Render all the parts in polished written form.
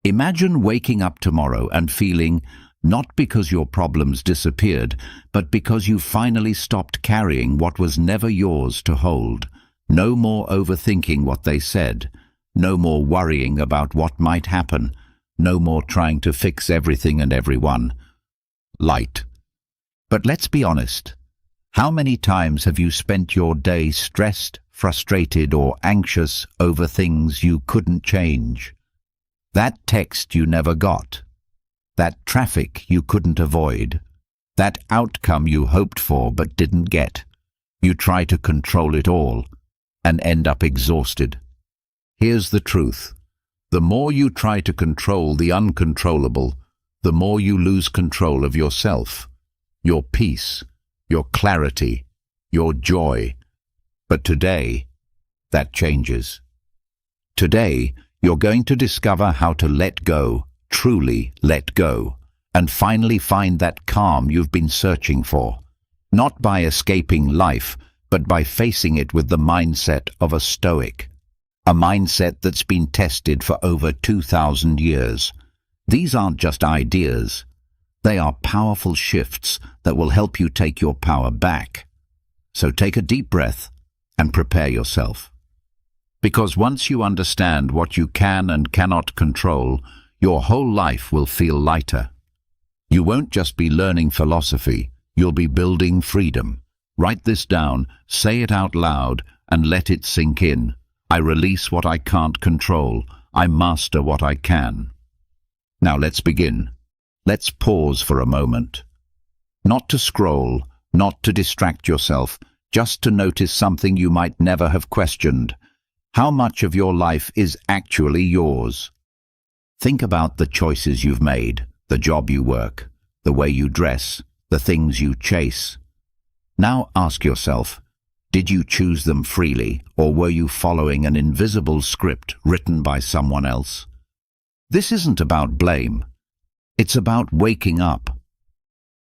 Imagine waking up tomorrow and feeling, not because your problems disappeared, but because you finally stopped carrying what was never yours to hold. No more overthinking what they said. No more worrying about what might happen. No more trying to fix everything and everyone. Light. But let's be honest. How many times have you spent your day stressed, frustrated, or anxious over things you couldn't change? That text you never got. That traffic you couldn't avoid. That outcome you hoped for but didn't get. You try to control it all and end up exhausted. Here's the truth. The more you try to control the uncontrollable, the more you lose control of yourself, your peace, your clarity, your joy. But today, that changes. Today, you're going to discover how to let go, truly let go, and finally find that calm you've been searching for. Not by escaping life, but by facing it with the mindset of a Stoic. A mindset that's been tested for over 2,000 years. These aren't just ideas. They are powerful shifts that will help you take your power back. So take a deep breath and prepare yourself. Because once you understand what you can and cannot control, your whole life will feel lighter. You won't just be learning philosophy, you'll be building freedom. Write this down, say it out loud, and let it sink in. I release what I can't control. I master what I can. Now let's begin. Let's pause for a moment. Not to scroll, not to distract yourself, just to notice something you might never have questioned. How much of your life is actually yours? Think about the choices you've made, the job you work, the way you dress, the things you chase. Now ask yourself, did you choose them freely, or were you following an invisible script written by someone else? This isn't about blame. It's about waking up.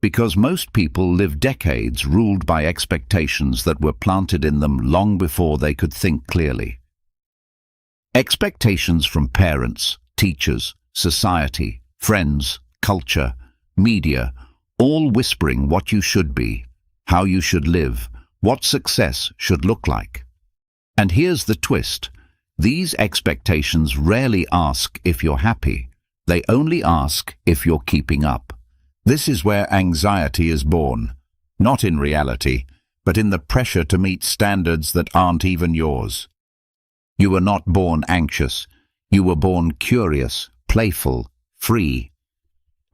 Because most people live decades ruled by expectations that were planted in them long before they could think clearly. Expectations from parents, teachers, society, friends, culture, media, all whispering what you should be, how you should live, what success should look like. And here's the twist. These expectations rarely ask if you're happy. They only ask if you're keeping up. This is where anxiety is born, not in reality, but in the pressure to meet standards that aren't even yours. You were not born anxious. You were born curious, playful, free.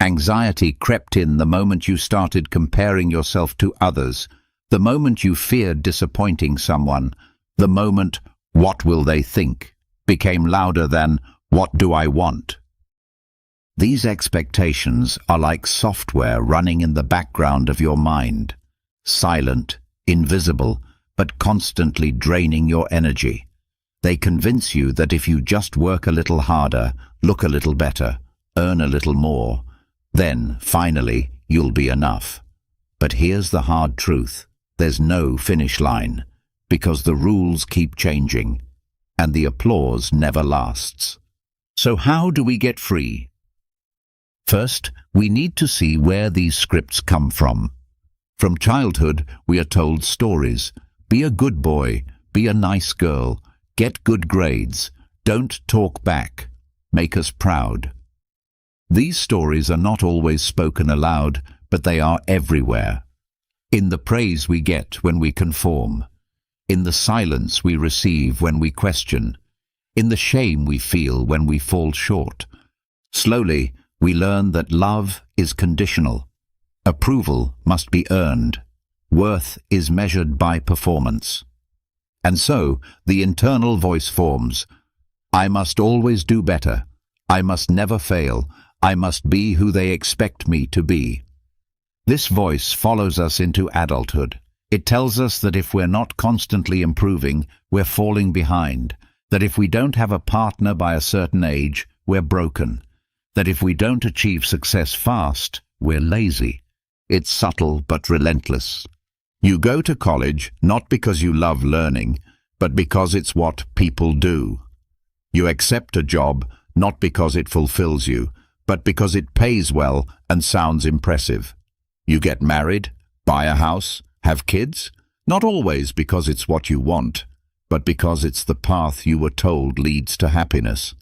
Anxiety crept in the moment you started comparing yourself to others, the moment you feared disappointing someone, the moment, "What will they think?" became louder than, "What do I want?" These expectations are like software running in the background of your mind, silent, invisible, but constantly draining your energy. They convince you that if you just work a little harder, look a little better, earn a little more, then, finally, you'll be enough. But here's the hard truth. There's no finish line, because the rules keep changing, and the applause never lasts. So how do we get free? First, we need to see where these scripts come from. From childhood, we are told stories. Be a good boy, be a nice girl, get good grades, don't talk back, make us proud. These stories are not always spoken aloud, but they are everywhere. In the praise we get when we conform, in the silence we receive when we question, in the shame we feel when we fall short. Slowly, we learn that love is conditional. Approval must be earned. Worth is measured by performance. And so, the internal voice forms. I must always do better. I must never fail. I must be who they expect me to be. This voice follows us into adulthood. It tells us that if we're not constantly improving, we're falling behind. That if we don't have a partner by a certain age, we're broken. That if we don't achieve success fast, we're lazy. It's subtle but relentless. You go to college not because you love learning, but because it's what people do. You accept a job not because it fulfills you, but because it pays well and sounds impressive. You get married, buy a house, have kids, not always because it's what you want, but because it's the path you were told leads to happiness.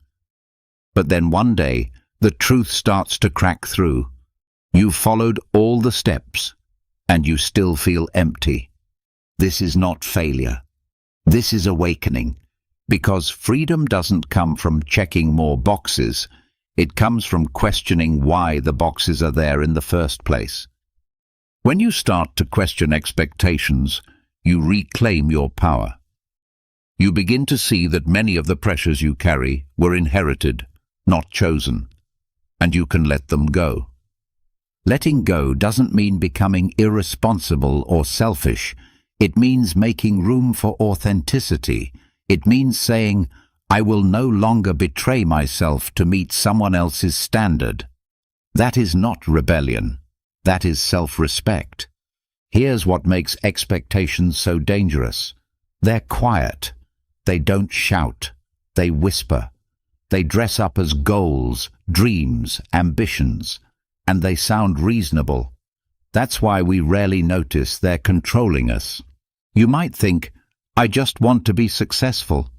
But then one day, the truth starts to crack through. You've followed all the steps, and you still feel empty. This is not failure. This is awakening, because freedom doesn't come from checking more boxes. It comes from questioning why the boxes are there in the first place. When you start to question expectations, you reclaim your power. You begin to see that many of the pressures you carry were inherited, not chosen, and you can let them go. Letting go doesn't mean becoming irresponsible or selfish. It means making room for authenticity. It means saying, I will no longer betray myself to meet someone else's standard. That is not rebellion. That is self-respect. Here's what makes expectations so dangerous. They're quiet. They don't shout. They whisper. They dress up as goals, dreams, ambitions, and they sound reasonable. That's why we rarely notice they're controlling us. You might think, I just want to be successful.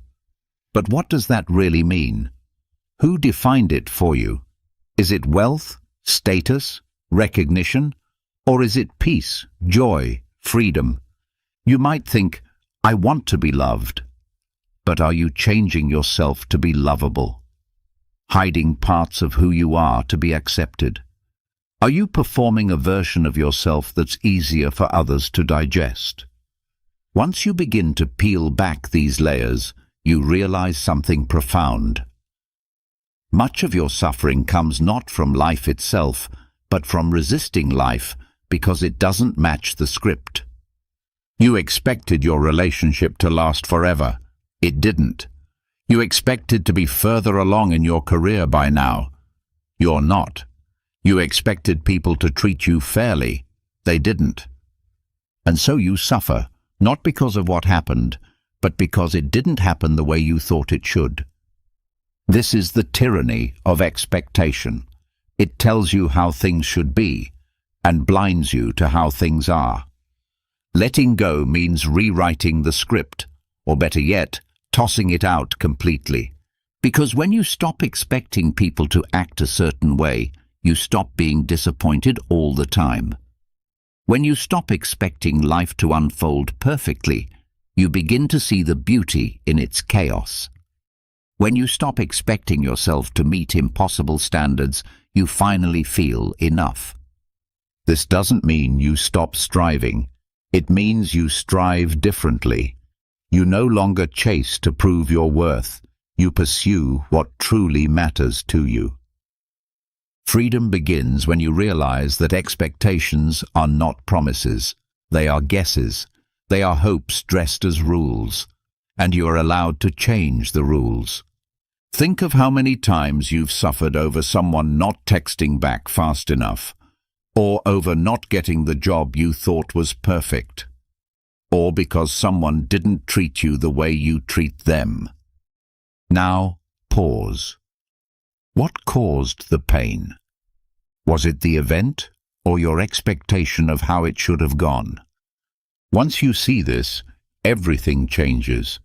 But what does that really mean? Who defined it for you? Is it wealth, status, recognition, or is it peace, joy, freedom? You might think, I want to be loved. But are you changing yourself to be lovable? Hiding parts of who you are to be accepted? Are you performing a version of yourself that's easier for others to digest? Once you begin to peel back these layers, you realize something profound. Much of your suffering comes not from life itself, but from resisting life because it doesn't match the script. You expected your relationship to last forever. It didn't. You expected to be further along in your career by now. You're not. You expected people to treat you fairly. They didn't. And so you suffer, not because of what happened, but because it didn't happen the way you thought it should. This is the tyranny of expectation. It tells you how things should be, and blinds you to how things are. Letting go means rewriting the script, or better yet, tossing it out completely. Because when you stop expecting people to act a certain way, you stop being disappointed all the time. When you stop expecting life to unfold perfectly, you begin to see the beauty in its chaos. When you stop expecting yourself to meet impossible standards, you finally feel enough. This doesn't mean you stop striving. It means you strive differently. You no longer chase to prove your worth. You pursue what truly matters to you. Freedom begins when you realize that expectations are not promises. They are guesses. They are hopes dressed as rules, and you are allowed to change the rules. Think of how many times you've suffered over someone not texting back fast enough, or over not getting the job you thought was perfect, or because someone didn't treat you the way you treat them. Now, pause. What caused the pain? Was it the event, or your expectation of how it should have gone? Once you see this, everything changes.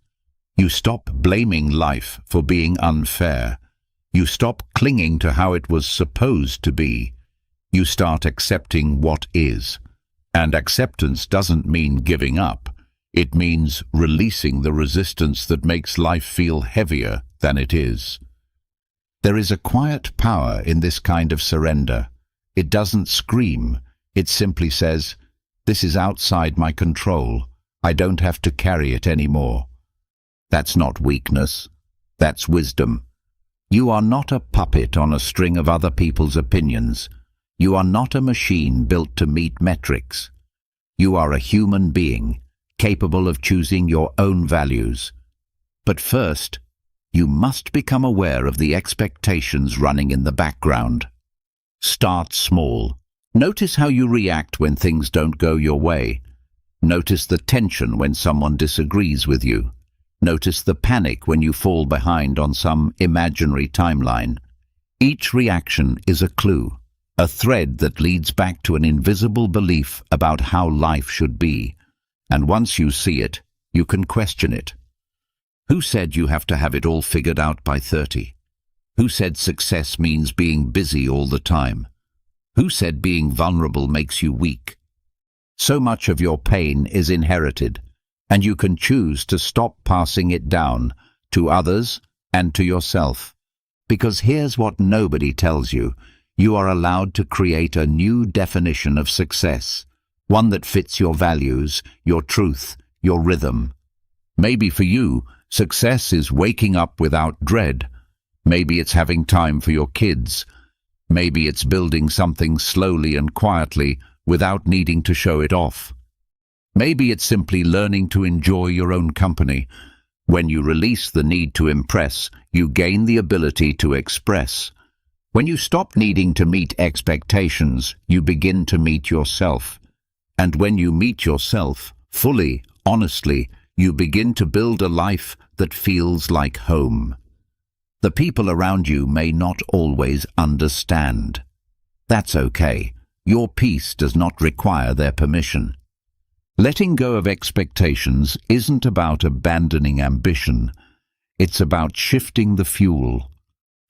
You stop blaming life for being unfair. You stop clinging to how it was supposed to be. You start accepting what is. And acceptance doesn't mean giving up. It means releasing the resistance that makes life feel heavier than it is. There is a quiet power in this kind of surrender. It doesn't scream. It simply says, "This is outside my control. I don't have to carry it anymore." That's not weakness. That's wisdom. You are not a puppet on a string of other people's opinions. You are not a machine built to meet metrics. You are a human being, capable of choosing your own values. But first, you must become aware of the expectations running in the background. Start small. Notice how you react when things don't go your way. Notice the tension when someone disagrees with you. Notice the panic when you fall behind on some imaginary timeline. Each reaction is a clue, a thread that leads back to an invisible belief about how life should be. And once you see it, you can question it. Who said you have to have it all figured out by 30? Who said success means being busy all the time? Who said being vulnerable makes you weak? So much of your pain is inherited, and you can choose to stop passing it down to others and to yourself. Because here's what nobody tells you: you are allowed to create a new definition of success, one that fits your values, your truth, your rhythm. Maybe for you, success is waking up without dread. Maybe it's having time for your kids. Maybe it's building something slowly and quietly without needing to show it off. Maybe it's simply learning to enjoy your own company. When you release the need to impress, you gain the ability to express. When you stop needing to meet expectations, you begin to meet yourself. And when you meet yourself, fully, honestly, you begin to build a life that feels like home. The people around you may not always understand. That's okay. Your peace does not require their permission. Letting go of expectations isn't about abandoning ambition. It's about shifting the fuel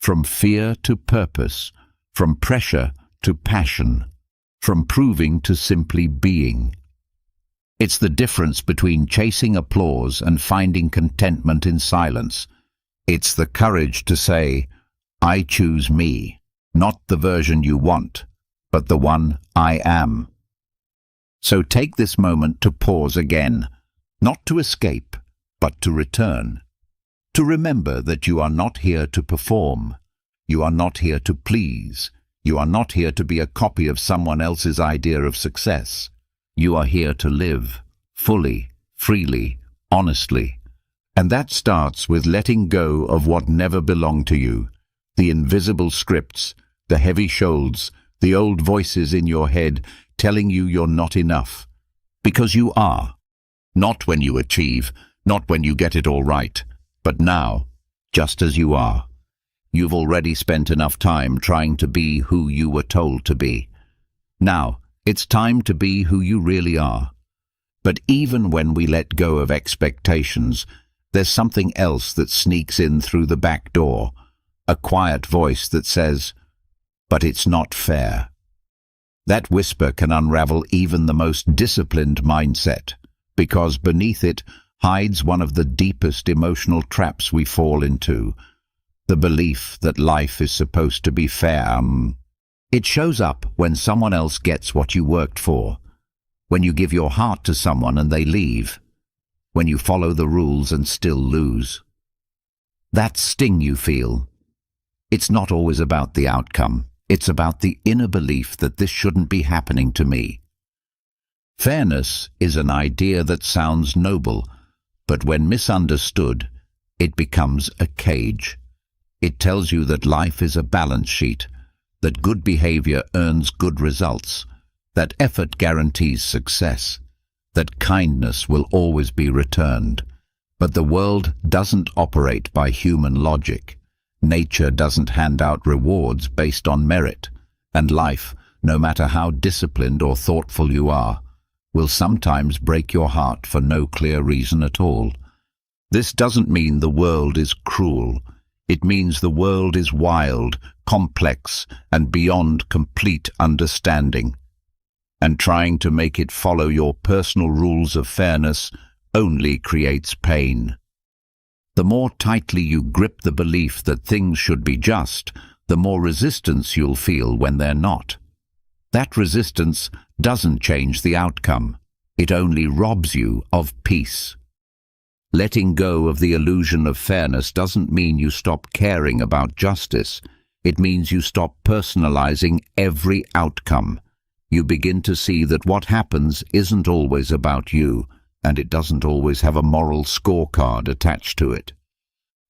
from fear to purpose, from pressure to passion, from proving to simply being. It's the difference between chasing applause and finding contentment in silence. It's the courage to say, I choose me, not the version you want, but the one I am. So take this moment to pause again, not to escape, but to return. To remember that you are not here to perform. You are not here to please. You are not here to be a copy of someone else's idea of success. You are here to live, fully, freely, honestly. And that starts with letting go of what never belonged to you, the invisible scripts, the heavy shoals, the old voices in your head telling you you're not enough. Because you are. Not when you achieve, not when you get it all right, but now, just as you are. You've already spent enough time trying to be who you were told to be. Now, it's time to be who you really are. But even when we let go of expectations, there's something else that sneaks in through the back door, a quiet voice that says, "But it's not fair." That whisper can unravel even the most disciplined mindset, because beneath it hides one of the deepest emotional traps we fall into, the belief that life is supposed to be fair. It shows up when someone else gets what you worked for, when you give your heart to someone and they leave, when you follow the rules and still lose. That sting you feel, it's not always about the outcome. It's about the inner belief that this shouldn't be happening to me. Fairness is an idea that sounds noble, but when misunderstood, it becomes a cage. It tells you that life is a balance sheet, that good behavior earns good results, that effort guarantees success, that kindness will always be returned. But the world doesn't operate by human logic. Nature doesn't hand out rewards based on merit, and life, no matter how disciplined or thoughtful you are, will sometimes break your heart for no clear reason at all. This doesn't mean the world is cruel. It means the world is wild, complex, and beyond complete understanding. And trying to make it follow your personal rules of fairness only creates pain. The more tightly you grip the belief that things should be just, the more resistance you'll feel when they're not. That resistance doesn't change the outcome. It only robs you of peace. Letting go of the illusion of fairness doesn't mean you stop caring about justice. It means you stop personalizing every outcome. You begin to see that what happens isn't always about you, and it doesn't always have a moral scorecard attached to it.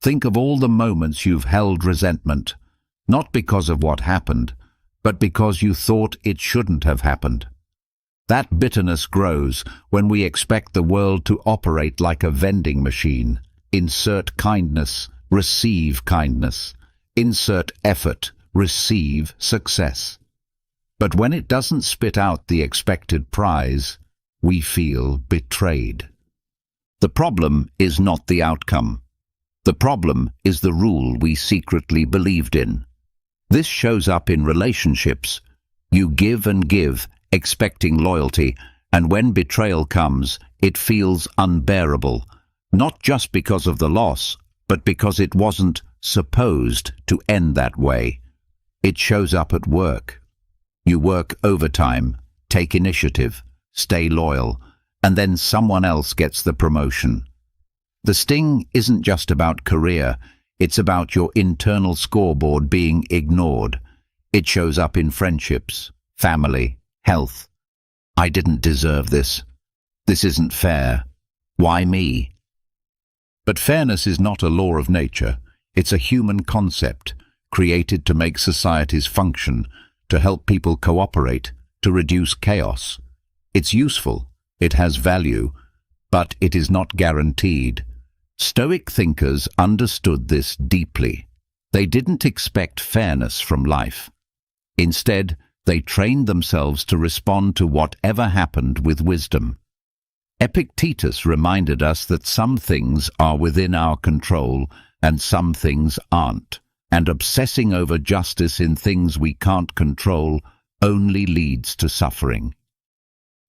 Think of all the moments you've held resentment, not because of what happened, but because you thought it shouldn't have happened. That bitterness grows when we expect the world to operate like a vending machine. Insert kindness, receive kindness. Insert effort, receive success. But when it doesn't spit out the expected prize, we feel betrayed. The problem is not the outcome. The problem is the rule we secretly believed in. This shows up in relationships. You give and give, expecting loyalty, and when betrayal comes, it feels unbearable, not just because of the loss, but because it wasn't supposed to end that way. It shows up at work. You work overtime, take initiative, stay loyal, and then someone else gets the promotion. The sting isn't just about career, it's about your internal scoreboard being ignored. It shows up in friendships, family, health. I didn't deserve this. This isn't fair. Why me? But fairness is not a law of nature. It's a human concept, created to make societies function, to help people cooperate, to reduce chaos. It's useful, it has value, but it is not guaranteed. Stoic thinkers understood this deeply. They didn't expect fairness from life. Instead, they trained themselves to respond to whatever happened with wisdom. Epictetus reminded us that some things are within our control and some things aren't, and obsessing over justice in things we can't control only leads to suffering.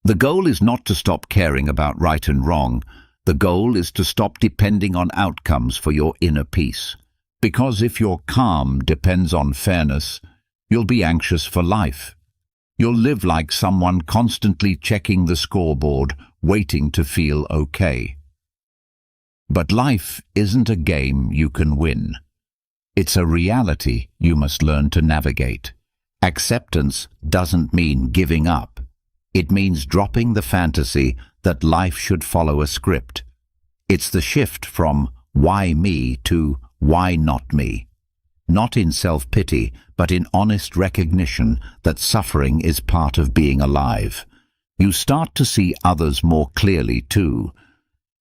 The goal is not to stop caring about right and wrong. The goal is to stop depending on outcomes for your inner peace. Because if your calm depends on fairness, you'll be anxious for life. You'll live like someone constantly checking the scoreboard, waiting to feel okay. But life isn't a game you can win. It's a reality you must learn to navigate. Acceptance doesn't mean giving up. It means dropping the fantasy that life should follow a script. It's the shift from why me to why not me. Not in self-pity, but in honest recognition that suffering is part of being alive. You start to see others more clearly too.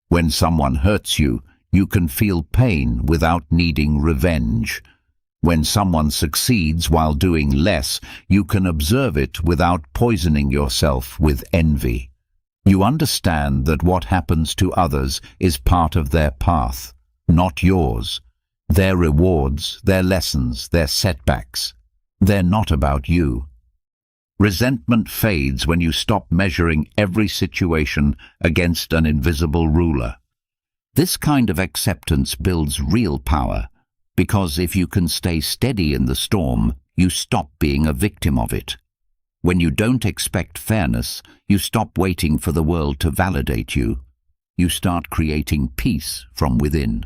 When someone hurts you, you can feel pain without needing revenge. When someone succeeds while doing less, you can observe it without poisoning yourself with envy. You understand that what happens to others is part of their path, not yours. Their rewards, their lessons, their setbacks. They're not about you. Resentment fades when you stop measuring every situation against an invisible ruler. This kind of acceptance builds real power, because if you can stay steady in the storm, you stop being a victim of it. When you don't expect fairness, you stop waiting for the world to validate you. You start creating peace from within.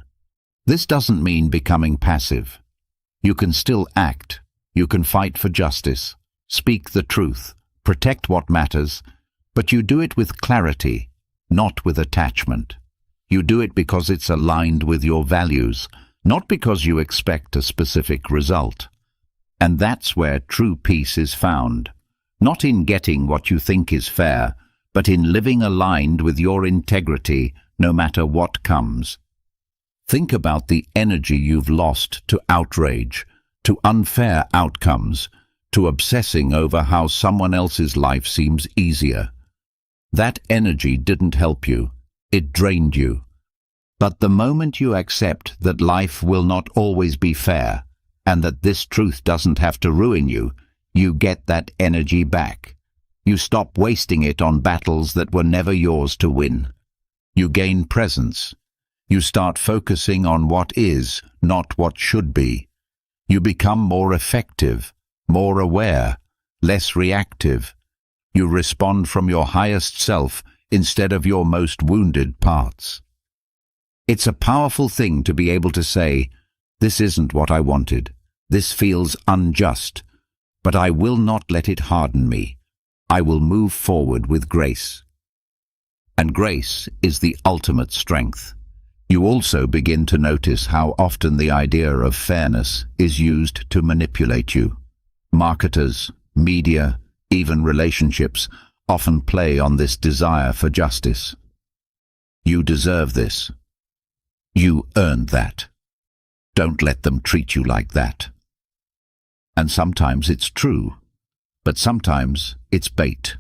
This doesn't mean becoming passive. You can still act. You can fight for justice, speak the truth, protect what matters, but you do it with clarity, not with attachment. You do it because it's aligned with your values, not because you expect a specific result. And that's where true peace is found, not in getting what you think is fair, but in living aligned with your integrity no matter what comes. Think about the energy you've lost to outrage, to unfair outcomes, to obsessing over how someone else's life seems easier. That energy didn't help you, it drained you. But the moment you accept that life will not always be fair, and that this truth doesn't have to ruin you, you get that energy back. You stop wasting it on battles that were never yours to win. You gain presence. You start focusing on what is, not what should be. You become more effective, more aware, less reactive. You respond from your highest self instead of your most wounded parts. It's a powerful thing to be able to say, "This isn't what I wanted. This feels unjust, but I will not let it harden me. I will move forward with grace." And grace is the ultimate strength. You also begin to notice how often the idea of fairness is used to manipulate you. Marketers, media, even relationships often play on this desire for justice. You deserve this. You earned that. Don't let them treat you like that. And sometimes it's true, but sometimes it's bait.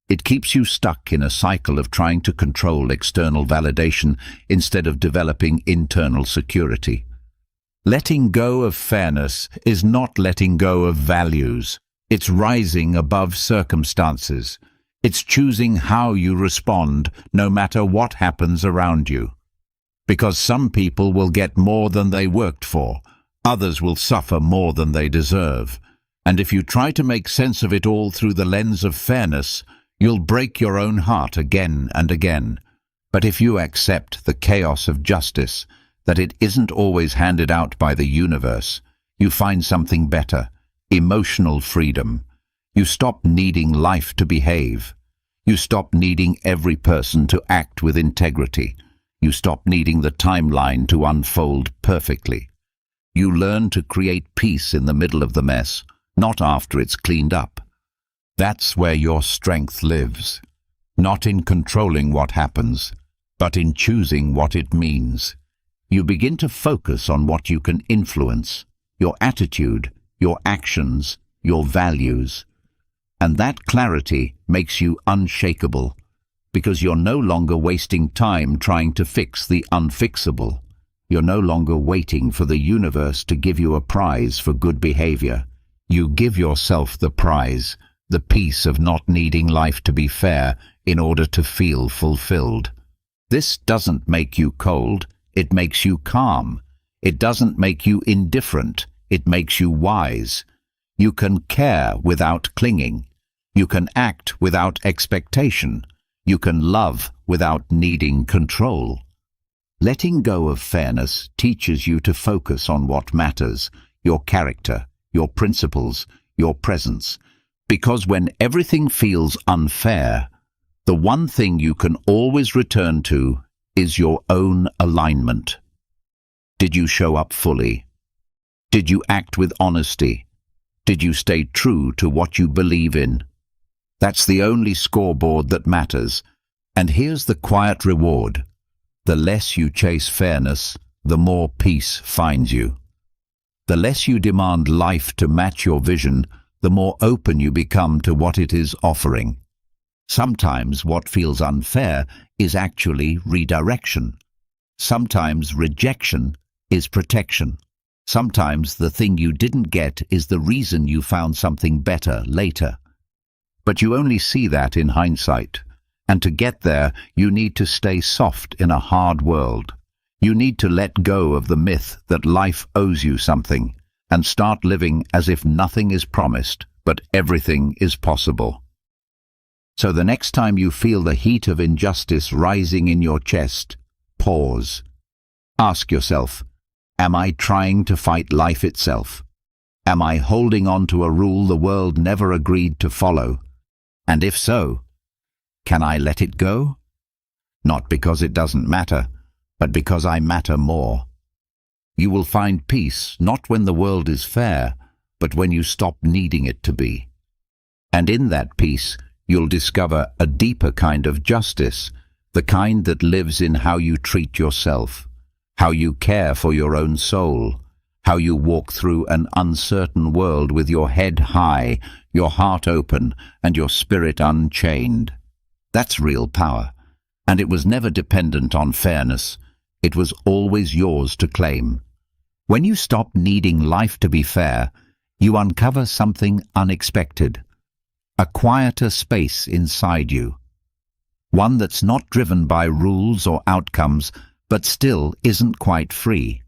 It keeps you stuck in a cycle of trying to control external validation instead of developing internal security. Letting go of fairness is not letting go of values. It's rising above circumstances. It's choosing how you respond, no matter what happens around you. Because some people will get more than they worked for, others will suffer more than they deserve. And if you try to make sense of it all through the lens of fairness, you'll break your own heart again and again. But if you accept the chaos of justice, that it isn't always handed out by the universe, you find something better, emotional freedom. You stop needing life to behave. You stop needing every person to act with integrity. You stop needing the timeline to unfold perfectly. You learn to create peace in the middle of the mess, not after it's cleaned up. That's where your strength lives, not in controlling what happens, but in choosing what it means. You begin to focus on what you can influence, your attitude, your actions, your values. And that clarity makes you unshakable, because you're no longer wasting time trying to fix the unfixable. You're no longer waiting for the universe to give you a prize for good behavior. You give yourself the prize, the peace of not needing life to be fair in order to feel fulfilled. This doesn't make you cold, it makes you calm. It doesn't make you indifferent, it makes you wise. You can care without clinging. You can act without expectation. You can love without needing control. Letting go of fairness teaches you to focus on what matters, your character, your principles, your presence. Because when everything feels unfair, the one thing you can always return to is your own alignment. Did you show up fully? Did you act with honesty? Did you stay true to what you believe in? That's the only scoreboard that matters. And here's the quiet reward. The less you chase fairness, the more peace finds you. The less you demand life to match your vision, the more open you become to what it is offering. Sometimes what feels unfair is actually redirection. Sometimes rejection is protection. Sometimes the thing you didn't get is the reason you found something better later. But you only see that in hindsight. And to get there, you need to stay soft in a hard world. You need to let go of the myth that life owes you something and start living as if nothing is promised, but everything is possible. So the next time you feel the heat of injustice rising in your chest, pause. Ask yourself, am I trying to fight life itself? Am I holding on to a rule the world never agreed to follow? And if so, can I let it go? Not because it doesn't matter, but because I matter more. You will find peace not when the world is fair, but when you stop needing it to be. And in that peace, you'll discover a deeper kind of justice, the kind that lives in how you treat yourself, how you care for your own soul, how you walk through an uncertain world with your head high, your heart open, and your spirit unchained. That's real power, and it was never dependent on fairness. It was always yours to claim. When you stop needing life to be fair, you uncover something unexpected. A quieter space inside you. One that's not driven by rules or outcomes, but still isn't quite free.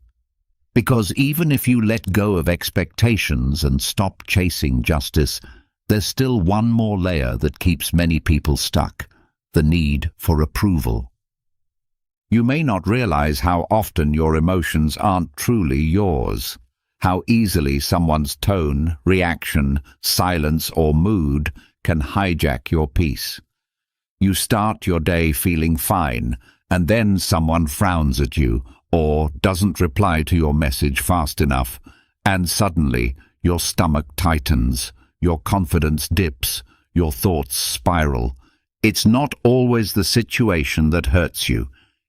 Because even if you let go of expectations and stop chasing justice, there's still one more layer that keeps many people stuck. The need for approval. You may not realize how often your emotions aren't truly yours, how easily someone's tone, reaction, silence, or mood can hijack your peace. You start your day feeling fine, and then someone frowns at you or doesn't reply to your message fast enough, and suddenly your stomach tightens, your confidence dips, your thoughts spiral. It's not always the situation that hurts you.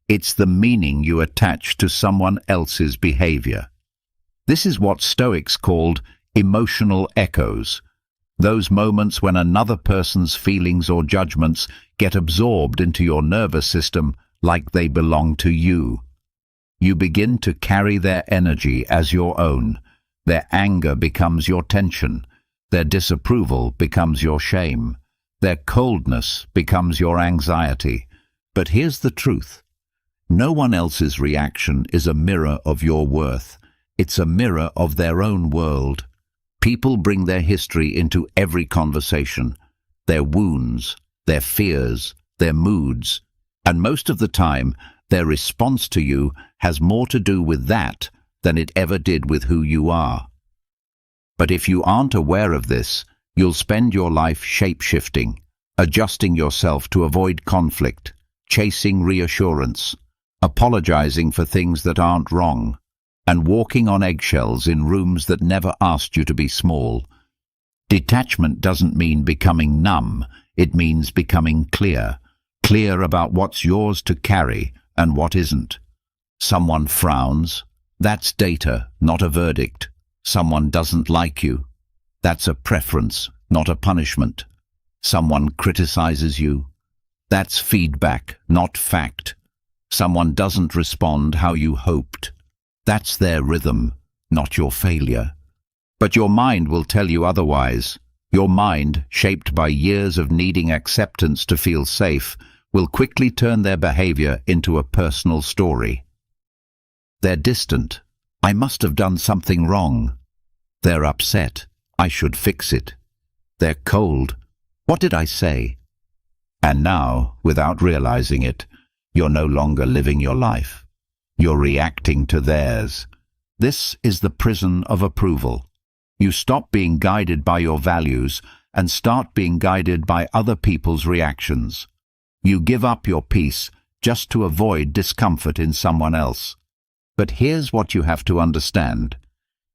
It's the meaning you attach to someone else's behavior. This is what Stoics called emotional echoes, those moments when another person's feelings or judgments get absorbed into your nervous system like they belong to you. You begin to carry their energy as your own. Their anger becomes your tension. Their disapproval becomes your shame. Their coldness becomes your anxiety. But here's the truth. No one else's reaction is a mirror of your worth. It's a mirror of their own world. People bring their history into every conversation, their wounds, their fears, their moods, and most of the time, their response to you has more to do with that than it ever did with who you are. But if you aren't aware of this, you'll spend your life shape-shifting, adjusting yourself to avoid conflict, chasing reassurance, apologizing for things that aren't wrong, and walking on eggshells in rooms that never asked you to be small. Detachment doesn't mean becoming numb, it means becoming clear about what's yours to carry and what isn't. Someone frowns, that's data, not a verdict. Someone doesn't like you, that's a preference, not a punishment. Someone criticizes you, that's feedback, not fact. Someone doesn't respond how you hoped. That's their rhythm, not your failure. But your mind will tell you otherwise. Your mind, shaped by years of needing acceptance to feel safe, will quickly turn their behavior into a personal story. They're distant. I must have done something wrong. They're upset. I should fix it. They're cold. What did I say? And now, without realizing it, you're no longer living your life. You're reacting to theirs. This is the prison of approval. You stop being guided by your values and start being guided by other people's reactions. You give up your peace just to avoid discomfort in someone else. But here's what you have to understand.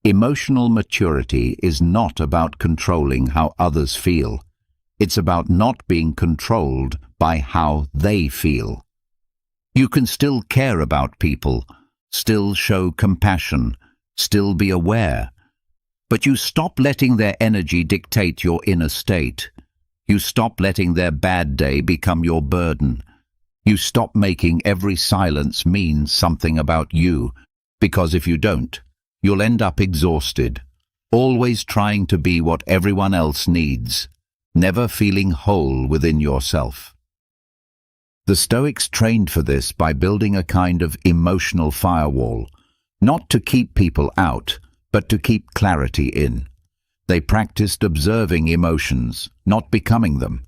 Emotional maturity is not about controlling how others feel. It's about not being controlled by how they feel. You can still care about people, still show compassion, still be aware. But you stop letting their energy dictate your inner state. You stop letting their bad day become your burden. You stop making every silence mean something about you, because if you don't, you'll end up exhausted, always trying to be what everyone else needs, never feeling whole within yourself. The Stoics trained for this by building a kind of emotional firewall, not to keep people out, but to keep clarity in. They practiced observing emotions, not becoming them.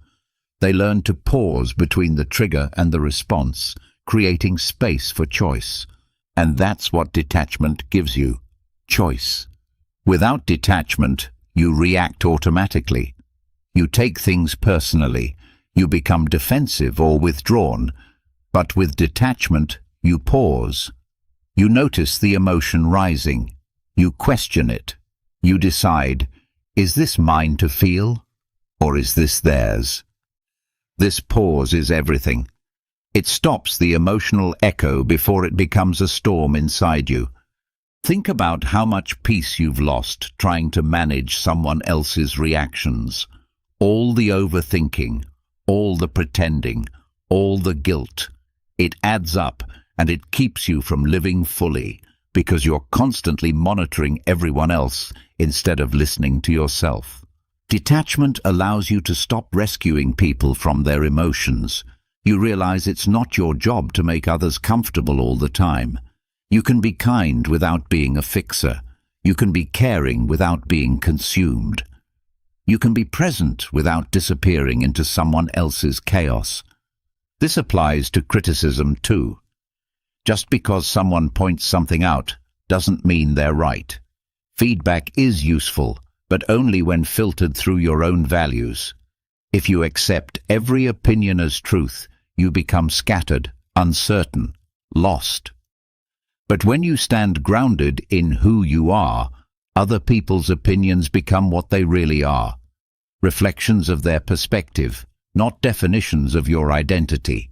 They learned to pause between the trigger and the response, creating space for choice. And that's what detachment gives you, choice. Without detachment, you react automatically. You take things personally. You become defensive or withdrawn. But with detachment, you pause. You notice the emotion rising. You question it. You decide, is this mine to feel, or is this theirs? This pause is everything. It stops the emotional echo before it becomes a storm inside you. Think about how much peace you've lost trying to manage someone else's reactions. All the overthinking, all the pretending, all the guilt. It adds up, and it keeps you from living fully, because you're constantly monitoring everyone else instead of listening to yourself. Detachment allows you to stop rescuing people from their emotions. You realize it's not your job to make others comfortable all the time. You can be kind without being a fixer. You can be caring without being consumed. You can be present without disappearing into someone else's chaos. This applies to criticism too. Just because someone points something out doesn't mean they're right. Feedback is useful, but only when filtered through your own values. If you accept every opinion as truth, you become scattered, uncertain, lost. But when you stand grounded in who you are, other people's opinions become what they really are, reflections of their perspective, not definitions of your identity.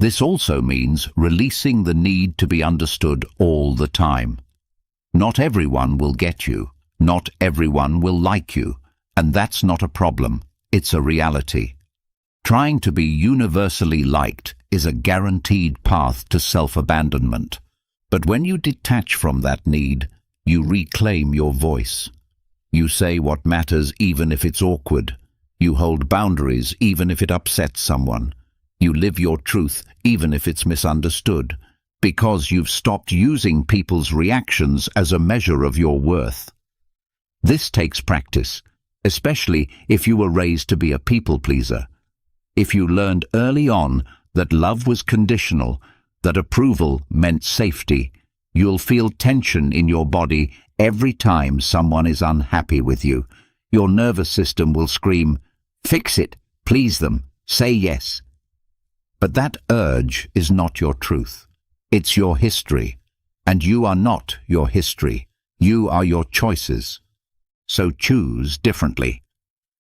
This also means releasing the need to be understood all the time. Not everyone will get you. Not everyone will like you. And that's not a problem. It's a reality. Trying to be universally liked is a guaranteed path to self-abandonment. But when you detach from that need, you reclaim your voice. You say what matters even if it's awkward. You hold boundaries even if it upsets someone. You live your truth even if it's misunderstood, because you've stopped using people's reactions as a measure of your worth. This takes practice, especially if you were raised to be a people pleaser. If you learned early on that love was conditional, that approval meant safety, you'll feel tension in your body every time someone is unhappy with you. Your nervous system will scream, "Fix it, please them, say yes." But that urge is not your truth. It's your history, and you are not your history. You are your choices. So choose differently.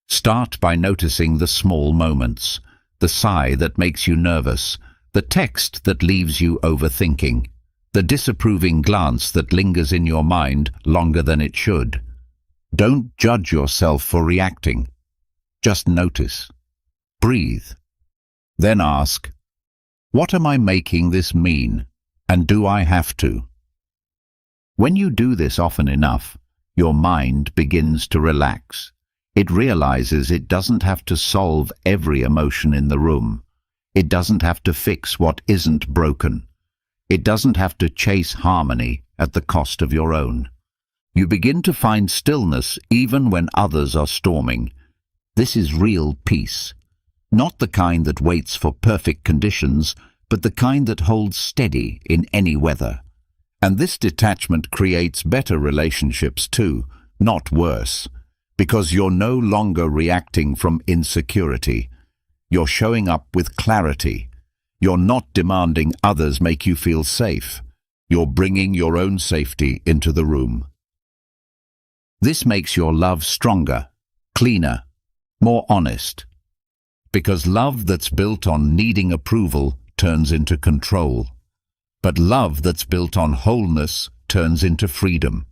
Start by noticing the small moments, the sigh that makes you nervous, the text that leaves you overthinking, the disapproving glance that lingers in your mind longer than it should. Don't judge yourself for reacting. Just notice. Breathe. Then ask, what am I making this mean, and do I have to? When you do this often enough, your mind begins to relax. It realizes it doesn't have to solve every emotion in the room. It doesn't have to fix what isn't broken. It doesn't have to chase harmony at the cost of your own. You begin to find stillness even when others are storming. This is real peace. Not the kind that waits for perfect conditions, but the kind that holds steady in any weather. And this detachment creates better relationships too, not worse, because you're no longer reacting from insecurity. You're showing up with clarity. You're not demanding others make you feel safe. You're bringing your own safety into the room. This makes your love stronger, cleaner, more honest. Because love that's built on needing approval turns into control. But love that's built on wholeness turns into freedom.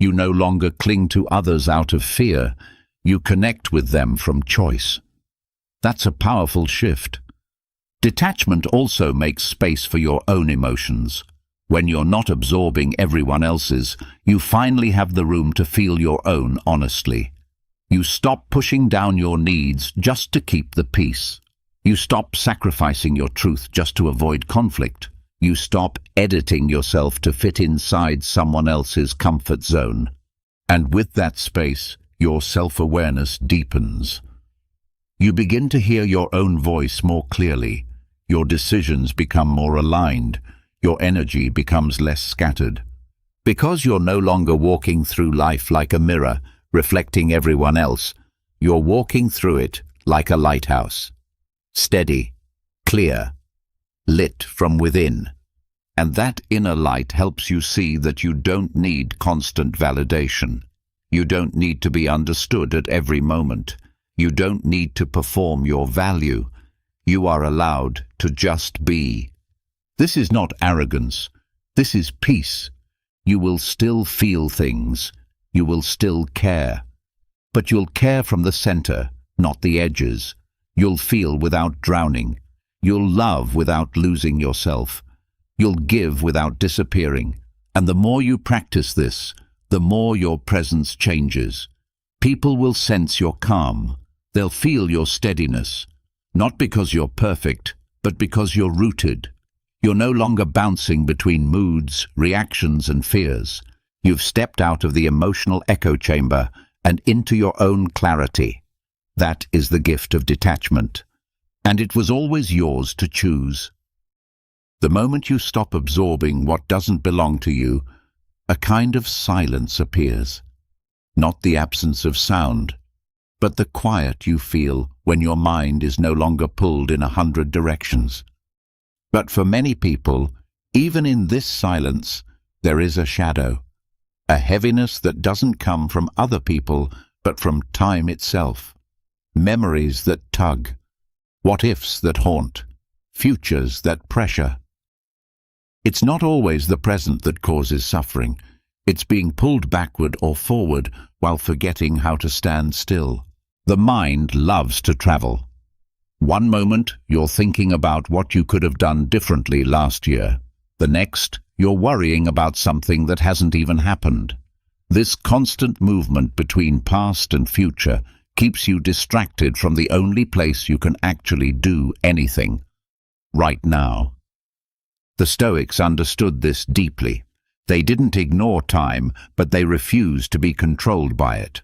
You no longer cling to others out of fear. You connect with them from choice. That's a powerful shift. Detachment also makes space for your own emotions. When you're not absorbing everyone else's, you finally have the room to feel your own honestly. You stop pushing down your needs just to keep the peace. You stop sacrificing your truth just to avoid conflict. You stop editing yourself to fit inside someone else's comfort zone. And with that space, your self-awareness deepens. You begin to hear your own voice more clearly. Your decisions become more aligned. Your energy becomes less scattered. Because you're no longer walking through life like a mirror, reflecting everyone else, you're walking through it like a lighthouse. Steady, clear, lit from within. And that inner light helps you see that you don't need constant validation. You don't need to be understood at every moment. You don't need to perform your value. You are allowed to just be. This is not arrogance. This is peace. You will still feel things. You will still care. But you'll care from the center, not the edges. You'll feel without drowning. You'll love without losing yourself. You'll give without disappearing. And the more you practice this, the more your presence changes. People will sense your calm. They'll feel your steadiness. Not because you're perfect, but because you're rooted. You're no longer bouncing between moods, reactions, and fears. You've stepped out of the emotional echo chamber and into your own clarity. That is the gift of detachment. And it was always yours to choose. The moment you stop absorbing what doesn't belong to you, a kind of silence appears. Not the absence of sound, but the quiet you feel when your mind is no longer pulled in 100 directions. But for many people, even in this silence, there is a shadow. A heaviness that doesn't come from other people, but from time itself. Memories that tug. What-ifs that haunt. futures that pressure. It's not always the present that causes suffering. It's being pulled backward or forward while forgetting how to stand still. The mind loves to travel. One moment, you're thinking about what you could have done differently last year. The next, you're worrying about something that hasn't even happened. This constant movement between past and future keeps you distracted from the only place you can actually do anything: right now. The Stoics understood this deeply. They didn't ignore time, but they refused to be controlled by it.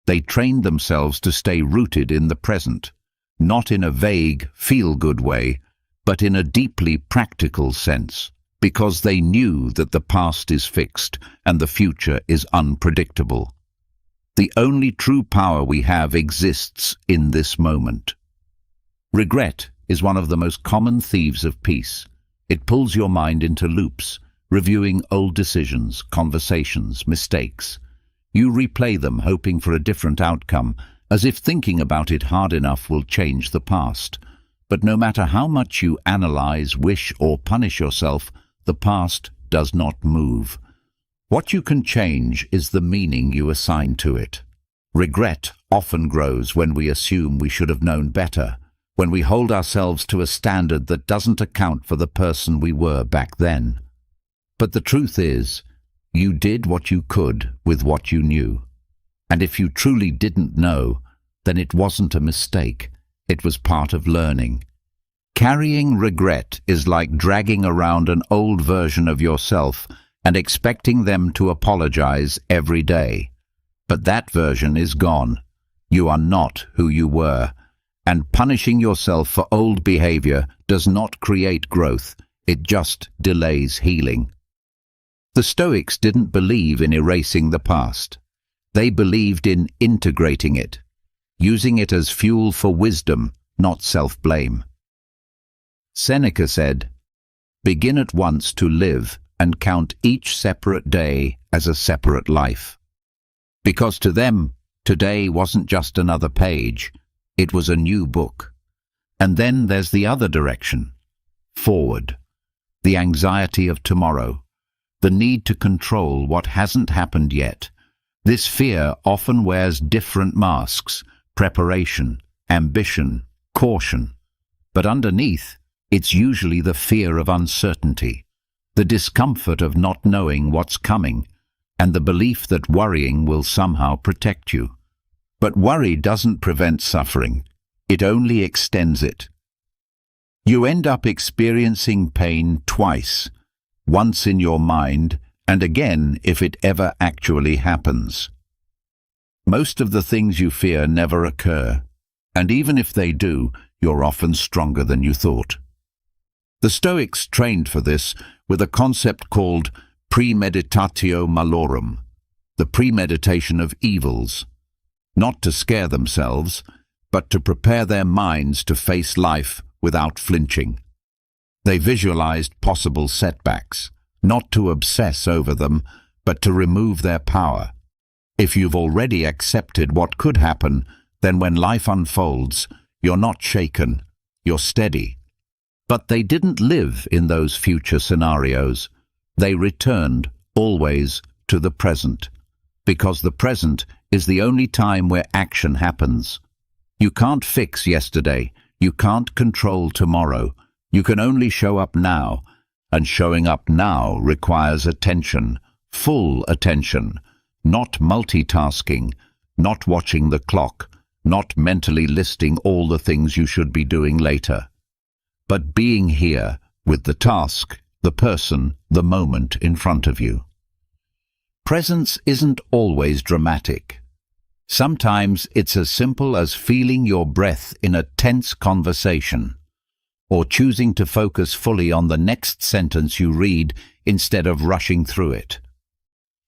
They trained themselves to stay rooted in the present, not in a vague, feel-good way, but in a deeply practical sense, because they knew that the past is fixed and the future is unpredictable. The only true power we have exists in this moment. Regret is one of the most common thieves of peace. It pulls your mind into loops, reviewing old decisions, conversations, mistakes. You replay them, hoping for a different outcome, as if thinking about it hard enough will change the past. But no matter how much you analyze, wish, or punish yourself, the past does not move. What you can change is the meaning you assign to it. Regret often grows when we assume we should have known better, when we hold ourselves to a standard that doesn't account for the person we were back then. But the truth is, you did what you could with what you knew. And if you truly didn't know, then it wasn't a mistake. It was part of learning. Carrying regret is like dragging around an old version of yourself and expecting them to apologize every day. But that version is gone. You are not who you were. And punishing yourself for old behavior does not create growth. It just delays healing. The Stoics didn't believe in erasing the past. They believed in integrating it, using it as fuel for wisdom, not self-blame. Seneca said, "Begin at once to live and count each separate day as a separate life." Because to them, today wasn't just another page, it was a new book. And then there's the other direction, forward, the anxiety of tomorrow, the need to control what hasn't happened yet. This fear often wears different masks: preparation, ambition, caution. But underneath, it's usually the fear of uncertainty, the discomfort of not knowing what's coming, and the belief that worrying will somehow protect you. But worry doesn't prevent suffering. It only extends it. You end up experiencing pain twice, once in your mind and again if it ever actually happens. Most of the things you fear never occur, and even if they do, you're often stronger than you thought. The Stoics trained for this with a concept called premeditatio malorum, the premeditation of evils, not to scare themselves, but to prepare their minds to face life without flinching. They visualized possible setbacks, not to obsess over them, but to remove their power. If you've already accepted what could happen, then when life unfolds, you're not shaken, you're steady. But they didn't live in those future scenarios. They returned, always, to the present, because the present is the only time where action happens. You can't fix yesterday, you can't control tomorrow, you can only show up now, and showing up now requires attention, full attention, not multitasking, not watching the clock, not mentally listing all the things you should be doing later, but being here with the task, the person, the moment in front of you. Presence isn't always dramatic. Sometimes it's as simple as feeling your breath in a tense conversation, or choosing to focus fully on the next sentence you read instead of rushing through it.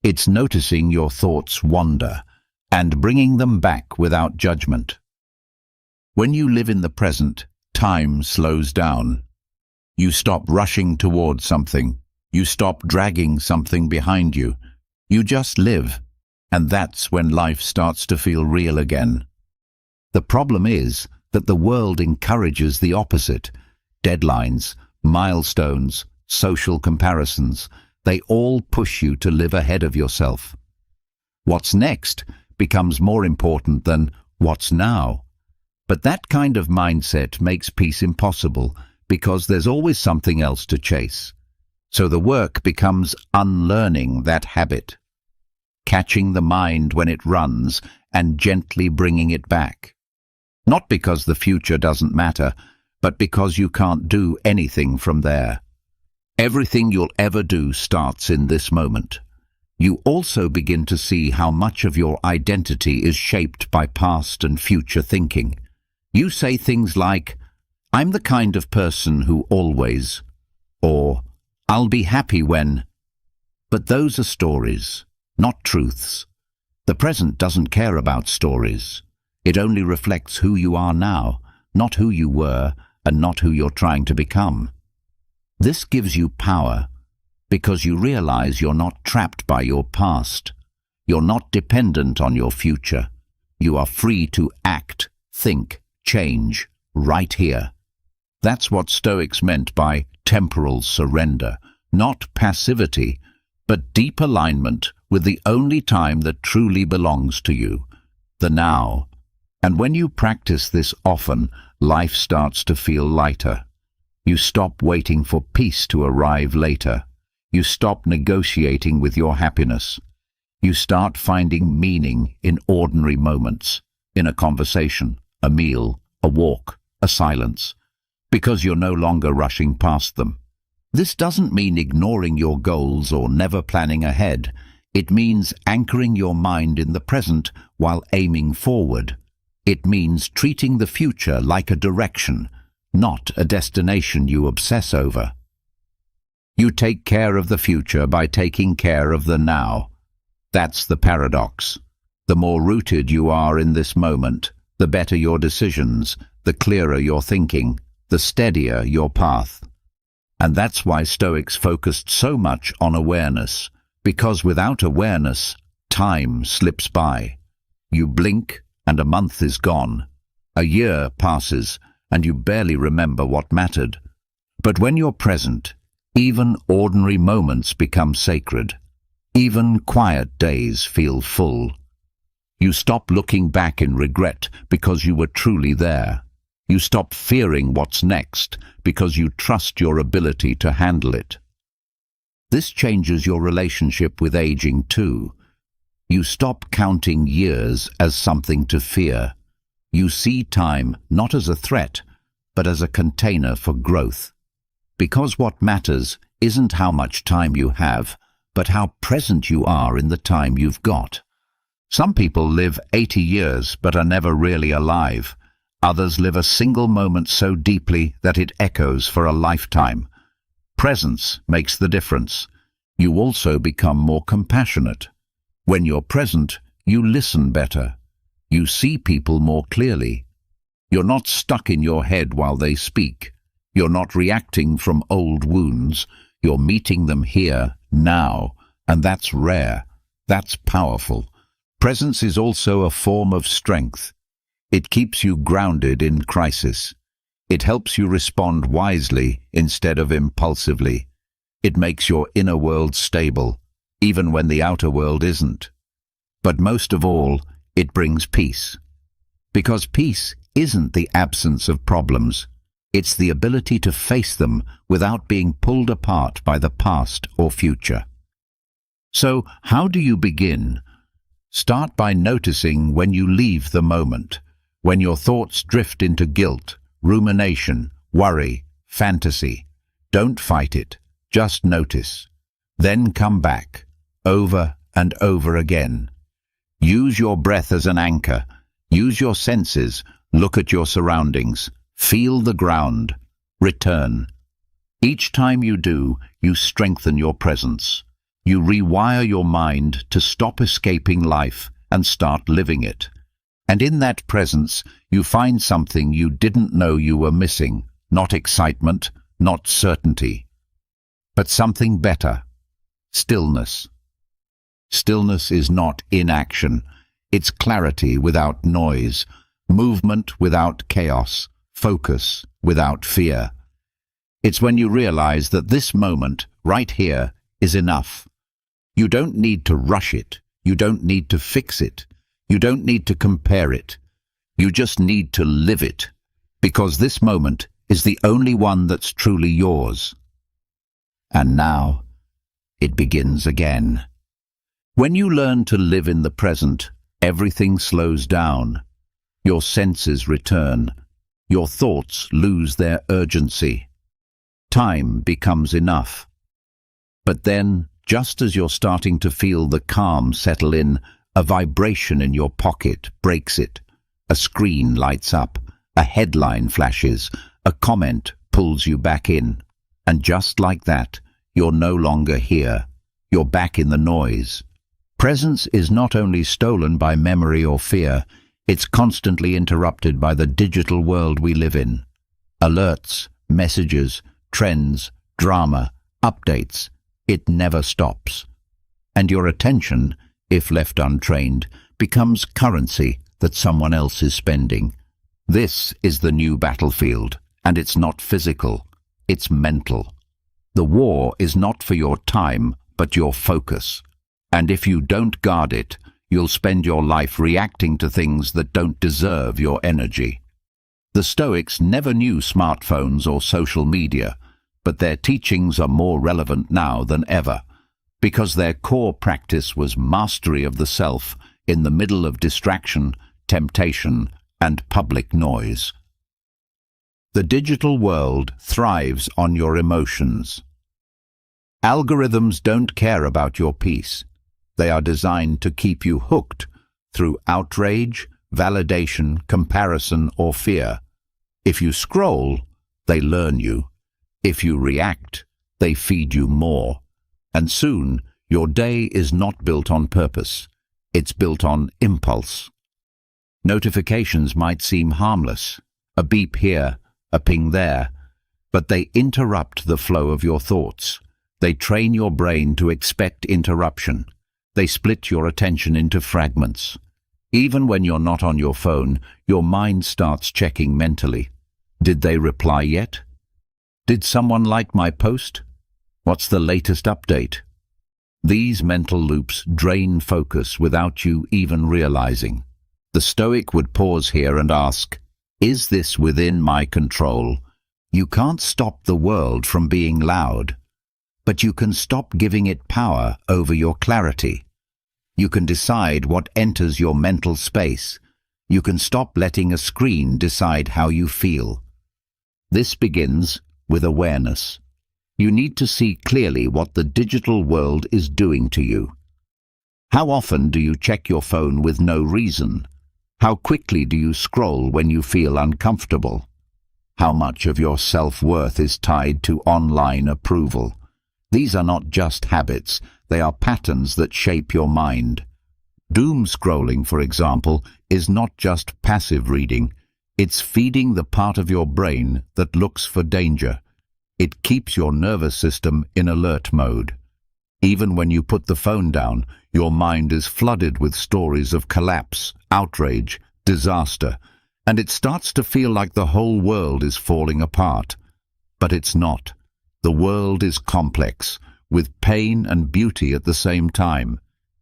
It's noticing your thoughts wander and bringing them back without judgment. When you live in the present, time slows down. You stop rushing toward something. You stop dragging something behind you. You just live, and that's when life starts to feel real again. The problem is that the world encourages the opposite. deadlines, milestones, social comparisons. They all push you to live ahead of yourself. What's next becomes more important than what's now. But that kind of mindset makes peace impossible because there's always something else to chase. So the work becomes unlearning that habit, catching the mind when it runs and gently bringing it back. Not because the future doesn't matter, but because you can't do anything from there. Everything you'll ever do starts in this moment. You also begin to see how much of your identity is shaped by past and future thinking. You say things like, "I'm the kind of person who always," or "I'll be happy when." But those are stories, not truths. The present doesn't care about stories. It only reflects who you are now, not who you were and not who you're trying to become. This gives you power because you realize you're not trapped by your past. You're not dependent on your future. You are free to act, think, change, right here. That's what Stoics meant by temporal surrender, not passivity, but deep alignment with the only time that truly belongs to you, the now. And when you practice this often, life starts to feel lighter. You stop waiting for peace to arrive later. You stop negotiating with your happiness. You start finding meaning in ordinary moments, in a conversation, a meal, a walk, a silence, because you're no longer rushing past them. This doesn't mean ignoring your goals or never planning ahead. It means anchoring your mind in the present while aiming forward. It means treating the future like a direction, not a destination you obsess over. You take care of the future by taking care of the now. That's the paradox. The more rooted you are in this moment, the better your decisions, the clearer your thinking, the steadier your path. And that's why Stoics focused so much on awareness, because without awareness, time slips by. You blink, and a month is gone. A year passes, and you barely remember what mattered. But when you're present, even ordinary moments become sacred. Even quiet days feel full. You stop looking back in regret because you were truly there. You stop fearing what's next because you trust your ability to handle it. This changes your relationship with aging too. You stop counting years as something to fear. You see time not as a threat, but as a container for growth. Because what matters isn't how much time you have, but how present you are in the time you've got. Some people live 80 years but are never really alive. Others live a single moment so deeply that it echoes for a lifetime. Presence makes the difference. You also become more compassionate. When you're present, you listen better. You see people more clearly. You're not stuck in your head while they speak. You're not reacting from old wounds. You're meeting them here, now, and that's rare. That's powerful. Presence is also a form of strength. It keeps you grounded in crisis. It helps you respond wisely instead of impulsively. It makes your inner world stable, even when the outer world isn't. But most of all, it brings peace. Because peace isn't the absence of problems. It's the ability to face them without being pulled apart by the past or future. So, how do you begin? Start by noticing when you leave the moment, when your thoughts drift into guilt, rumination, worry, fantasy. Don't fight it, just notice. Then come back, over and over again. Use your breath as an anchor. Use your senses. Look at your surroundings. Feel the ground. Return. Each time you do, you strengthen your presence. You rewire your mind to stop escaping life and start living it. And in that presence, you find something you didn't know you were missing. Not excitement, not certainty, but something better. Stillness. Stillness is not inaction. It's clarity without noise, movement without chaos, focus without fear. It's when you realize that this moment, right here, is enough. You don't need to rush it. You don't need to fix it. You don't need to compare it. You just need to live it, because this moment is the only one that's truly yours. And now, it begins again. When you learn to live in the present, everything slows down. Your senses return. Your thoughts lose their urgency. Time becomes enough. But then, just as you're starting to feel the calm settle in, a vibration in your pocket breaks it. A screen lights up, a headline flashes, a comment pulls you back in. And just like that, you're no longer here. You're back in the noise. Presence is not only stolen by memory or fear, it's constantly interrupted by the digital world we live in. Alerts, messages, trends, drama, updates. It never stops. And your attention, if left untrained, becomes currency that someone else is spending. This is the new battlefield, and it's not physical, it's mental. The war is not for your time, but your focus. And if you don't guard it, you'll spend your life reacting to things that don't deserve your energy. The Stoics never knew smartphones or social media, but their teachings are more relevant now than ever, because their core practice was mastery of the self in the middle of distraction, temptation, and public noise. The digital world thrives on your emotions. Algorithms don't care about your peace. They are designed to keep you hooked through outrage, validation, comparison, or fear. If you scroll, they learn you. If you react, they feed you more. And soon, your day is not built on purpose. It's built on impulse. Notifications might seem harmless, a beep here, a ping there, but they interrupt the flow of your thoughts. They train your brain to expect interruption. They split your attention into fragments. Even when you're not on your phone, your mind starts checking mentally. Did they reply yet? Did someone like my post? What's the latest update? These mental loops drain focus without you even realizing. The Stoic would pause here and ask, is this within my control? You can't stop the world from being loud, but you can stop giving it power over your clarity. You can decide what enters your mental space. You can stop letting a screen decide how you feel. This begins with awareness. You need to see clearly what the digital world is doing to you. How often do you check your phone with no reason? How quickly do you scroll when you feel uncomfortable? How much of your self-worth is tied to online approval? These are not just habits, they are patterns that shape your mind. Doom scrolling, for example, is not just passive reading. It's feeding the part of your brain that looks for danger. It keeps your nervous system in alert mode. Even when you put the phone down, your mind is flooded with stories of collapse, outrage, disaster, and it starts to feel like the whole world is falling apart. But it's not. The world is complex, with pain and beauty at the same time.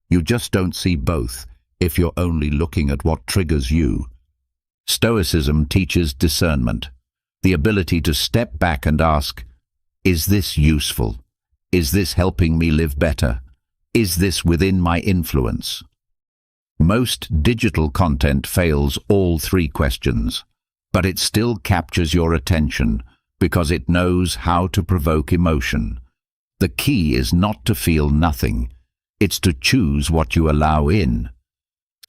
You just don't see both if you're only looking at what triggers you. Stoicism teaches discernment, the ability to step back and ask, is this useful? Is this helping me live better? Is this within my influence? Most digital content fails all three questions, but it still captures your attention because it knows how to provoke emotion. The key is not to feel nothing, it's to choose what you allow in.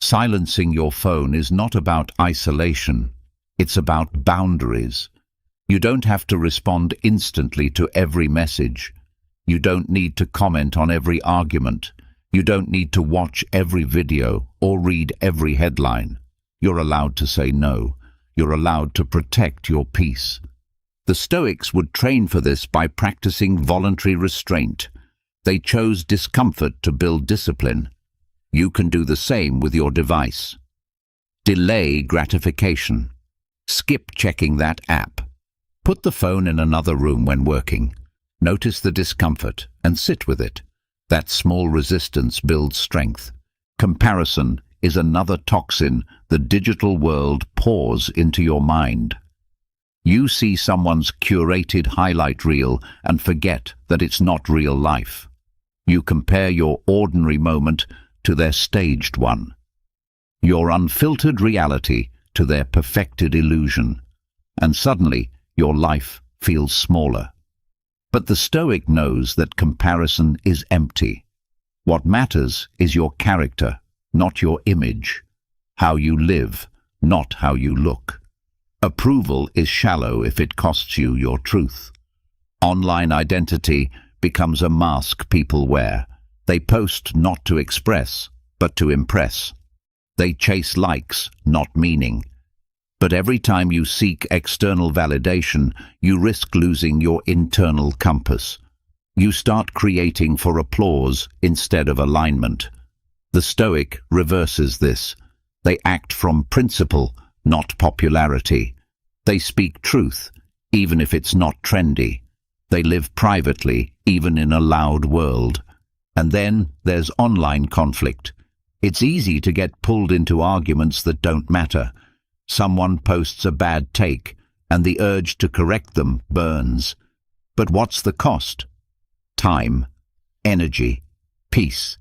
Silencing your phone is not about isolation, it's about boundaries. You don't have to respond instantly to every message. You don't need to comment on every argument. You don't need to watch every video or read every headline. You're allowed to say no. You're allowed to protect your peace. The Stoics would train for this by practicing voluntary restraint. They chose discomfort to build discipline. You can do the same with your device. Delay gratification. Skip checking that app. Put the phone in another room when working. Notice the discomfort and sit with it. That small resistance builds strength. Comparison is another toxin the digital world pours into your mind. You see someone's curated highlight reel and forget that it's not real life. You compare your ordinary moment to their staged one, your unfiltered reality to their perfected illusion, and suddenly your life feels smaller. But the Stoic knows that comparison is empty. What matters is your character, not your image. How you live, not how you look. Approval is shallow if it costs you your truth. Online identity becomes a mask people wear. They post not to express, but to impress. They chase likes, not meaning. But every time you seek external validation, you risk losing your internal compass. You start creating for applause instead of alignment. The Stoic reverses this. They act from principle, not popularity. They speak truth, even if it's not trendy. They live privately, even in a loud world. And then there's online conflict. It's easy to get pulled into arguments that don't matter. Someone posts a bad take, and the urge to correct them burns. But what's the cost? Time, energy, peace.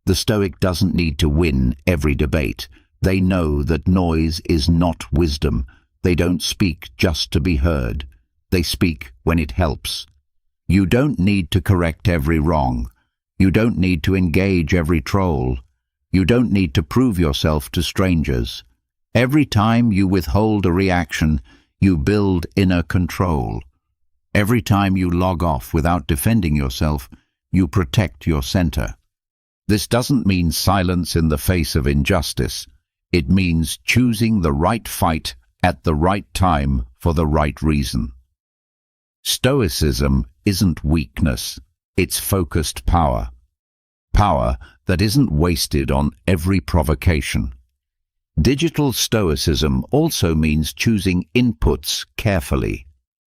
The Stoic doesn't need to win every debate. They know that noise is not wisdom. They don't speak just to be heard. They speak when it helps. You don't need to correct every wrong. You don't need to engage every troll. You don't need to prove yourself to strangers. Every time you withhold a reaction, you build inner control. Every time you log off without defending yourself, you protect your center. This doesn't mean silence in the face of injustice. It means choosing the right fight at the right time for the right reason. Stoicism isn't weakness, it's focused power. Power that isn't wasted on every provocation. Digital Stoicism also means choosing inputs carefully.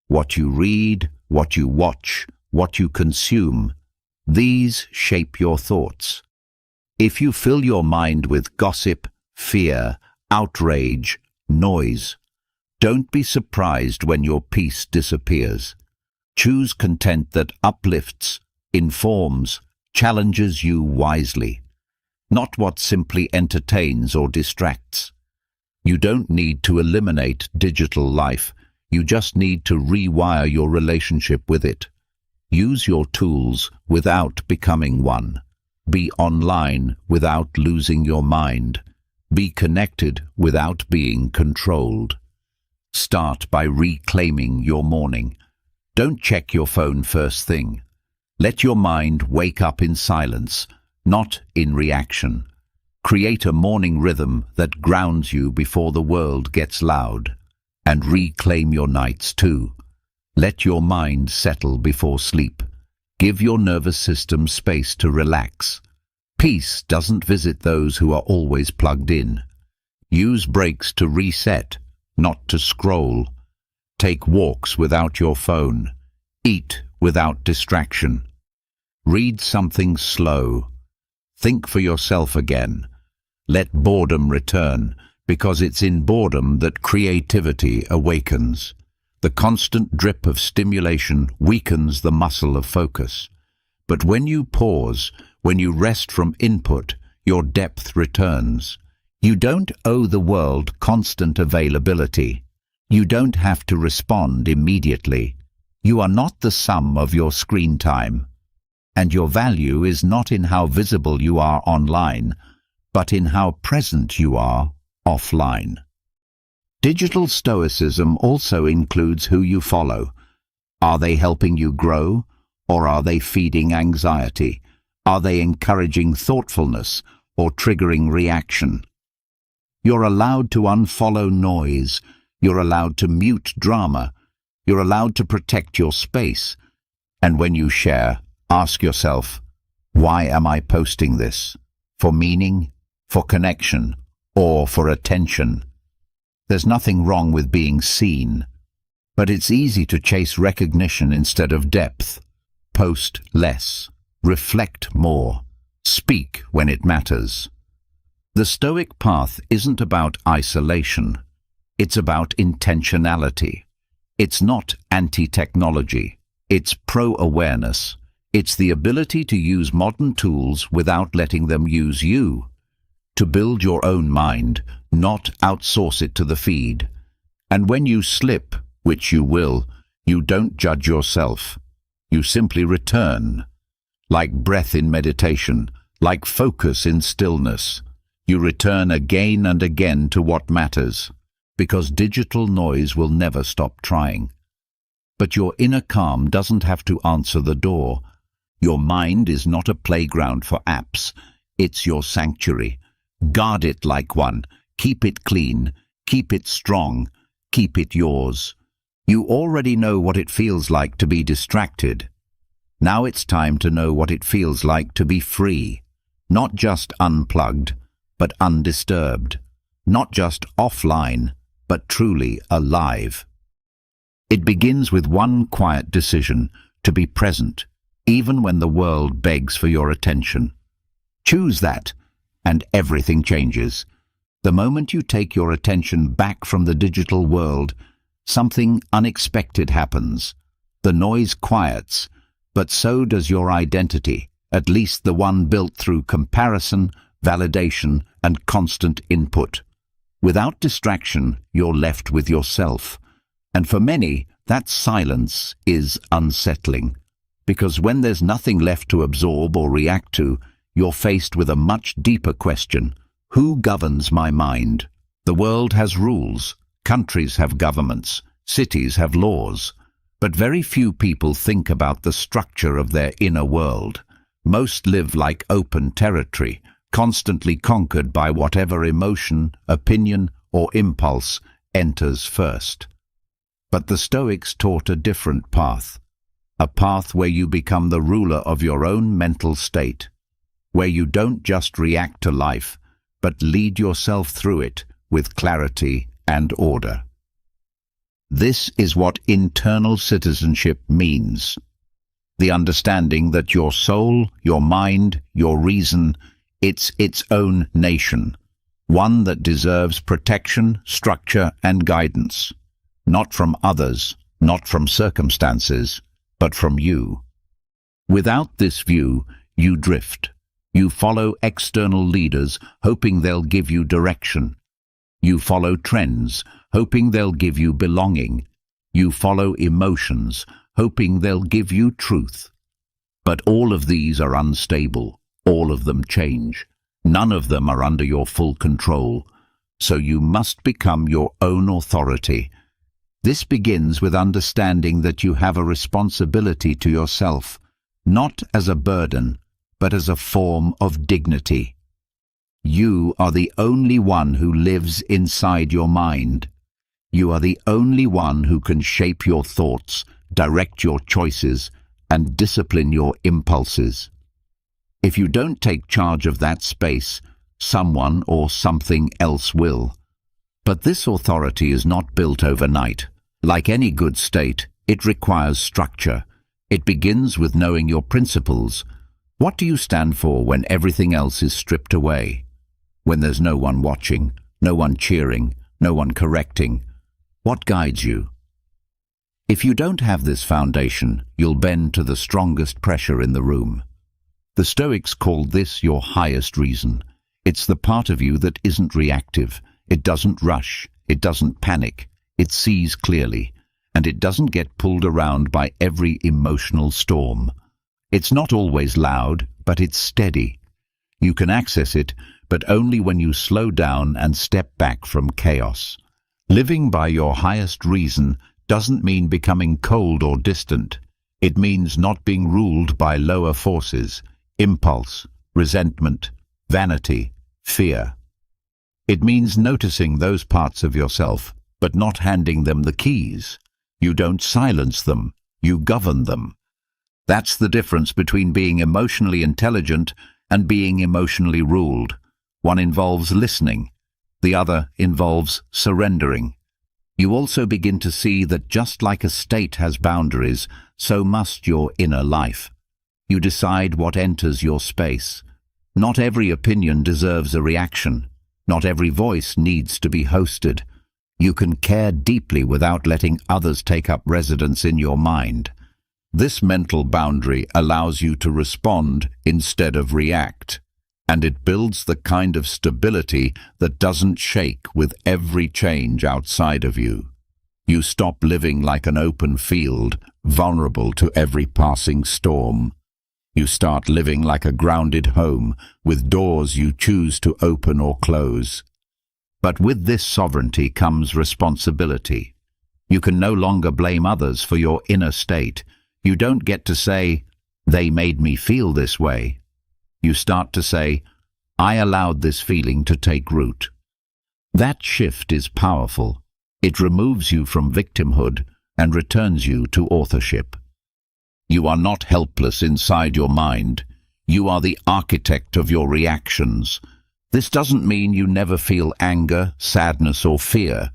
What you read, what you watch, what you consume, these shape your thoughts. If you fill your mind with gossip, fear, outrage, noise, don't be surprised when your peace disappears. Choose content that uplifts, informs, challenges you wisely, not what simply entertains or distracts. You don't need to eliminate digital life, you just need to rewire your relationship with it. Use your tools without becoming one. Be online without losing your mind. Be connected without being controlled. Start by reclaiming your morning. Don't check your phone first thing. Let your mind wake up in silence, not in reaction. Create a morning rhythm that grounds you before the world gets loud. And reclaim your nights too. Let your mind settle before sleep. Give your nervous system space to relax. Peace doesn't visit those who are always plugged in. Use breaks to reset, not to scroll. Take walks without your phone. Eat without distraction. Read something slow. Think for yourself again. Let boredom return, because it's in boredom that creativity awakens. The constant drip of stimulation weakens the muscle of focus. But when you pause, when you rest from input, your depth returns. You don't owe the world constant availability. You don't have to respond immediately. You are not the sum of your screen time. And your value is not in how visible you are online, but in how present you are offline. Digital Stoicism also includes who you follow. Are they helping you grow, or are they feeding anxiety? Are they encouraging thoughtfulness or triggering reaction? You're allowed to unfollow noise. You're allowed to mute drama. You're allowed to protect your space. And when you share, ask yourself, why am I posting this? For meaning, for connection, or for attention? There's nothing wrong with being seen, But it's easy to chase recognition instead of depth. Post less. Reflect more. Speak when it matters. The Stoic path isn't about isolation. It's about intentionality. It's not anti-technology. It's pro-awareness. It's the ability to use modern tools without letting them use you. To build your own mind, not outsource it to the feed. And when you slip, which you will, you don't judge yourself. You simply return. Like breath in meditation, like focus in stillness. You return again and again to what matters, because digital noise will never stop trying. But your inner calm doesn't have to answer the door. Your mind is not a playground for apps. It's your sanctuary. Guard it like one. Keep it clean. Keep it strong. Keep it yours. You already know what it feels like to be distracted. Now it's time to know what it feels like to be free. Not just unplugged, but undisturbed. Not just offline, but truly alive. It begins with one quiet decision to be present, even when the world begs for your attention. Choose that, and everything changes. The moment you take your attention back from the digital world, something unexpected happens. The noise quiets, but so does your identity, at least the one built through comparison, validation, and constant input. Without distraction, you're left with yourself. And for many, that silence is unsettling. Because when there's nothing left to absorb or react to, you're faced with a much deeper question. Who governs my mind? The world has rules. Countries have governments. Cities have laws. But very few people think about the structure of their inner world. Most live like open territory, constantly conquered by whatever emotion, opinion, or impulse enters first. But the Stoics taught a different path. A path where you become the ruler of your own mental state. Where you don't just react to life, but lead yourself through it with clarity and order. This is what internal citizenship means. The understanding that your soul, your mind, your reason, it's its own nation. One that deserves protection, structure, and guidance. Not from others, not from circumstances, but from you. Without this view, you drift. You follow external leaders, hoping they'll give you direction. You follow trends, hoping they'll give you belonging. You follow emotions, hoping they'll give you truth. But all of these are unstable. All of them change. None of them are under your full control. So you must become your own authority. This begins with understanding that you have a responsibility to yourself, not as a burden, but as a form of dignity. You are the only one who lives inside your mind. You are the only one who can shape your thoughts, direct your choices, and discipline your impulses. If you don't take charge of that space, someone or something else will. But this authority is not built overnight. Like any good state, it requires structure. It begins with knowing your principles. What do you stand for when everything else is stripped away? When there's no one watching, no one cheering, no one correcting? What guides you? If you don't have this foundation, you'll bend to the strongest pressure in the room. The Stoics called this your highest reason. It's the part of you that isn't reactive. It doesn't rush. It doesn't panic. It sees clearly. And it doesn't get pulled around by every emotional storm. It's not always loud, but it's steady. You can access it, but only when you slow down and step back from chaos. Living by your highest reason doesn't mean becoming cold or distant. It means not being ruled by lower forces, impulse, resentment, vanity, fear. It means noticing those parts of yourself, but not handing them the keys. You don't silence them, you govern them. That's the difference between being emotionally intelligent and being emotionally ruled. One involves listening, the other involves surrendering. You also begin to see that just like a state has boundaries, so must your inner life. You decide what enters your space. Not every opinion deserves a reaction. Not every voice needs to be hosted. You can care deeply without letting others take up residence in your mind. This mental boundary allows you to respond instead of react, and it builds the kind of stability that doesn't shake with every change outside of you. You stop living like an open field, vulnerable to every passing storm. You start living like a grounded home, with doors you choose to open or close. But with this sovereignty comes responsibility. You can no longer blame others for your inner state. You don't get to say, "They made me feel this way." You start to say, "I allowed this feeling to take root." That shift is powerful. It removes you from victimhood and returns you to authorship. You are not helpless inside your mind. You are the architect of your reactions. This doesn't mean you never feel anger, sadness, or fear.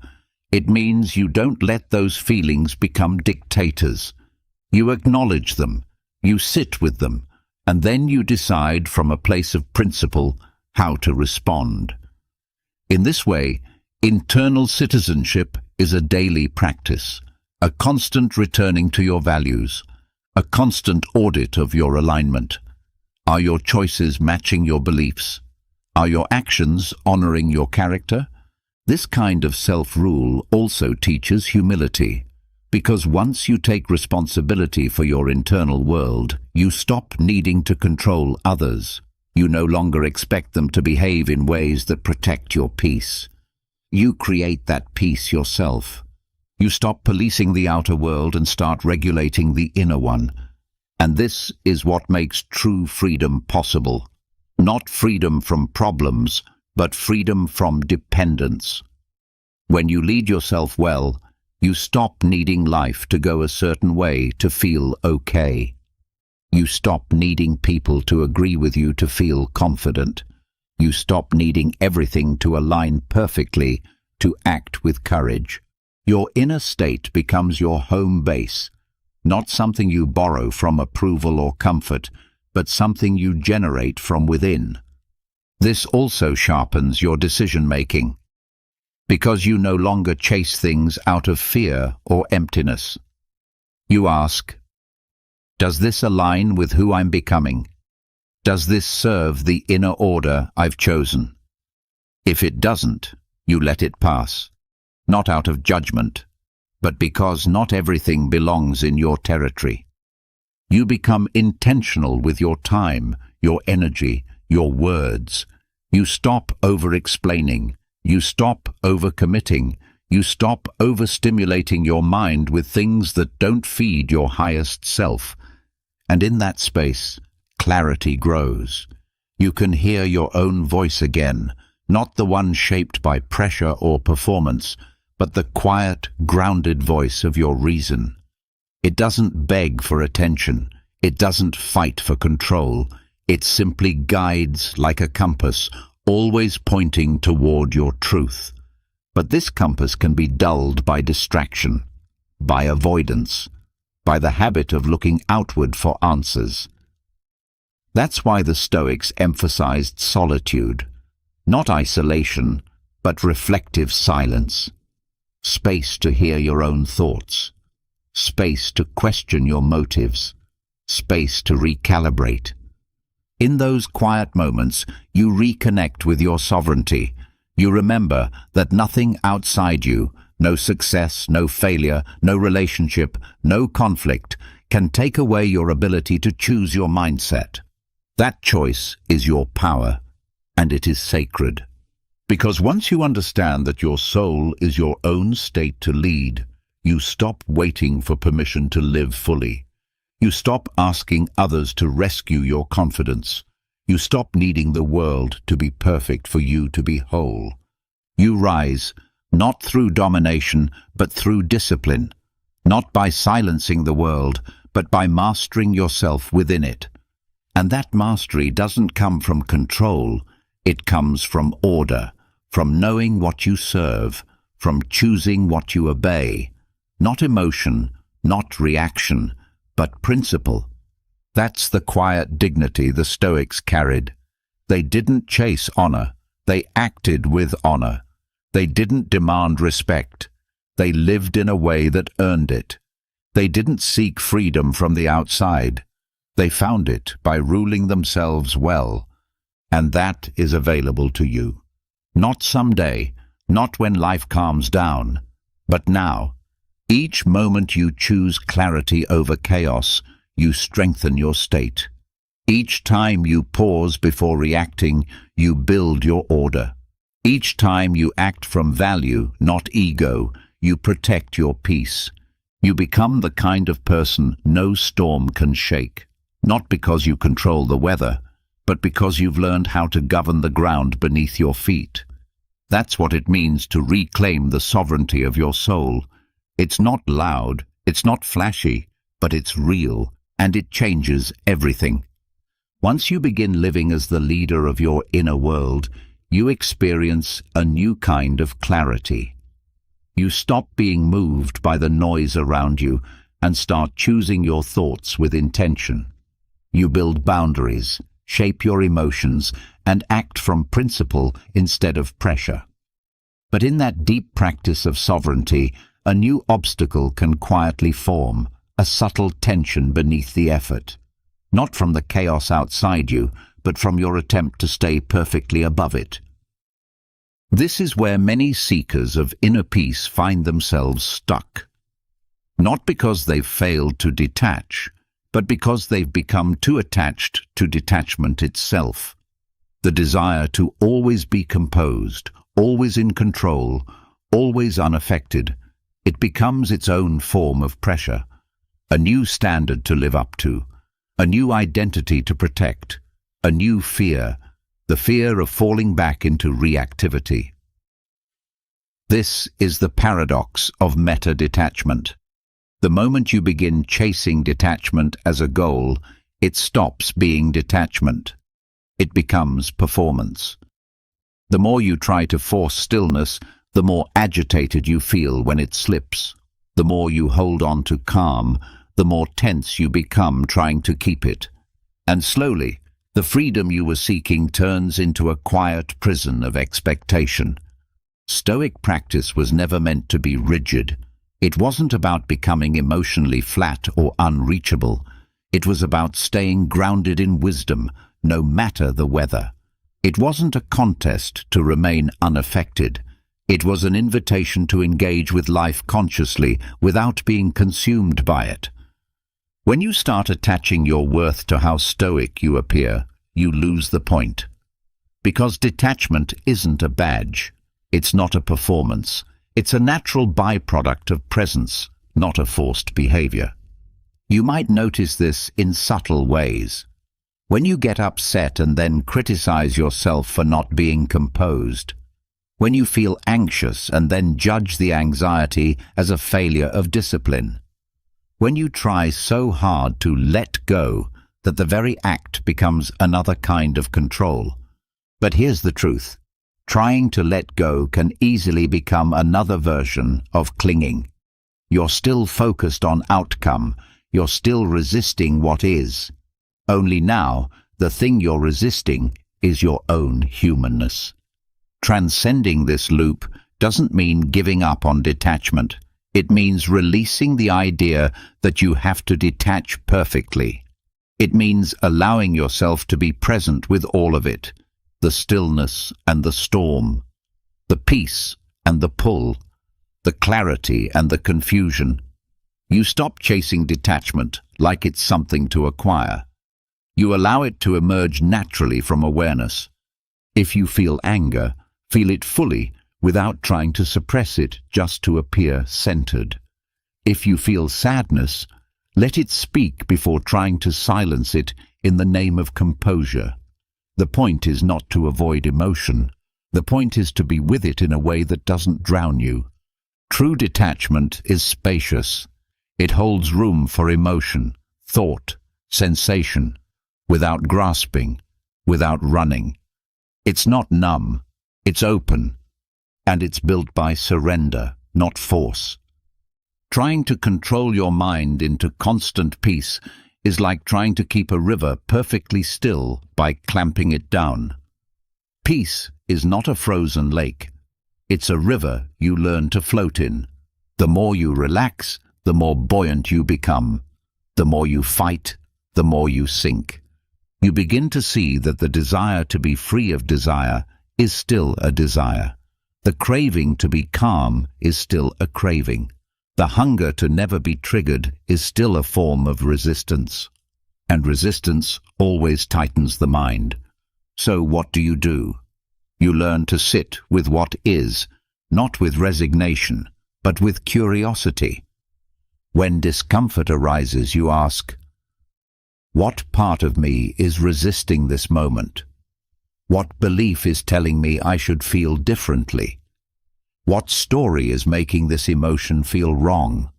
It means you don't let those feelings become dictators. You acknowledge them, you sit with them, and then you decide from a place of principle how to respond. In this way, internal citizenship is a daily practice, a constant returning to your values, a constant audit of your alignment. Are your choices matching your beliefs? Are your actions honoring your character? This kind of self-rule also teaches humility, because once you take responsibility for your internal world, you stop needing to control others. You no longer expect them to behave in ways that protect your peace. You create that peace yourself. You stop policing the outer world and start regulating the inner one. And this is what makes true freedom possible. Not freedom from problems, but freedom from dependence. When you lead yourself well, you stop needing life to go a certain way to feel okay. You stop needing people to agree with you to feel confident. You stop needing everything to align perfectly to act with courage. Your inner state becomes your home base, not something you borrow from approval or comfort, but something you generate from within. This also sharpens your decision-making, because you no longer chase things out of fear or emptiness. You ask, does this align with who I'm becoming? Does this serve the inner order I've chosen? If it doesn't, you let it pass, not out of judgment, but because not everything belongs in your territory. You become intentional with your time, your energy, your words. You stop over-explaining. You stop over-committing. You stop overstimulating your mind with things that don't feed your highest self. And in that space, clarity grows. You can hear your own voice again, not the one shaped by pressure or performance, but the quiet, grounded voice of your reason. It doesn't beg for attention. It doesn't fight for control. It simply guides like a compass, always pointing toward your truth. But this compass can be dulled by distraction, by avoidance, by the habit of looking outward for answers. That's why the Stoics emphasized solitude, not isolation, but reflective silence. Space to hear your own thoughts, space to question your motives, space to recalibrate. In those quiet moments, you reconnect with your sovereignty. You remember that nothing outside you, no success, no failure, no relationship, no conflict, can take away your ability to choose your mindset. That choice is your power, and it is sacred. Because once you understand that your soul is your own state to lead, you stop waiting for permission to live fully. You stop asking others to rescue your confidence. You stop needing the world to be perfect for you to be whole. You rise, not through domination, but through discipline, not by silencing the world, but by mastering yourself within it. And that mastery doesn't come from control, it comes from order, from knowing what you serve, from choosing what you obey. Not emotion, not reaction, but principle. That's the quiet dignity the Stoics carried. They didn't chase honor, they acted with honor. They didn't demand respect, they lived in a way that earned it. They didn't seek freedom from the outside, they found it by ruling themselves well. And that is available to you. Not someday, not when life calms down, but now. Each moment you choose clarity over chaos, you strengthen your state. Each time you pause before reacting, you build your order. Each time you act from value, not ego, you protect your peace. You become the kind of person no storm can shake. Not because you control the weather, but because you've learned how to govern the ground beneath your feet. That's what it means to reclaim the sovereignty of your soul. It's not loud, it's not flashy, but it's real, and it changes everything. Once you begin living as the leader of your inner world, you experience a new kind of clarity. You stop being moved by the noise around you and start choosing your thoughts with intention. You build boundaries, shape your emotions, and act from principle instead of pressure. But in that deep practice of sovereignty, a new obstacle can quietly form, a subtle tension beneath the effort. Not from the chaos outside you, but from your attempt to stay perfectly above it. This is where many seekers of inner peace find themselves stuck. Not because they've failed to detach, but because they've become too attached to detachment itself. The desire to always be composed, always in control, always unaffected, it becomes its own form of pressure, a new standard to live up to, a new identity to protect, a new fear, the fear of falling back into reactivity. This is the paradox of meta-detachment. The moment you begin chasing detachment as a goal, it stops being detachment. It becomes performance. The more you try to force stillness, the more agitated you feel when it slips. The more you hold on to calm, the more tense you become trying to keep it. And slowly, the freedom you were seeking turns into a quiet prison of expectation. Stoic practice was never meant to be rigid. It wasn't about becoming emotionally flat or unreachable. It was about staying grounded in wisdom, no matter the weather. It wasn't a contest to remain unaffected. It was an invitation to engage with life consciously without being consumed by it. When you start attaching your worth to how stoic you appear, you lose the point. Because detachment isn't a badge. It's not a performance. It's a natural byproduct of presence, not a forced behavior. You might notice this in subtle ways. When you get upset and then criticize yourself for not being composed. When you feel anxious and then judge the anxiety as a failure of discipline. When you try so hard to let go that the very act becomes another kind of control. But here's the truth. Trying to let go can easily become another version of clinging. You're still focused on outcome. You're still resisting what is. Only now, the thing you're resisting is your own humanness. Transcending this loop doesn't mean giving up on detachment. It means releasing the idea that you have to detach perfectly. It means allowing yourself to be present with all of it, the stillness and the storm, the peace and the pull, the clarity and the confusion. You stop chasing detachment like it's something to acquire. You allow it to emerge naturally from awareness. If you feel anger, feel it fully without trying to suppress it just to appear centered. If you feel sadness, let it speak before trying to silence it in the name of composure. The point is not to avoid emotion. The point is to be with it in a way that doesn't drown you. True detachment is spacious. It holds room for emotion, thought, sensation, without grasping, without running. It's not numb, it's open. and it's built by surrender, not force. Trying to control your mind into constant peace is like trying to keep a river perfectly still by clamping it down. Peace is not a frozen lake. It's a river you learn to float in. The more you relax, the more buoyant you become. The more you fight, the more you sink. You begin to see that the desire to be free of desire is still a desire. The craving to be calm is still a craving. The hunger to never be triggered is still a form of resistance. And resistance always tightens the mind. So what do? You learn to sit with what is, not with resignation, but with curiosity. When discomfort arises, you ask, what part of me is resisting this moment? What belief is telling me I should feel differently? What story is making this emotion feel wrong?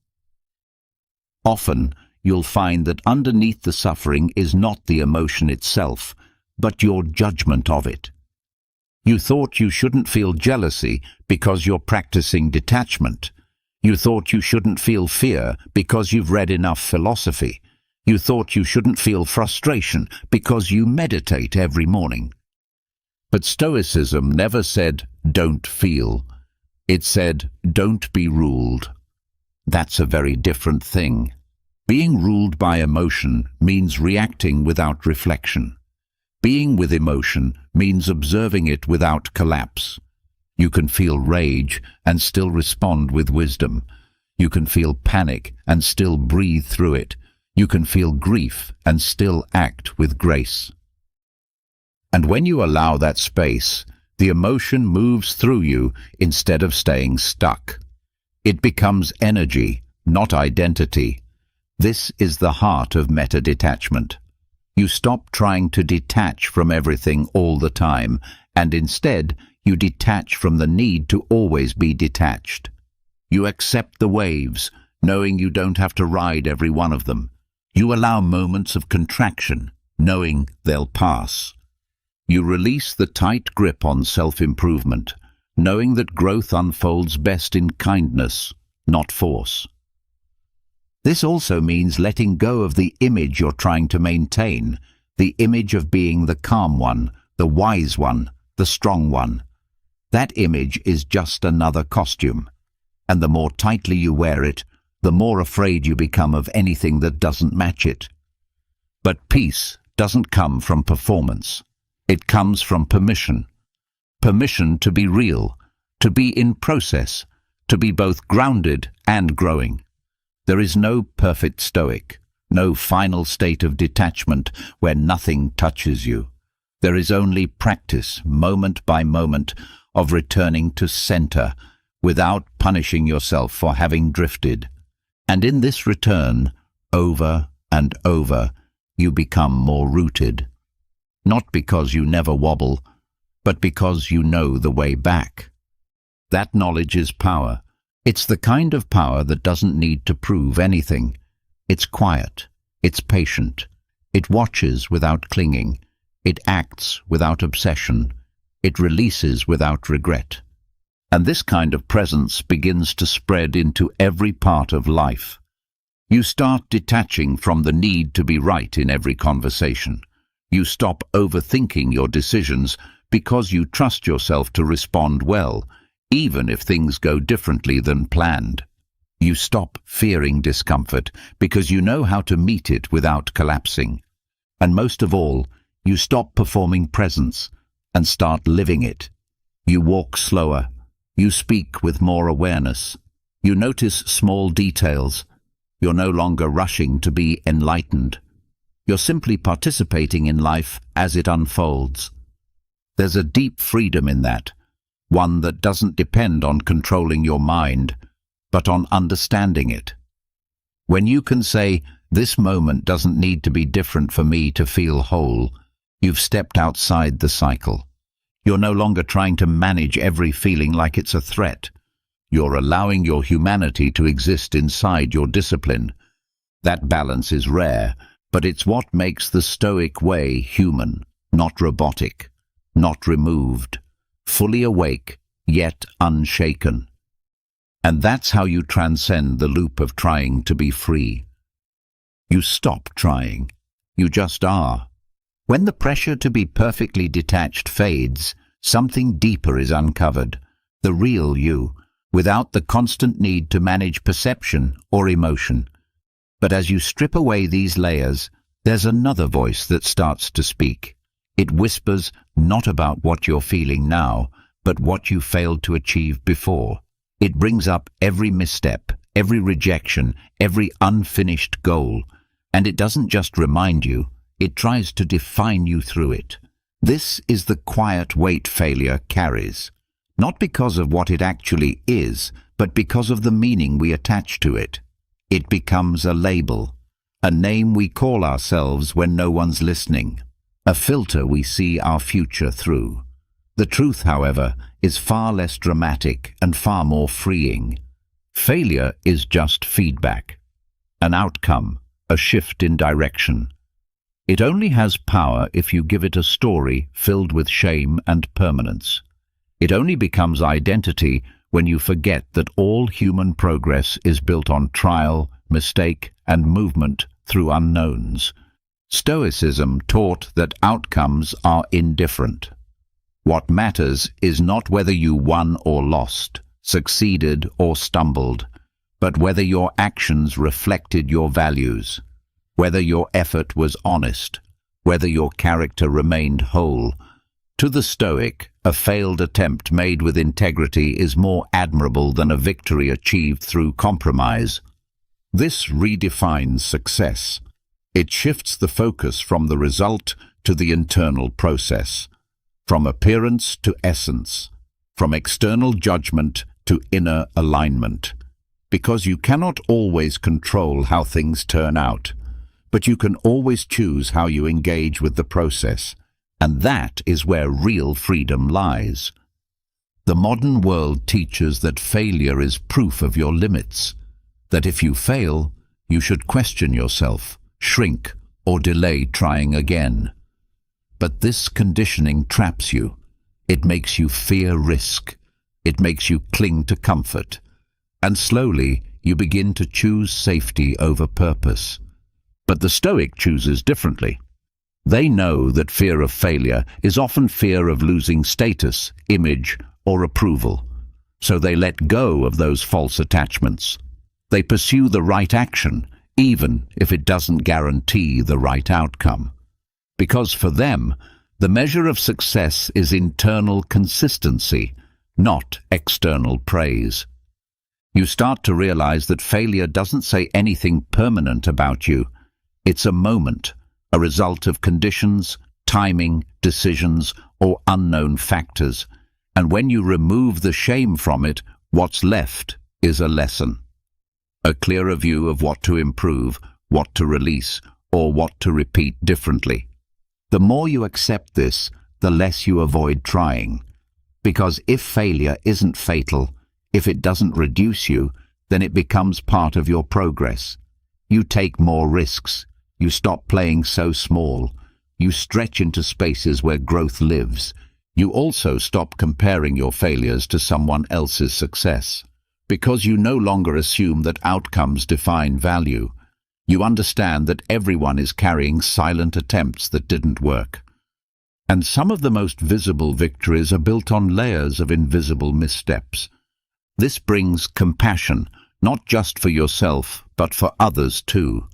Often, you'll find that underneath the suffering is not the emotion itself, but your judgment of it. You thought you shouldn't feel jealousy because you're practicing detachment. You thought you shouldn't feel fear because you've read enough philosophy. You thought you shouldn't feel frustration because you meditate every morning. But Stoicism never said, don't feel. It said, don't be ruled. That's a very different thing. Being ruled by emotion means reacting without reflection. Being with emotion means observing it without collapse. You can feel rage and still respond with wisdom. You can feel panic and still breathe through it. You can feel grief and still act with grace. And when you allow that space, the emotion moves through you instead of staying stuck. It becomes energy, not identity. This is the heart of meta-detachment. You stop trying to detach from everything all the time, and instead you detach from the need to always be detached. You accept the waves, knowing you don't have to ride every one of them. You allow moments of contraction, knowing they'll pass. You release the tight grip on self-improvement, knowing that growth unfolds best in kindness, not force. This also means letting go of the image you're trying to maintain, the image of being the calm one, the wise one, the strong one. That image is just another costume, and the more tightly you wear it, the more afraid you become of anything that doesn't match it. But peace doesn't come from performance. It comes from permission. Permission to be real, to be in process, to be both grounded and growing. There is no perfect Stoic, no final state of detachment where nothing touches you. There is only practice, moment by moment, of returning to center without punishing yourself for having drifted. And in this return, over and over, you become more rooted. Not because you never wobble, but because you know the way back. That knowledge is power. It's the kind of power that doesn't need to prove anything. It's quiet. It's patient. It watches without clinging. It acts without obsession. It releases without regret. And this kind of presence begins to spread into every part of life. You start detaching from the need to be right in every conversation. You stop overthinking your decisions because you trust yourself to respond well, even if things go differently than planned. You stop fearing discomfort because you know how to meet it without collapsing. And most of all, you stop performing presence and start living it. You walk slower. You speak with more awareness. You notice small details. You're no longer rushing to be enlightened. You're simply participating in life as it unfolds. There's a deep freedom in that, one that doesn't depend on controlling your mind, but on understanding it. When you can say, this moment doesn't need to be different for me to feel whole, you've stepped outside the cycle. You're no longer trying to manage every feeling like it's a threat. You're allowing your humanity to exist inside your discipline. That balance is rare, but it's what makes the Stoic way human, not robotic, not removed, fully awake yet unshaken. And that's how you transcend the loop of trying to be free. You stop trying. You just are. When the pressure to be perfectly detached fades, something deeper is uncovered, the real you, without the constant need to manage perception or emotion. But as you strip away these layers, there's another voice that starts to speak. It whispers not about what you're feeling now, but what you failed to achieve before. It brings up every misstep, every rejection, every unfinished goal, and it doesn't just remind you, it tries to define you through it. This is the quiet weight failure carries, not because of what it actually is, but because of the meaning we attach to it. It becomes a label, a name we call ourselves when no one's listening, a filter we see our future through. The truth, however, is far less dramatic and far more freeing. Failure is just feedback, an outcome, a shift in direction. It only has power if you give it a story filled with shame and permanence. It only becomes identity when you forget that all human progress is built on trial, mistake, and movement through unknowns. Stoicism taught that outcomes are indifferent. What matters is not whether you won or lost, succeeded or stumbled, but whether your actions reflected your values, whether your effort was honest, whether your character remained whole. To the Stoic, a failed attempt made with integrity is more admirable than a victory achieved through compromise. This redefines success. It shifts the focus from the result to the internal process, from appearance to essence, from external judgment to inner alignment. Because you cannot always control how things turn out, but you can always choose how you engage with the process, and that is where real freedom lies. The modern world teaches that failure is proof of your limits, that if you fail, you should question yourself, shrink, or delay trying again. But this conditioning traps you. It makes you fear risk. It makes you cling to comfort. And slowly, you begin to choose safety over purpose. But the Stoic chooses differently. They know that fear of failure is often fear of losing status, image, or approval. So they let go of those false attachments. They pursue the right action, even if it doesn't guarantee the right outcome. Because for them, the measure of success is internal consistency, not external praise. You start to realize that failure doesn't say anything permanent about you. It's a moment, a result of conditions, timing, decisions, or unknown factors. And when you remove the shame from it, what's left is a lesson. A clearer view of what to improve, what to release, or what to repeat differently. The more you accept this, the less you avoid trying. Because if failure isn't fatal, if it doesn't reduce you, then it becomes part of your progress. You take more risks. You stop playing so small. You stretch into spaces where growth lives. You also stop comparing your failures to someone else's success. Because you no longer assume that outcomes define value. You understand that everyone is carrying silent attempts that didn't work. And some of the most visible victories are built on layers of invisible missteps. This brings compassion, not just for yourself, but for others too.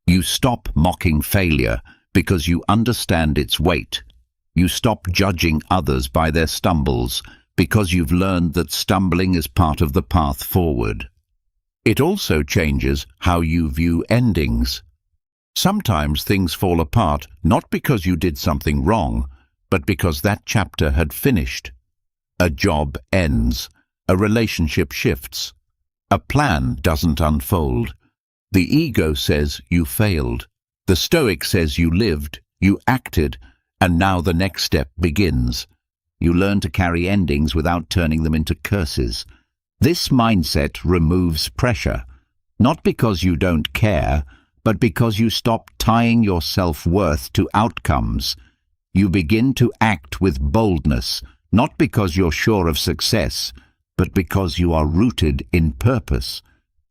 You stop mocking failure because you understand its weight. You stop judging others by their stumbles because you've learned that stumbling is part of the path forward. It also changes how you view endings. Sometimes things fall apart not because you did something wrong, but because that chapter had finished. A job ends. A relationship shifts. A plan doesn't unfold. The ego says you failed. The Stoic says you lived, you acted, and now the next step begins. You learn to carry endings without turning them into curses. This mindset removes pressure, not because you don't care, but because you stop tying your self-worth to outcomes. You begin to act with boldness, not because you're sure of success, but because you are rooted in purpose.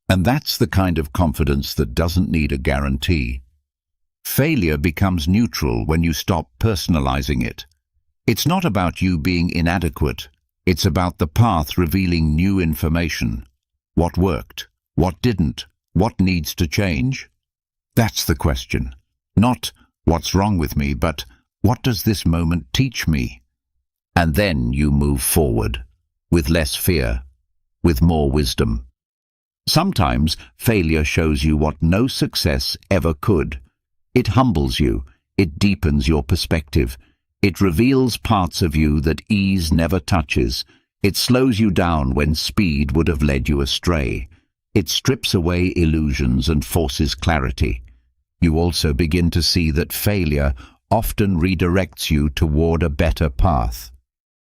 And that's the kind of confidence that doesn't need a guarantee. Failure becomes neutral when you stop personalizing it. It's not about you being inadequate. It's about the path revealing new information. What worked? What didn't? What needs to change? That's the question. Not, what's wrong with me, but what does this moment teach me? And then you move forward, with less fear, with more wisdom. Sometimes failure shows you what no success ever could. It humbles you, it deepens your perspective, it reveals parts of you that ease never touches, it slows you down when speed would have led you astray. It strips away illusions and forces clarity. You also begin to see that failure often redirects you toward a better path,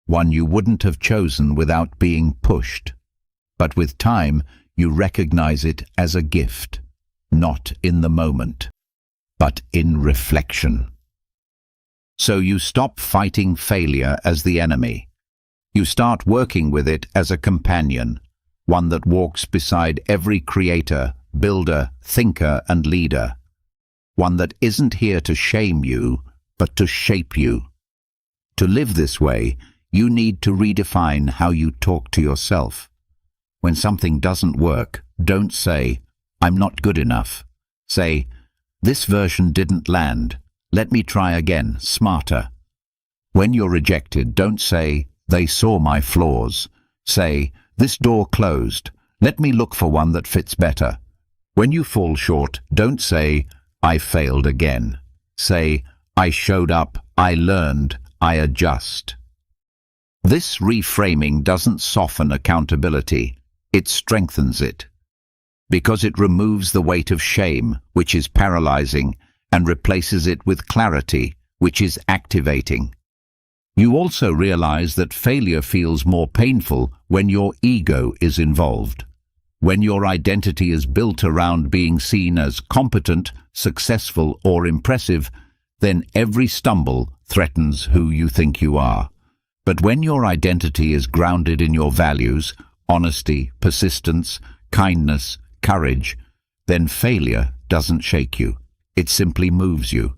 one you wouldn't have chosen without being pushed. But with time, you recognize it as a gift, not in the moment, but in reflection. So you stop fighting failure as the enemy. You start working with it as a companion, one that walks beside every creator, builder, thinker, and leader. One that isn't here to shame you, but to shape you. To live this way, you need to redefine how you talk to yourself. When something doesn't work, don't say, "I'm not good enough." Say, "This version didn't land. Let me try again, smarter." When you're rejected, don't say, "They saw my flaws." Say, "This door closed. Let me look for one that fits better." When you fall short, don't say, "I failed again." Say, "I showed up, I learned, I adjust." This reframing doesn't soften accountability, it strengthens it. Because it removes the weight of shame, which is paralyzing, and replaces it with clarity, which is activating. You also realize that failure feels more painful when your ego is involved. When your identity is built around being seen as competent, successful, or impressive, then every stumble threatens who you think you are. But when your identity is grounded in your values, honesty, persistence, kindness, courage, then failure doesn't shake you. It simply moves you.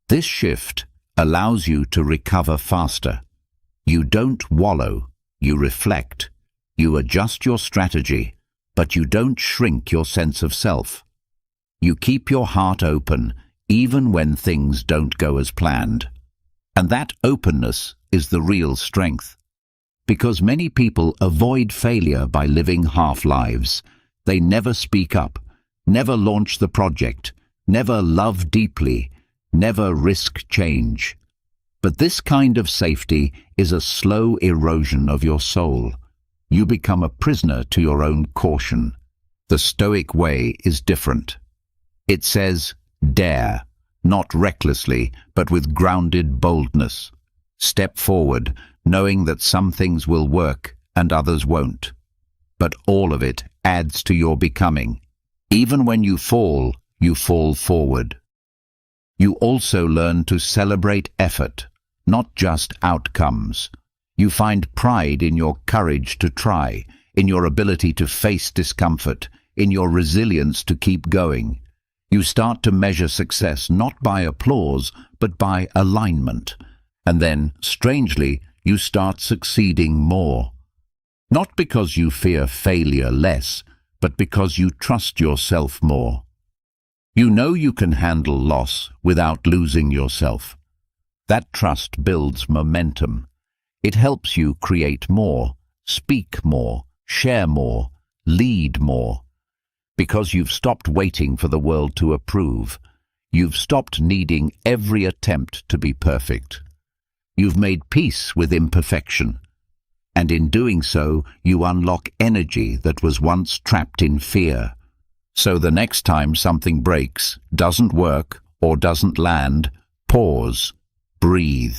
This shift allows you to recover faster. You don't wallow, you reflect. You adjust your strategy, but you don't shrink your sense of self. You keep your heart open, even when things don't go as planned. And that openness is the real strength. Because many people avoid failure by living half-lives. They never speak up, never launch the project, never love deeply, never risk change. But this kind of safety is a slow erosion of your soul. You become a prisoner to your own caution. The Stoic way is different. It says, dare, not recklessly, but with grounded boldness. Step forward, knowing that some things will work and others won't. But all of it adds to your becoming. Even when you fall forward. You also learn to celebrate effort, not just outcomes. You find pride in your courage to try, in your ability to face discomfort, in your resilience to keep going. You start to measure success not by applause, but by alignment. And then, strangely, you start succeeding more. Not because you fear failure less, but because you trust yourself more. You know you can handle loss without losing yourself. That trust builds momentum. It helps you create more, speak more, share more, lead more. Because you've stopped waiting for the world to approve. You've stopped needing every attempt to be perfect. You've made peace with imperfection. And in doing so, you unlock energy that was once trapped in fear. So the next time something breaks, doesn't work, or doesn't land, pause, breathe.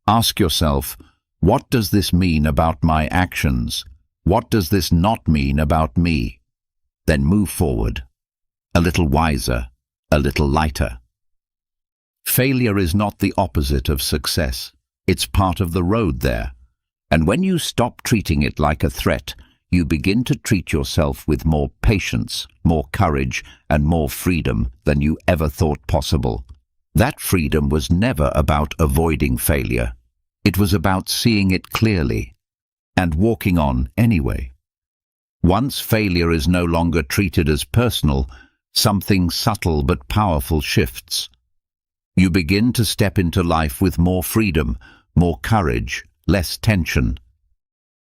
Ask yourself, what does this mean about my actions? What does this not mean about me? Then move forward, a little wiser, a little lighter. Failure is not the opposite of success. It's part of the road there. And when you stop treating it like a threat, you begin to treat yourself with more patience, more courage, and more freedom than you ever thought possible. That freedom was never about avoiding failure. It was about seeing it clearly and walking on anyway. Once failure is no longer treated as personal, something subtle but powerful shifts. You begin to step into life with more freedom, more courage, less tension.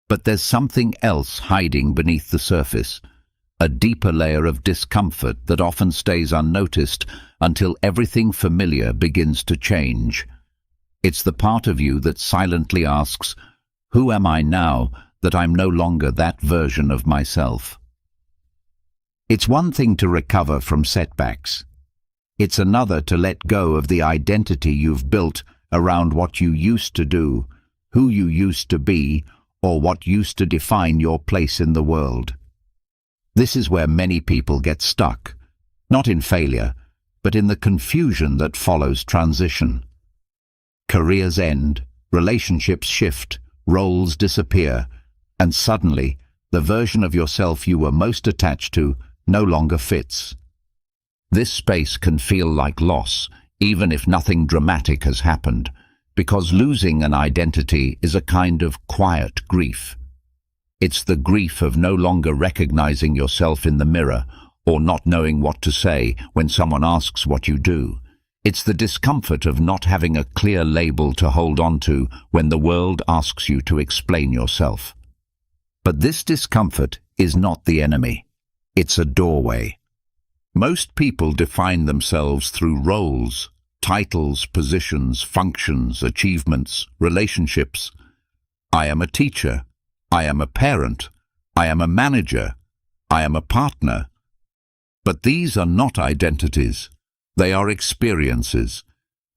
But there's something else hiding beneath the surface, a deeper layer of discomfort that often stays unnoticed until everything familiar begins to change. It's the part of you that silently asks, who am I now that I'm no longer that version of myself? It's one thing to recover from setbacks. It's another to let go of the identity you've built around what you used to do, who you used to be, or what used to define your place in the world. This is where many people get stuck, not in failure, but in the confusion that follows transition. Careers end, relationships shift, roles disappear, and suddenly, the version of yourself you were most attached to no longer fits. This space can feel like loss, even if nothing dramatic has happened, because losing an identity is a kind of quiet grief. It's the grief of no longer recognizing yourself in the mirror or not knowing what to say when someone asks what you do. It's the discomfort of not having a clear label to hold on to when the world asks you to explain yourself. But this discomfort is not the enemy. It's a doorway. Most people define themselves through roles, titles, positions, functions, achievements, relationships. I am a teacher. I am a parent. I am a manager. I am a partner. But these are not identities. They are experiences.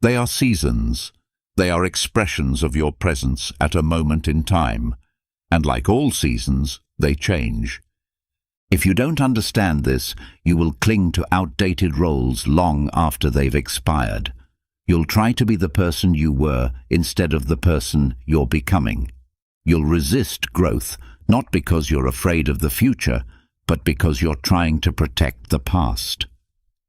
They are seasons. They are expressions of your presence at a moment in time. And like all seasons, they change. If you don't understand this, you will cling to outdated roles long after they've expired. You'll try to be the person you were instead of the person you're becoming. You'll resist growth, not because you're afraid of the future, but because you're trying to protect the past.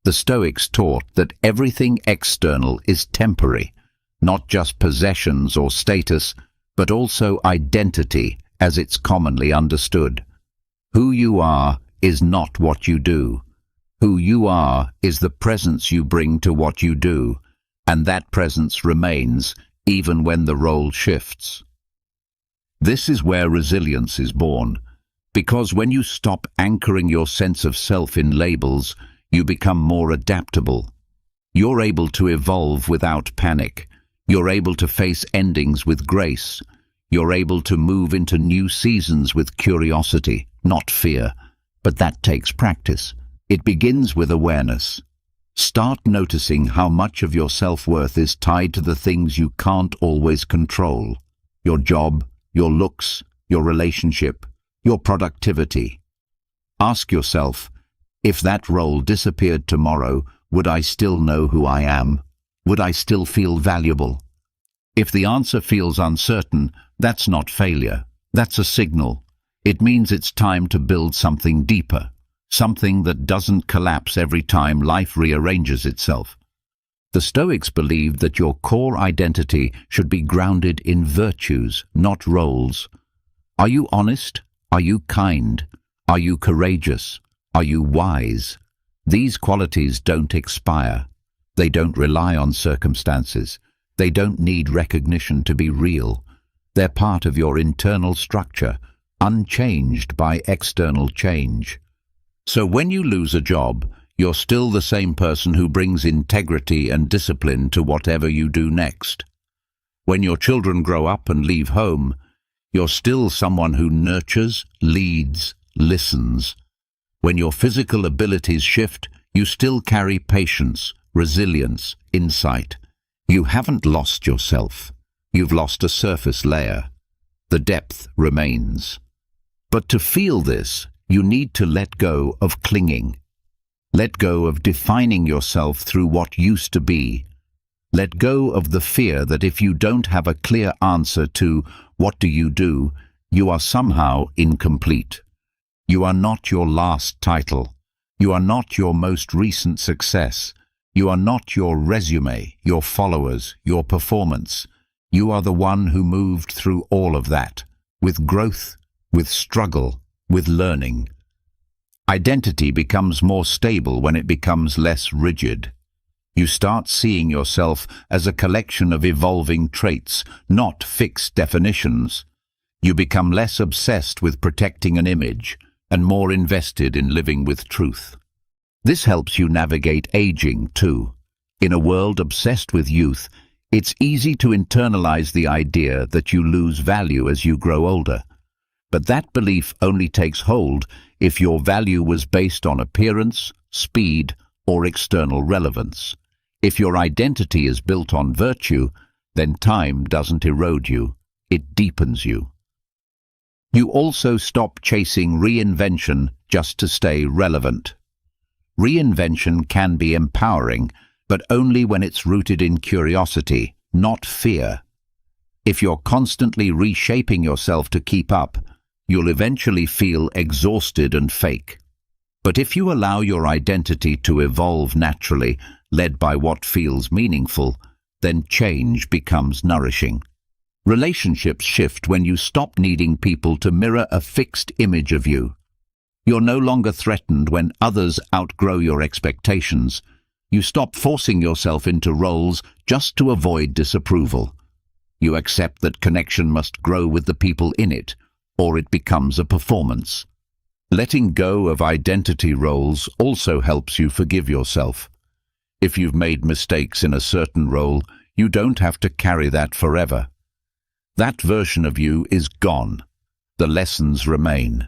The Stoics taught that everything external is temporary, not just possessions or status, but also identity as it's commonly understood. Who you are is not what you do. Who you are is the presence you bring to what you do, and that presence remains even when the role shifts. This is where resilience is born, because when you stop anchoring your sense of self in labels, you become more adaptable. You're able to evolve without panic. You're able to face endings with grace. You're able to move into new seasons with curiosity, not fear. But that takes practice. It begins with awareness. Start noticing how much of your self-worth is tied to the things you can't always control. Your job, your looks, your relationship, your productivity. Ask yourself, if that role disappeared tomorrow, would I still know who I am? Would I still feel valuable? If the answer feels uncertain, that's not failure. That's a signal. It means it's time to build something deeper, something that doesn't collapse every time life rearranges itself. The Stoics believed that your core identity should be grounded in virtues, not roles. Are you honest? Are you kind? Are you courageous? Are you wise? These qualities don't expire. They don't rely on circumstances. They don't need recognition to be real. They're part of your internal structure, unchanged by external change. So when you lose a job, you're still the same person who brings integrity and discipline to whatever you do next. When your children grow up and leave home, you're still someone who nurtures, leads, listens. When your physical abilities shift, you still carry patience, resilience, insight. You haven't lost yourself. You've lost a surface layer. The depth remains. But to feel this, you need to let go of clinging. Let go of defining yourself through what used to be. Let go of the fear that if you don't have a clear answer to what do, you are somehow incomplete. You are not your last title. You are not your most recent success. You are not your resume, your followers, your performance. You are the one who moved through all of that, with growth, with struggle, with learning. Identity becomes more stable when it becomes less rigid. You start seeing yourself as a collection of evolving traits, not fixed definitions. You become less obsessed with protecting an image and more invested in living with truth. This helps you navigate aging, too. In a world obsessed with youth, it's easy to internalize the idea that you lose value as you grow older. But that belief only takes hold if your value was based on appearance, speed, or external relevance. If your identity is built on virtue, then time doesn't erode you, it deepens you. You also stop chasing reinvention just to stay relevant. Reinvention can be empowering, but only when it's rooted in curiosity, not fear. If you're constantly reshaping yourself to keep up, you'll eventually feel exhausted and fake. But if you allow your identity to evolve naturally, led by what feels meaningful, then change becomes nourishing. Relationships shift when you stop needing people to mirror a fixed image of you. You're no longer threatened when others outgrow your expectations. You stop forcing yourself into roles just to avoid disapproval. You accept that connection must grow with the people in it, or it becomes a performance. Letting go of identity roles also helps you forgive yourself. If you've made mistakes in a certain role, you don't have to carry that forever. That version of you is gone. The lessons remain.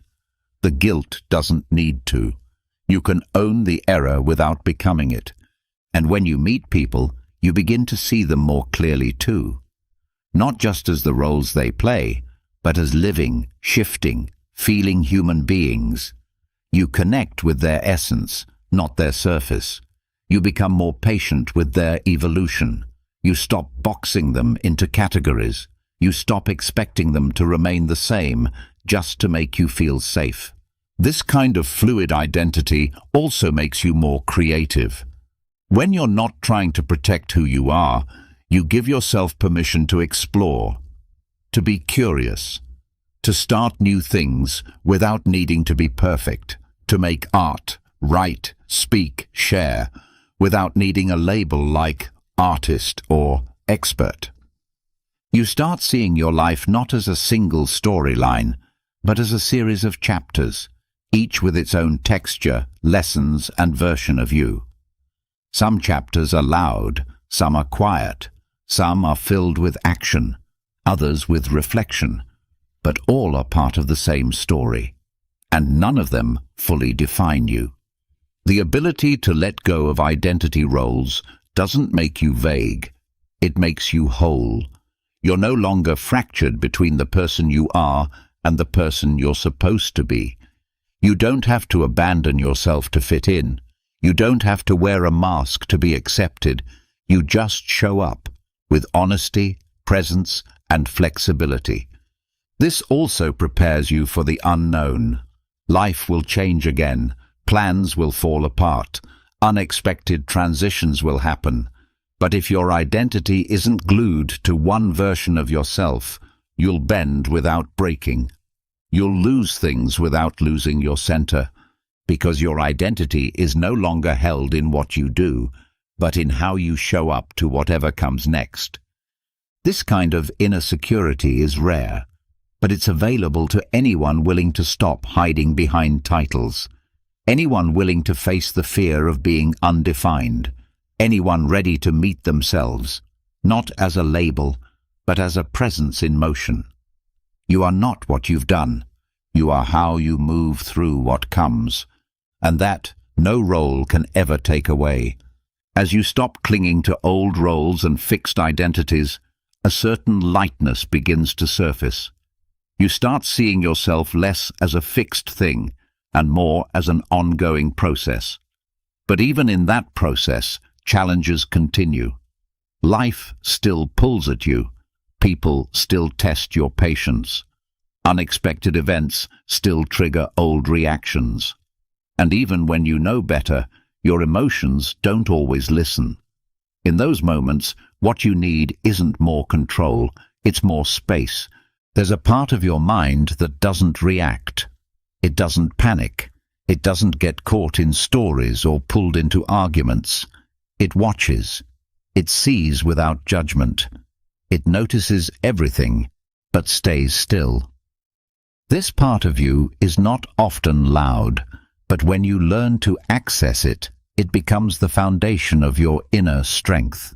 The guilt doesn't need to. You can own the error without becoming it. And when you meet people, you begin to see them more clearly too. Not just as the roles they play, but as living, shifting, feeling human beings. You connect with their essence, not their surface. You become more patient with their evolution. You stop boxing them into categories. You stop expecting them to remain the same just to make you feel safe. This kind of fluid identity also makes you more creative. When you're not trying to protect who you are, you give yourself permission to explore, to be curious, to start new things without needing to be perfect, to make art, write, speak, share, without needing a label like artist or expert. You start seeing your life not as a single storyline, but as a series of chapters, each with its own texture, lessons, and version of you. Some chapters are loud, some are quiet, some are filled with action, others with reflection, but all are part of the same story, and none of them fully define you. The ability to let go of identity roles doesn't make you vague, it makes you whole. You're no longer fractured between the person you are and the person you're supposed to be. You don't have to abandon yourself to fit in. You don't have to wear a mask to be accepted. You just show up with honesty, presence, and flexibility. This also prepares you for the unknown. Life will change again. Plans will fall apart. Unexpected transitions will happen. But if your identity isn't glued to one version of yourself, you'll bend without breaking. You'll lose things without losing your center, because your identity is no longer held in what you do, but in how you show up to whatever comes next. This kind of inner security is rare, but it's available to anyone willing to stop hiding behind titles, anyone willing to face the fear of being undefined, anyone ready to meet themselves, not as a label, but as a presence in motion. You are not what you've done. You are how you move through what comes, and that no role can ever take away. As you stop clinging to old roles and fixed identities, a certain lightness begins to surface. You start seeing yourself less as a fixed thing and more as an ongoing process. But even in that process, challenges continue. Life still pulls at you. People still test your patience. Unexpected events still trigger old reactions. And even when you know better, your emotions don't always listen. In those moments, what you need isn't more control, it's more space. There's a part of your mind that doesn't react. It doesn't panic. It doesn't get caught in stories or pulled into arguments. It watches. It sees without judgment. It notices everything, but stays still. This part of you is not often loud, but when you learn to access it, it becomes the foundation of your inner strength.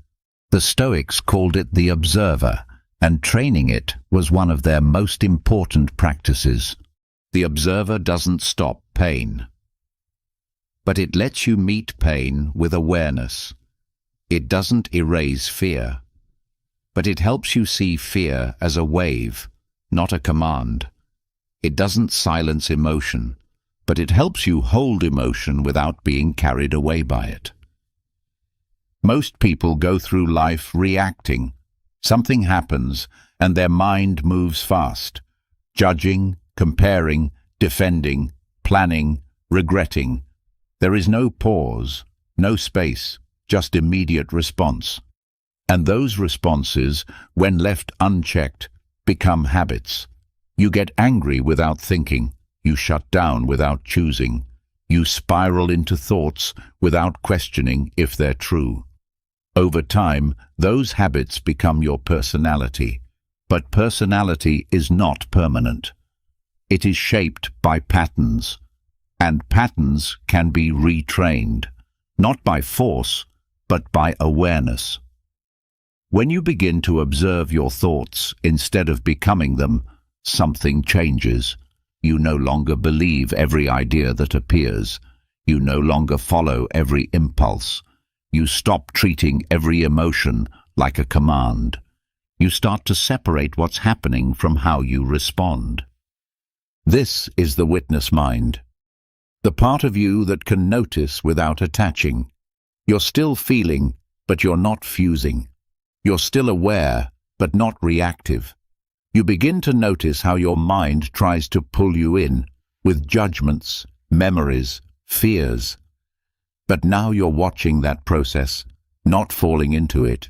The Stoics called it the observer, and training it was one of their most important practices. The observer doesn't stop pain, but it lets you meet pain with awareness. It doesn't erase fear, but it helps you see fear as a wave, not a command. It doesn't silence emotion, but it helps you hold emotion without being carried away by it. Most people go through life reacting. Something happens, and their mind moves fast, judging, comparing, defending, planning, regretting. There is no pause, no space, just immediate response. And those responses, when left unchecked, become habits. You get angry without thinking. You shut down without choosing. You spiral into thoughts without questioning if they're true. Over time, those habits become your personality. But personality is not permanent. It is shaped by patterns. And patterns can be retrained, not by force, but by awareness. When you begin to observe your thoughts instead of becoming them, something changes. You no longer believe every idea that appears. You no longer follow every impulse. You stop treating every emotion like a command. You start to separate what's happening from how you respond. This is the witness mind, the part of you that can notice without attaching. You're still feeling, but you're not fusing. You're still aware, but not reactive. You begin to notice how your mind tries to pull you in with judgments, memories, fears. But now you're watching that process, not falling into it.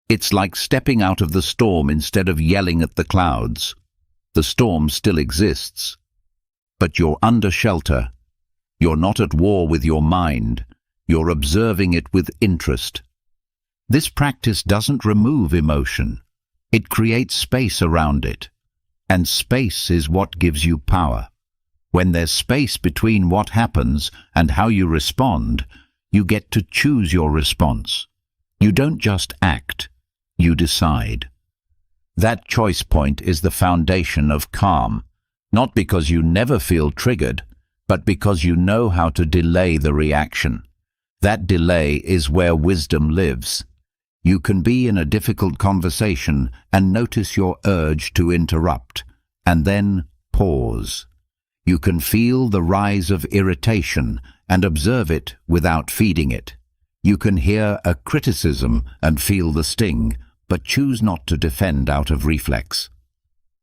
It's like stepping out of the storm instead of yelling at the clouds. The storm still exists, but you're under shelter. You're not at war with your mind. You're observing it with interest. This practice doesn't remove emotion. It creates space around it. And space is what gives you power. When there's space between what happens and how you respond, you get to choose your response. You don't just act, you decide. That choice point is the foundation of calm, not because you never feel triggered, but because you know how to delay the reaction. That delay is where wisdom lives. You can be in a difficult conversation and notice your urge to interrupt, and then pause. You can feel the rise of irritation and observe it without feeding it. You can hear a criticism and feel the sting, but choose not to defend out of reflex.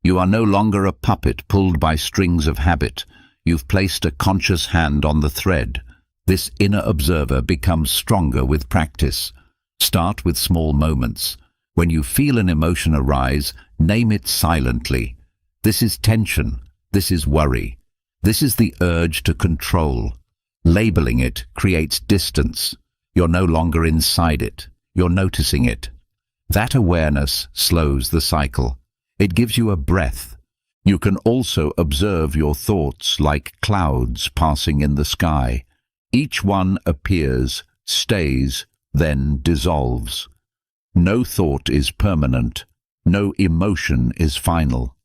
You are no longer a puppet pulled by strings of habit. You've placed a conscious hand on the thread. This inner observer becomes stronger with practice. Start with small moments. When you feel an emotion arise, name it silently. This is tension. This is worry. This is the urge to control. Labeling it creates distance. You're no longer inside it. You're noticing it. That awareness slows the cycle. It gives you a breath. You can also observe your thoughts like clouds passing in the sky. Each one appears, stays, then dissolves. No thought is permanent. No emotion is final.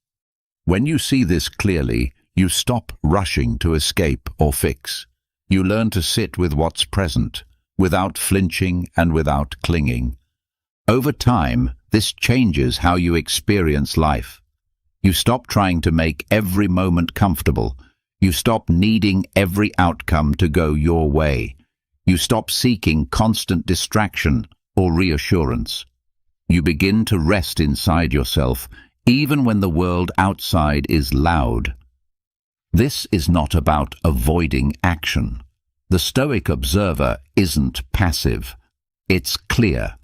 When you see this clearly, you stop rushing to escape or fix. You learn to sit with what's present, without flinching and without clinging. Over time, this changes how you experience life. You stop trying to make every moment comfortable. You stop needing every outcome to go your way. You stop seeking constant distraction or reassurance. You begin to rest inside yourself, even when the world outside is loud. This is not about avoiding action. The Stoic observer isn't passive. It's clear.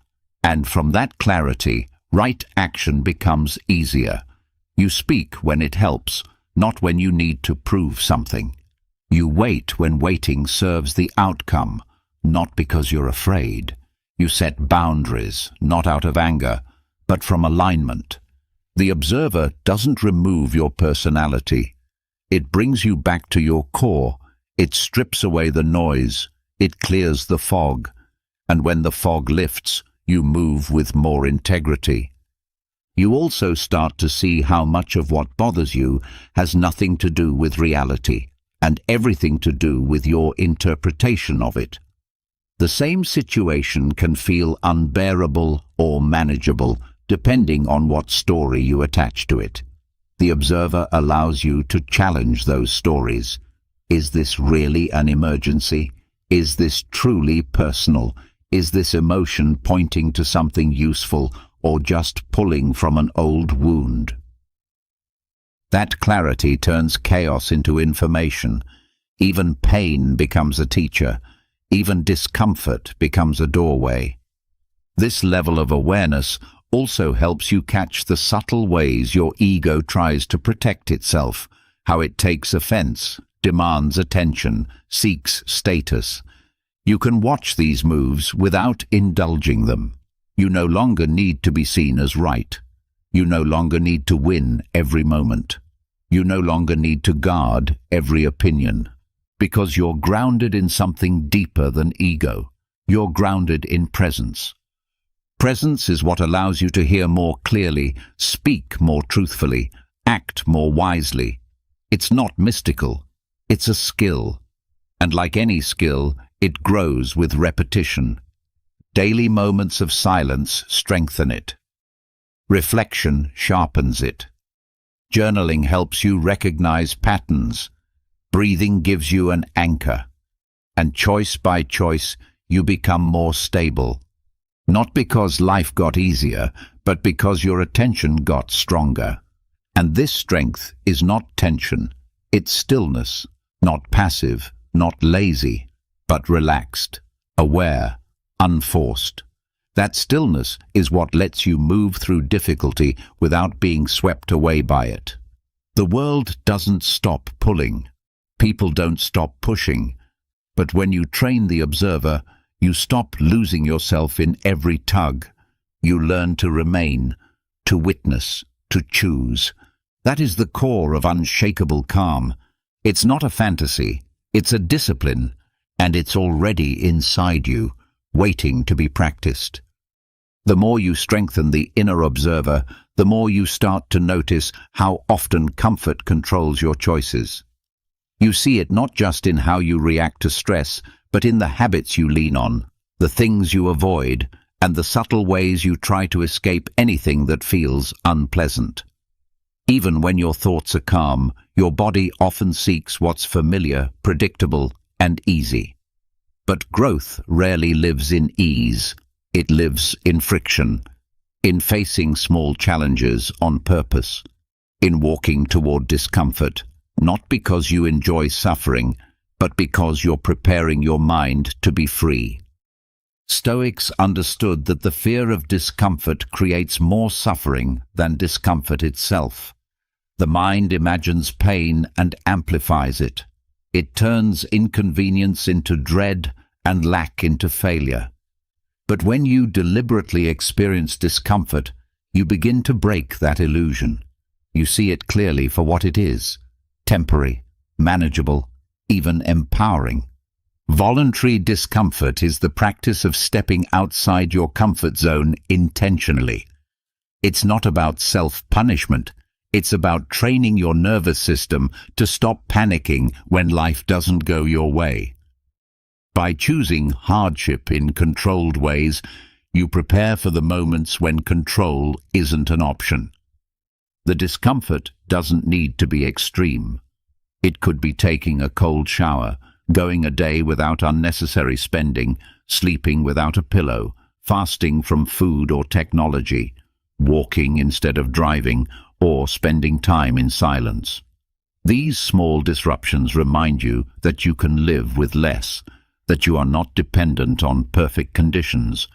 And from that clarity, right action becomes easier. You speak when it helps, not when you need to prove something. You wait when waiting serves the outcome, not because you're afraid. You set boundaries, not out of anger, but from alignment. The observer doesn't remove your personality. It brings you back to your core. It strips away the noise. It clears the fog. And when the fog lifts, you move with more integrity. You also start to see how much of what bothers you has nothing to do with reality, and everything to do with your interpretation of it. The same situation can feel unbearable or manageable, depending on what story you attach to it. The observer allows you to challenge those stories. Is this really an emergency? Is this truly personal? Is this emotion pointing to something useful or just pulling from an old wound? That clarity turns chaos into information. Even pain becomes a teacher. Even discomfort becomes a doorway. This level of awareness also helps you catch the subtle ways your ego tries to protect itself, how it takes offense, demands attention, seeks status. You can watch these moves without indulging them. You no longer need to be seen as right. You no longer need to win every moment. You no longer need to guard every opinion. Because you're grounded in something deeper than ego. You're grounded in presence. Presence is what allows you to hear more clearly, speak more truthfully, act more wisely. It's not mystical. It's a skill. And like any skill, it grows with repetition. Daily moments of silence strengthen it. Reflection sharpens it. Journaling helps you recognize patterns. Breathing gives you an anchor. And choice by choice, you become more stable. Not because life got easier, but because your attention got stronger. And this strength is not tension. It's stillness, not passive, not lazy, but relaxed, aware, unforced. That stillness is what lets you move through difficulty without being swept away by it. The world doesn't stop pulling. People don't stop pushing. But when you train the observer, you stop losing yourself in every tug. You learn to remain, to witness, to choose. That is the core of unshakable calm. It's not a fantasy, it's a discipline, and it's already inside you, waiting to be practiced. The more you strengthen the inner observer, the more you start to notice how often comfort controls your choices. You see it not just in how you react to stress, but in the habits you lean on, the things you avoid, and the subtle ways you try to escape anything that feels unpleasant. Even when your thoughts are calm, your body often seeks what's familiar, predictable, and easy. But growth rarely lives in ease. It lives in friction, in facing small challenges on purpose, in walking toward discomfort, not because you enjoy suffering, but because you're preparing your mind to be free. Stoics understood that the fear of discomfort creates more suffering than discomfort itself. The mind imagines pain and amplifies it. It turns inconvenience into dread and lack into failure. But when you deliberately experience discomfort, you begin to break that illusion. You see it clearly for what it is: temporary, manageable, even empowering. Voluntary discomfort is the practice of stepping outside your comfort zone intentionally. It's not about self-punishment. It's about training your nervous system to stop panicking when life doesn't go your way. By choosing hardship in controlled ways, you prepare for the moments when control isn't an option. The discomfort doesn't need to be extreme. It could be taking a cold shower, going a day without unnecessary spending, sleeping without a pillow, fasting from food or technology, walking instead of driving, or spending time in silence. These small disruptions remind you that you can live with less, that you are not dependent on perfect conditions,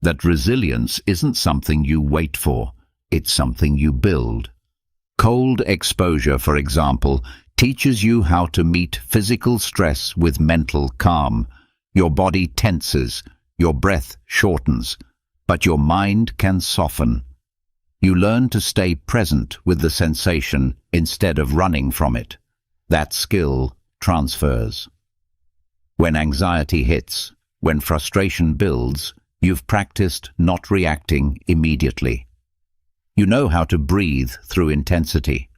that resilience isn't something you wait for, it's something you build. Cold exposure, for example, teaches you how to meet physical stress with mental calm. Your body tenses, your breath shortens, but your mind can soften. You learn to stay present with the sensation instead of running from it. That skill transfers. When anxiety hits, when frustration builds, you've practiced not reacting immediately. You know how to breathe through intensity.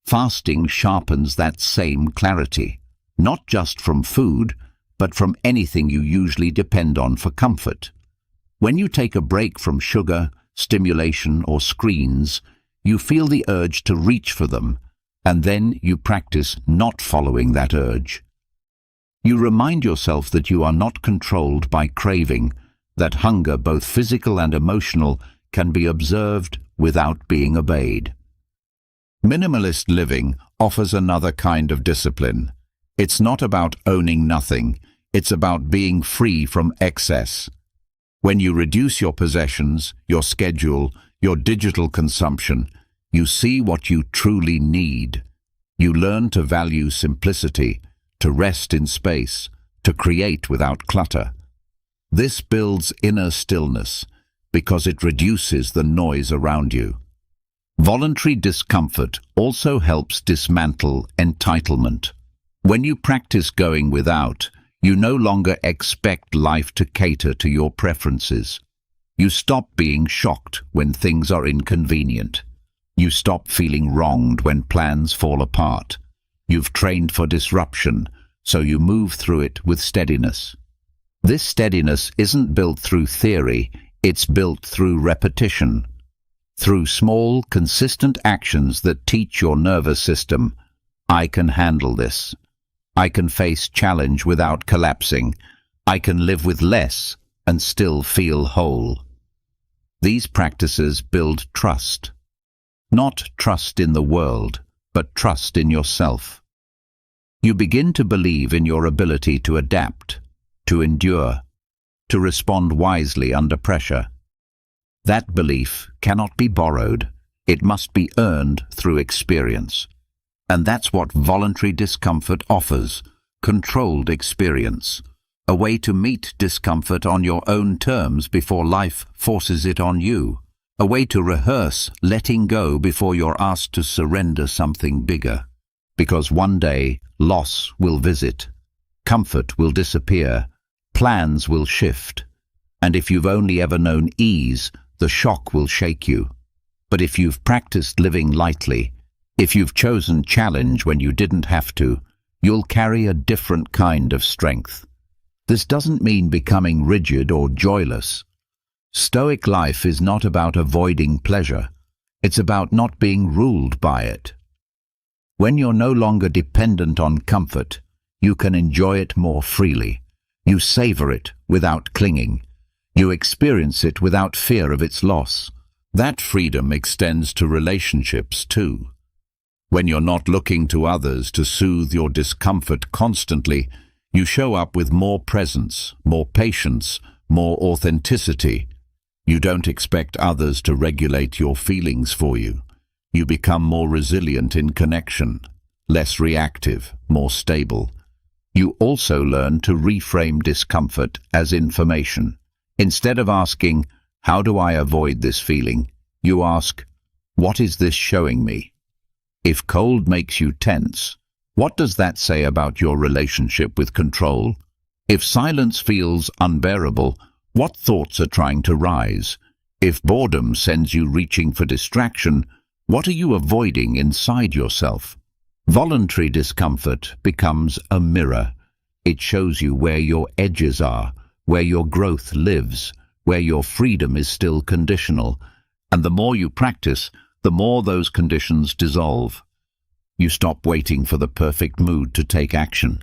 Fasting sharpens that same clarity, not just from food, but from anything you usually depend on for comfort. When you take a break from sugar, stimulation, or screens, you feel the urge to reach for them, and then you practice not following that urge. You remind yourself that you are not controlled by craving, that hunger, both physical and emotional, can be observed without being obeyed. Minimalist living offers another kind of discipline. It's not about owning nothing, it's about being free from excess. When you reduce your possessions, your schedule, your digital consumption, you see what you truly need. You learn to value simplicity, to rest in space, to create without clutter. This builds inner stillness because it reduces the noise around you. Voluntary discomfort also helps dismantle entitlement. When you practice going without, you no longer expect life to cater to your preferences. You stop being shocked when things are inconvenient. You stop feeling wronged when plans fall apart. You've trained for disruption, so you move through it with steadiness. This steadiness isn't built through theory, it's built through repetition. Through small, consistent actions that teach your nervous system, I can handle this. I can face challenge without collapsing. I can live with less and still feel whole. These practices build trust. Not trust in the world, but trust in yourself. You begin to believe in your ability to adapt, to endure, to respond wisely under pressure. That belief cannot be borrowed. It must be earned through experience. And that's what voluntary discomfort offers, controlled experience. A way to meet discomfort on your own terms before life forces it on you. A way to rehearse letting go before you're asked to surrender something bigger. Because one day, loss will visit, comfort will disappear, plans will shift. And if you've only ever known ease, the shock will shake you. But if you've practiced living lightly, if you've chosen challenge when you didn't have to, you'll carry a different kind of strength. This doesn't mean becoming rigid or joyless. Stoic life is not about avoiding pleasure. It's about not being ruled by it. When you're no longer dependent on comfort, you can enjoy it more freely. You savor it without clinging. You experience it without fear of its loss. That freedom extends to relationships too. When you're not looking to others to soothe your discomfort constantly, you show up with more presence, more patience, more authenticity. You don't expect others to regulate your feelings for you. You become more resilient in connection, less reactive, more stable. You also learn to reframe discomfort as information. Instead of asking, "How do I avoid this feeling?" you ask, "What is this showing me?" If cold makes you tense, what does that say about your relationship with control? If silence feels unbearable, what thoughts are trying to rise? If boredom sends you reaching for distraction, what are you avoiding inside yourself? Voluntary discomfort becomes a mirror. It shows you where your edges are, where your growth lives, where your freedom is still conditional. And the more you practice, the more those conditions dissolve. You stop waiting for the perfect mood to take action.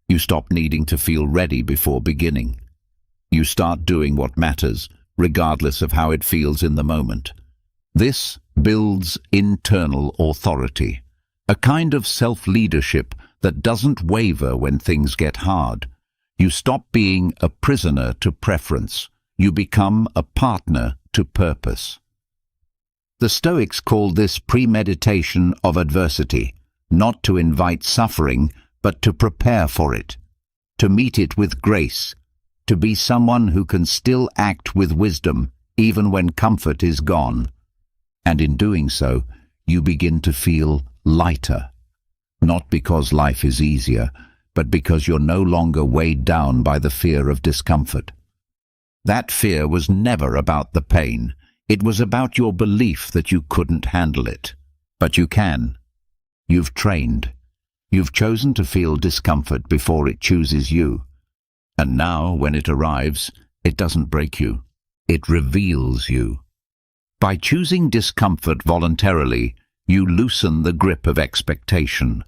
You stop needing to feel ready before beginning. You start doing what matters regardless of how it feels in the moment. This builds internal authority, a kind of self-leadership that doesn't waver when things get hard. You stop being a prisoner to preference. You become a partner to purpose. The Stoics called this premeditation of adversity, not to invite suffering, but to prepare for it, to meet it with grace, to be someone who can still act with wisdom even when comfort is gone. And in doing so, you begin to feel lighter, not because life is easier, but because you're no longer weighed down by the fear of discomfort. That fear was never about the pain. It was about your belief that you couldn't handle it. But you can. You've trained. You've chosen to feel discomfort before it chooses you. And now, when it arrives, it doesn't break you. It reveals you. By choosing discomfort voluntarily, you loosen the grip of expectation.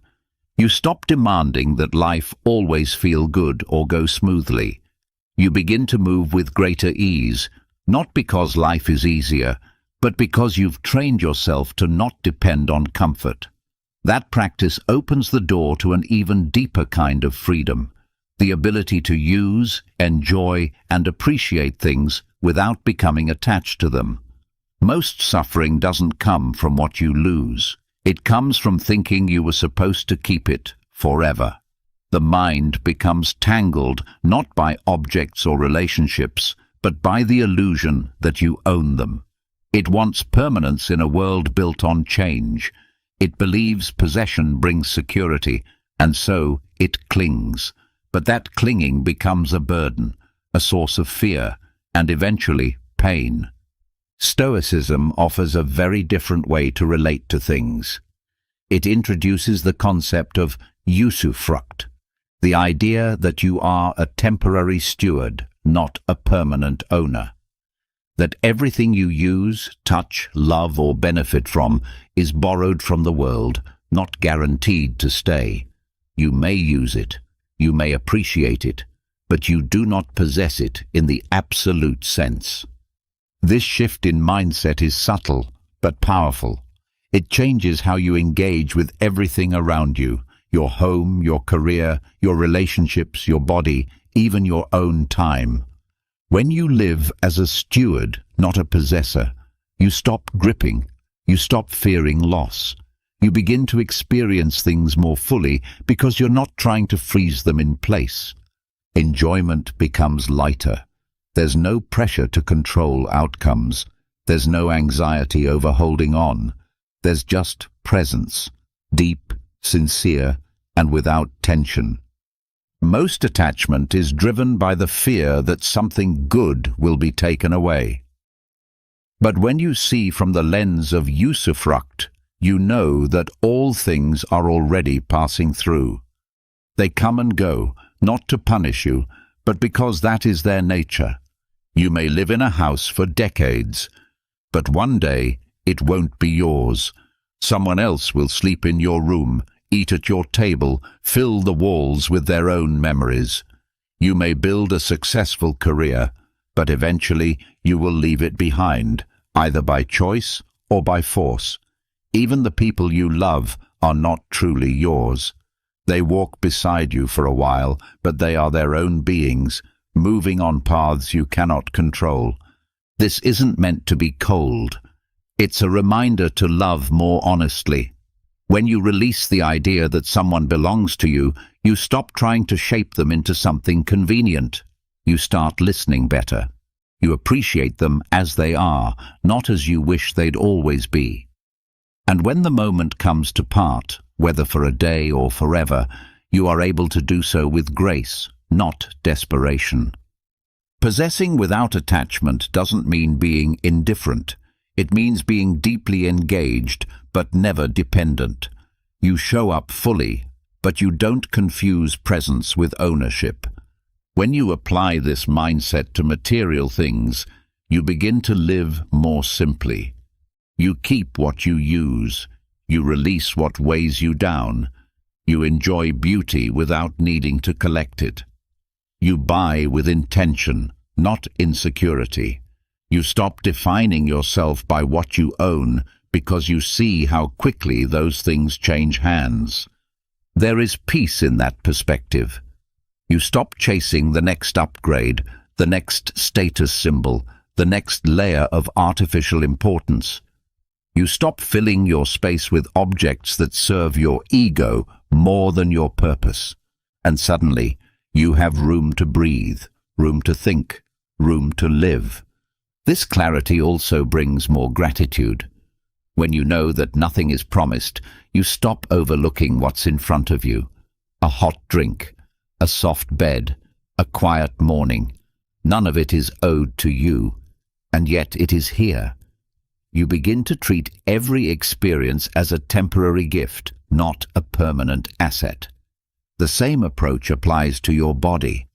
You stop demanding that life always feel good or go smoothly. You begin to move with greater ease, not because life is easier, but because you've trained yourself to not depend on comfort. That practice opens the door to an even deeper kind of freedom, the ability to use, enjoy, and appreciate things without becoming attached to them. Most suffering doesn't come from what you lose. It comes from thinking you were supposed to keep it forever. The mind becomes tangled not by objects or relationships, but by the illusion that you own them. It wants permanence in a world built on change. It believes possession brings security, and so it clings. But that clinging becomes a burden, a source of fear, and eventually pain. Stoicism offers a very different way to relate to things. It introduces the concept of usufruct, the idea that you are a temporary steward, not a permanent owner. That everything you use, touch, love, or benefit from is borrowed from the world, not guaranteed to stay. You may use it, you may appreciate it, but you do not possess it in the absolute sense. This shift in mindset is subtle, but powerful. It changes how you engage with everything around you, your home, your career, your relationships, your body, even your own time. When you live as a steward, not a possessor, you stop gripping, you stop fearing loss. You begin to experience things more fully because you're not trying to freeze them in place. Enjoyment becomes lighter. There's no pressure to control outcomes. There's no anxiety over holding on. There's just presence, deep, sincere, and without tension. Most attachment is driven by the fear that something good will be taken away. But when you see from the lens of usufruct, you know that all things are already passing through. They come and go, not to punish you, but because that is their nature. You may live in a house for decades, but one day it won't be yours. Someone else will sleep in your room, eat at your table, fill the walls with their own memories. You may build a successful career, but eventually you will leave it behind, either by choice or by force. Even the people you love are not truly yours. They walk beside you for a while, but they are their own beings, moving on paths you cannot control. This isn't meant to be cold. It's a reminder to love more honestly. When you release the idea that someone belongs to you, you stop trying to shape them into something convenient. You start listening better. You appreciate them as they are, not as you wish they'd always be. And when the moment comes to part, whether for a day or forever, you are able to do so with grace, not desperation. Possessing without attachment doesn't mean being indifferent. It means being deeply engaged, but never dependent. You show up fully, but you don't confuse presence with ownership. When you apply this mindset to material things, you begin to live more simply. You keep what you use. You release what weighs you down. You enjoy beauty without needing to collect it. You buy with intention, not insecurity. You stop defining yourself by what you own because you see how quickly those things change hands. There is peace in that perspective. You stop chasing the next upgrade, the next status symbol, the next layer of artificial importance. You stop filling your space with objects that serve your ego more than your purpose. And suddenly, you have room to breathe, room to think, room to live. This clarity also brings more gratitude. When you know that nothing is promised, you stop overlooking what's in front of you. A hot drink, a soft bed, a quiet morning. None of it is owed to you, and yet it is here. You begin to treat every experience as a temporary gift, not a permanent asset. The same approach applies to your body.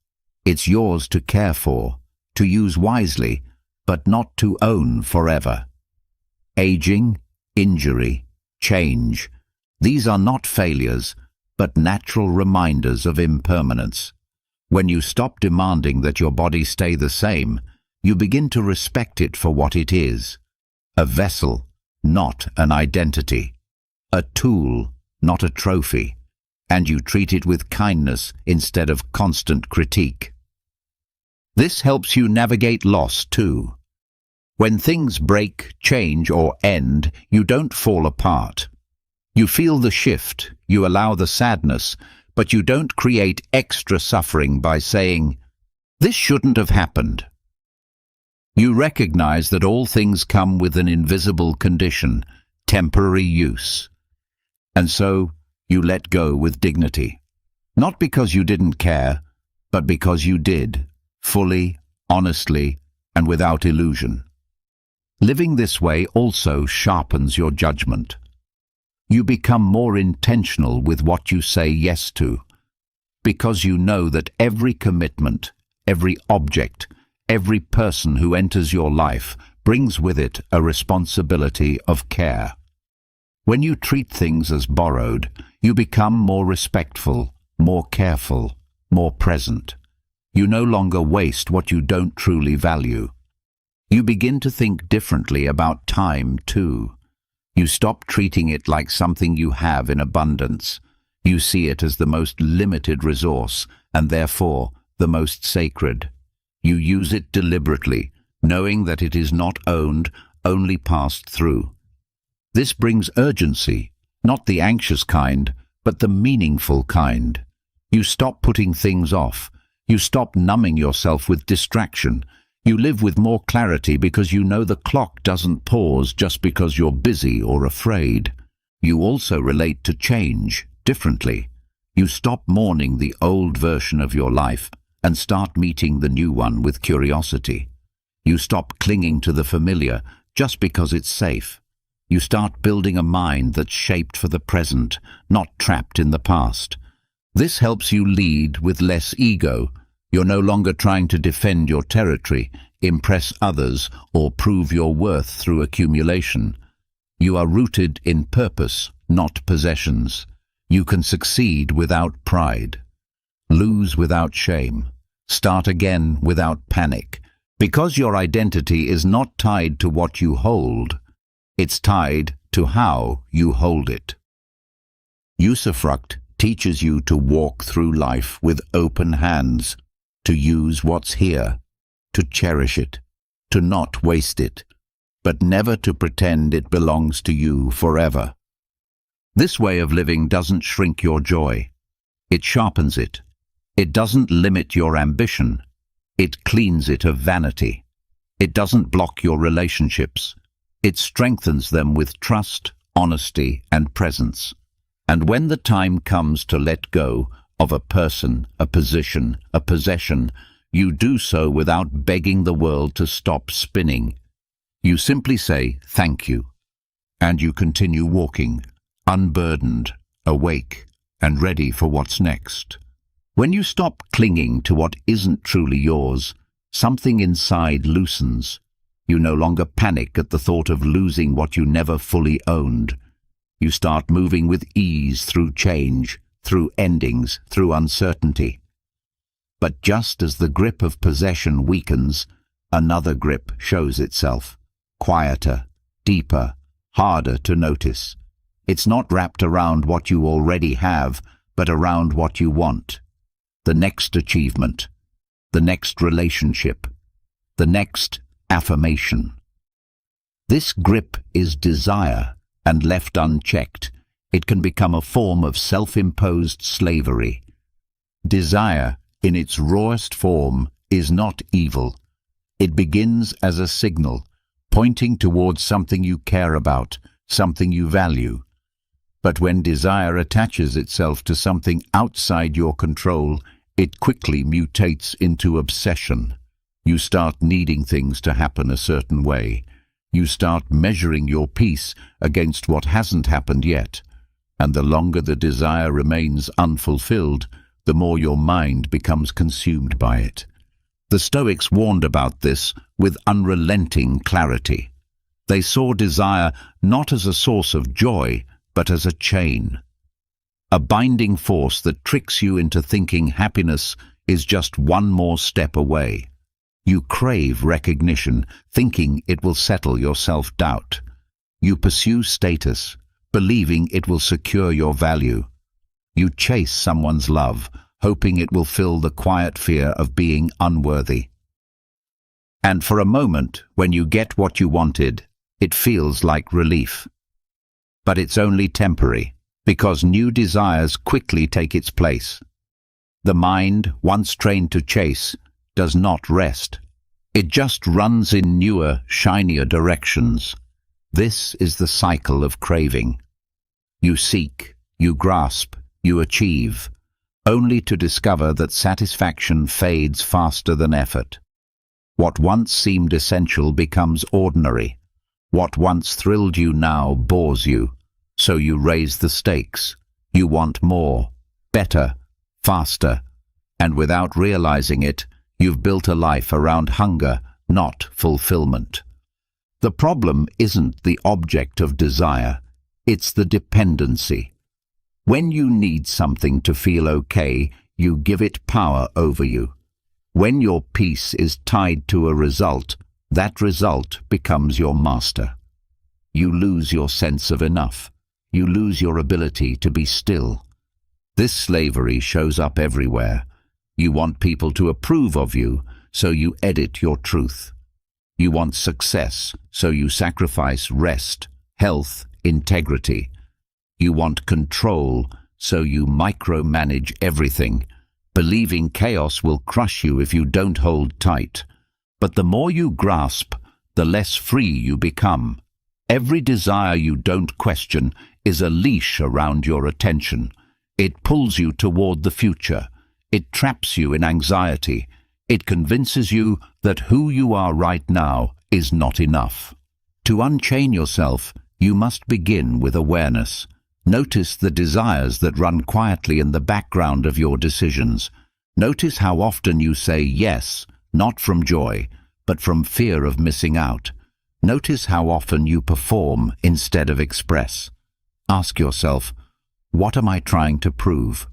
It's yours to care for, to use wisely, but not to own forever. Aging, injury, change, these are not failures, but natural reminders of impermanence. When you stop demanding that your body stay the same, you begin to respect it for what it is. A vessel, not an identity. A tool, not a trophy. And you treat it with kindness instead of constant critique. This helps you navigate loss too. When things break, change, or end, you don't fall apart. You feel the shift, you allow the sadness, but you don't create extra suffering by saying, "This shouldn't have happened." You recognize that all things come with an invisible condition, temporary use. And so, you let go with dignity. Not because you didn't care, but because you did, fully, honestly, and without illusion. Living this way also sharpens your judgment. You become more intentional with what you say yes to, because you know that every commitment, every object, every person who enters your life brings with it a responsibility of care. When you treat things as borrowed, you become more respectful, more careful, more present. You no longer waste what you don't truly value. You begin to think differently about time too. You stop treating it like something you have in abundance. You see it as the most limited resource and therefore the most sacred. You use it deliberately, knowing that it is not owned, only passed through. This brings urgency, not the anxious kind, but the meaningful kind. You stop putting things off. You stop numbing yourself with distraction. You live with more clarity because you know the clock doesn't pause just because you're busy or afraid. You also relate to change differently. You stop mourning the old version of your life and start meeting the new one with curiosity. You stop clinging to the familiar just because it's safe. You start building a mind that's shaped for the present, not trapped in the past. This helps you lead with less ego. You're no longer trying to defend your territory, impress others, or prove your worth through accumulation. You are rooted in purpose, not possessions. You can succeed without pride, lose without shame, start again without panic, because your identity is not tied to what you hold, it's tied to how you hold it. Usufruct teaches you to walk through life with open hands, to use what's here, to cherish it, to not waste it, but never to pretend it belongs to you forever. This way of living doesn't shrink your joy. It sharpens it. It doesn't limit your ambition. It cleans it of vanity. It doesn't block your relationships. It strengthens them with trust, honesty, and presence. And when the time comes to let go of a person, a position, a possession, you do so without begging the world to stop spinning. You simply say, "Thank you," and you continue walking, unburdened, awake, and ready for what's next. When you stop clinging to what isn't truly yours, something inside loosens. You no longer panic at the thought of losing what you never fully owned. You start moving with ease through change, through endings, through uncertainty. But just as the grip of possession weakens, another grip shows itself. Quieter, deeper, harder to notice. It's not wrapped around what you already have, but around what you want. The next achievement, the next relationship, the next affirmation. This grip is desire, and left unchecked, it can become a form of self-imposed slavery. Desire, in its rawest form, is not evil. It begins as a signal, pointing towards something you care about, something you value. But when desire attaches itself to something outside your control, it quickly mutates into obsession. You start needing things to happen a certain way. You start measuring your peace against what hasn't happened yet. And the longer the desire remains unfulfilled, the more your mind becomes consumed by it. The Stoics warned about this with unrelenting clarity. They saw desire not as a source of joy, but as a chain. A binding force that tricks you into thinking happiness is just one more step away. You crave recognition, thinking it will settle your self-doubt. You pursue status, believing it will secure your value. You chase someone's love, hoping it will fill the quiet fear of being unworthy. And for a moment, when you get what you wanted, it feels like relief. But it's only temporary, because new desires quickly take its place. The mind, once trained to chase, does not rest. It just runs in newer, shinier directions. This is the cycle of craving. You seek, you grasp, you achieve, only to discover that satisfaction fades faster than effort. What once seemed essential becomes ordinary. What once thrilled you now bores you. So you raise the stakes. You want more, better, faster, and without realizing it, you've built a life around hunger, not fulfillment. The problem isn't the object of desire, it's the dependency. When you need something to feel okay, you give it power over you. When your peace is tied to a result, that result becomes your master. You lose your sense of enough. You lose your ability to be still. This slavery shows up everywhere. You want people to approve of you, so you edit your truth. You want success, so you sacrifice rest, health, integrity. You want control, so you micromanage everything, believing chaos will crush you if you don't hold tight. But the more you grasp, the less free you become. Every desire you don't question is a leash around your attention. It pulls you toward the future. It traps you in anxiety. It convinces you that who you are right now is not enough. To unchain yourself, you must begin with awareness. Notice the desires that run quietly in the background of your decisions. Notice how often you say yes, not from joy, but from fear of missing out. Notice how often you perform instead of express. Ask yourself, what am I trying to prove?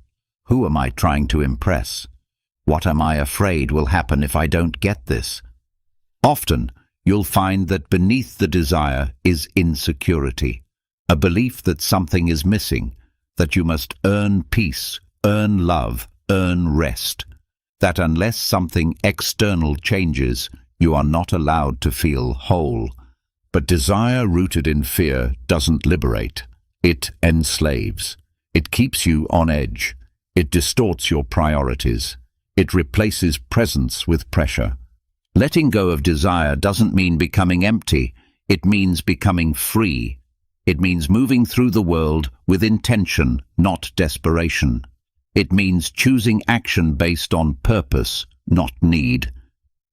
Who am I trying to impress? What am I afraid will happen if I don't get this? Often, you'll find that beneath the desire is insecurity, a belief that something is missing, that you must earn peace, earn love, earn rest, that unless something external changes, you are not allowed to feel whole. But desire rooted in fear doesn't liberate. It enslaves. It keeps you on edge. It distorts your priorities. It replaces presence with pressure. Letting go of desire doesn't mean becoming empty. It means becoming free. It means moving through the world with intention, not desperation. It means choosing action based on purpose, not need.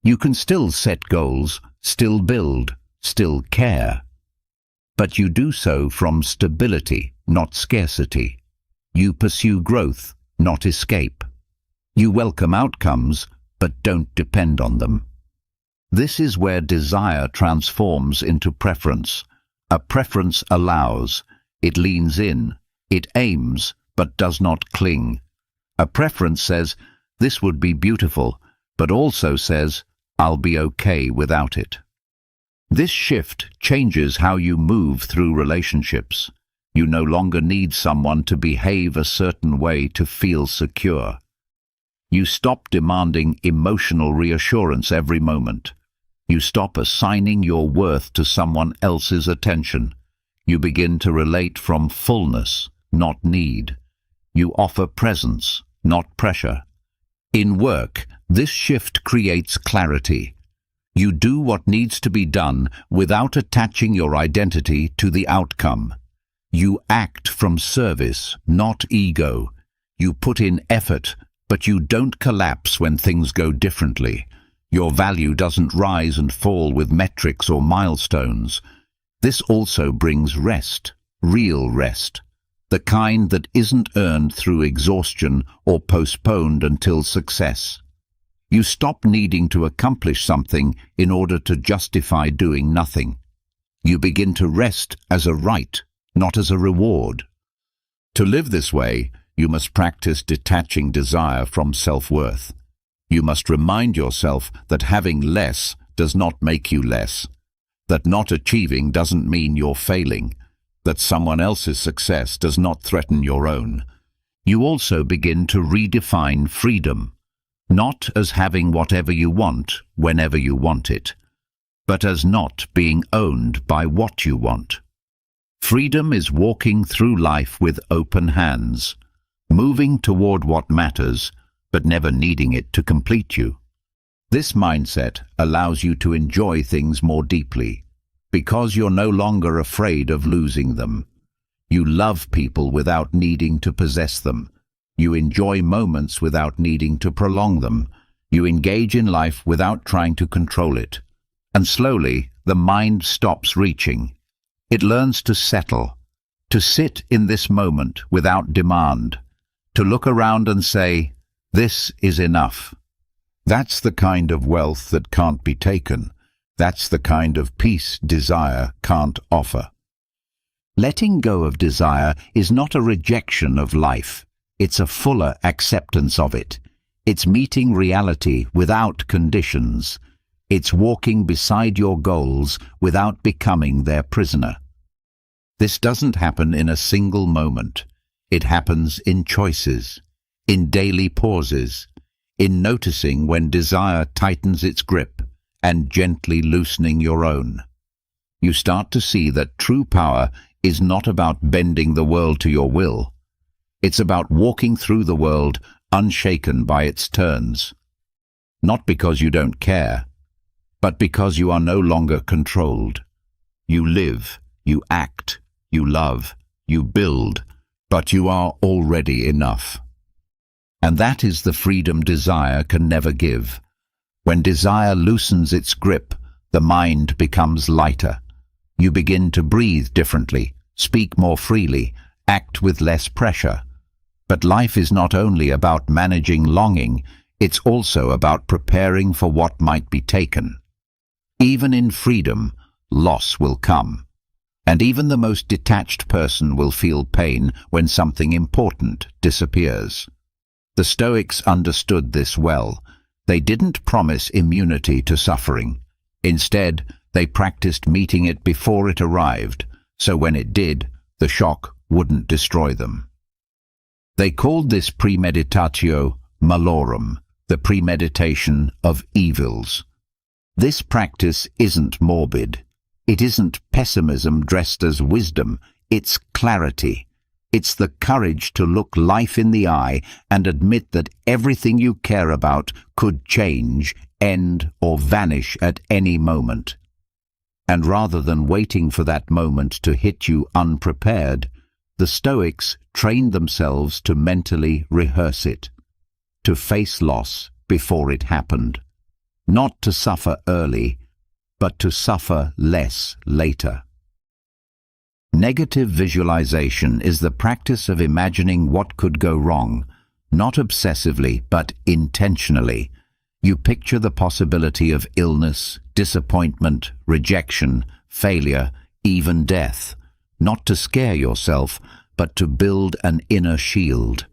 You can still set goals, still build, still care. But you do so from stability, not scarcity. You pursue growth, not escape. You welcome outcomes, but don't depend on them. This is where desire transforms into preference. A preference allows, it leans in, it aims, but does not cling. A preference says, this would be beautiful, but also says, I'll be okay without it. This shift changes how you move through relationships. You no longer need someone to behave a certain way to feel secure. You stop demanding emotional reassurance every moment. You stop assigning your worth to someone else's attention. You begin to relate from fullness, not need. You offer presence, not pressure. In work, this shift creates clarity. You do what needs to be done without attaching your identity to the outcome. You act from service, not ego. You put in effort, but you don't collapse when things go differently. Your value doesn't rise and fall with metrics or milestones. This also brings rest, real rest, the kind that isn't earned through exhaustion or postponed until success. You stop needing to accomplish something in order to justify doing nothing. You begin to rest as a right, not as a reward. To live this way, you must practice detaching desire from self-worth. You must remind yourself that having less does not make you less, that not achieving doesn't mean you're failing, that someone else's success does not threaten your own. You also begin to redefine freedom, not as having whatever you want whenever you want it, but as not being owned by what you want. Freedom is walking through life with open hands, moving toward what matters, but never needing it to complete you. This mindset allows you to enjoy things more deeply, because you're no longer afraid of losing them. You love people without needing to possess them. You enjoy moments without needing to prolong them. You engage in life without trying to control it. And slowly, the mind stops reaching. It learns to settle, to sit in this moment without demand, to look around and say, "This is enough." That's the kind of wealth that can't be taken. That's the kind of peace desire can't offer. Letting go of desire is not a rejection of life. It's a fuller acceptance of it. It's meeting reality without conditions. It's walking beside your goals without becoming their prisoner. This doesn't happen in a single moment. It happens in choices, in daily pauses, in noticing when desire tightens its grip and gently loosening your own. You start to see that true power is not about bending the world to your will. It's about walking through the world unshaken by its turns. Not because you don't care, but because you are no longer controlled. You live, you act, you love, you build, but you are already enough. And that is the freedom desire can never give. When desire loosens its grip, the mind becomes lighter. You begin to breathe differently, speak more freely, act with less pressure. But life is not only about managing longing, it's also about preparing for what might be taken. Even in freedom, loss will come. And even the most detached person will feel pain when something important disappears. The Stoics understood this well. They didn't promise immunity to suffering. Instead, they practiced meeting it before it arrived, so when it did, the shock wouldn't destroy them. They called this premeditatio malorum, the premeditation of evils. This practice isn't morbid. It isn't pessimism dressed as wisdom. It's clarity. It's the courage to look life in the eye and admit that everything you care about could change, end, or vanish at any moment. And rather than waiting for that moment to hit you unprepared, the Stoics trained themselves to mentally rehearse it, to face loss before it happened, not to suffer early, but to suffer less later. Negative visualization is the practice of imagining what could go wrong, not obsessively, but intentionally. You picture the possibility of illness, disappointment, rejection, failure, even death, not to scare yourself, but to build an inner shield.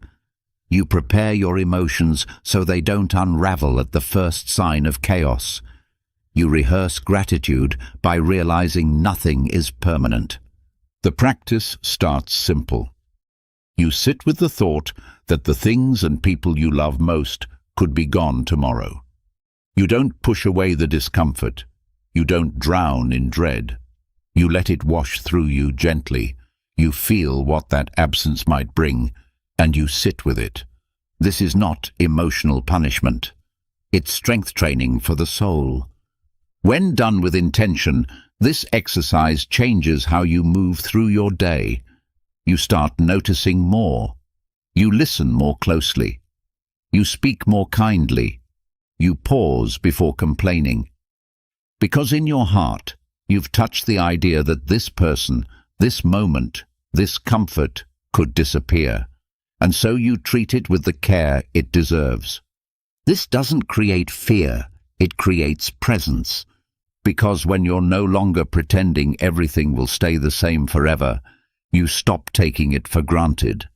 You prepare your emotions so they don't unravel at the first sign of chaos. You rehearse gratitude by realizing nothing is permanent. The practice starts simple. You sit with the thought that the things and people you love most could be gone tomorrow. You don't push away the discomfort. You don't drown in dread. You let it wash through you gently. You feel what that absence might bring, and you sit with it. This is not emotional punishment. It's strength training for the soul. When done with intention, this exercise changes how you move through your day. You start noticing more. You listen more closely. You speak more kindly. You pause before complaining. Because in your heart, you've touched the idea that this person, this moment, this comfort could disappear, and so you treat it with the care it deserves. This doesn't create fear, it creates presence. Because when you're no longer pretending everything will stay the same forever, you stop taking it for granted.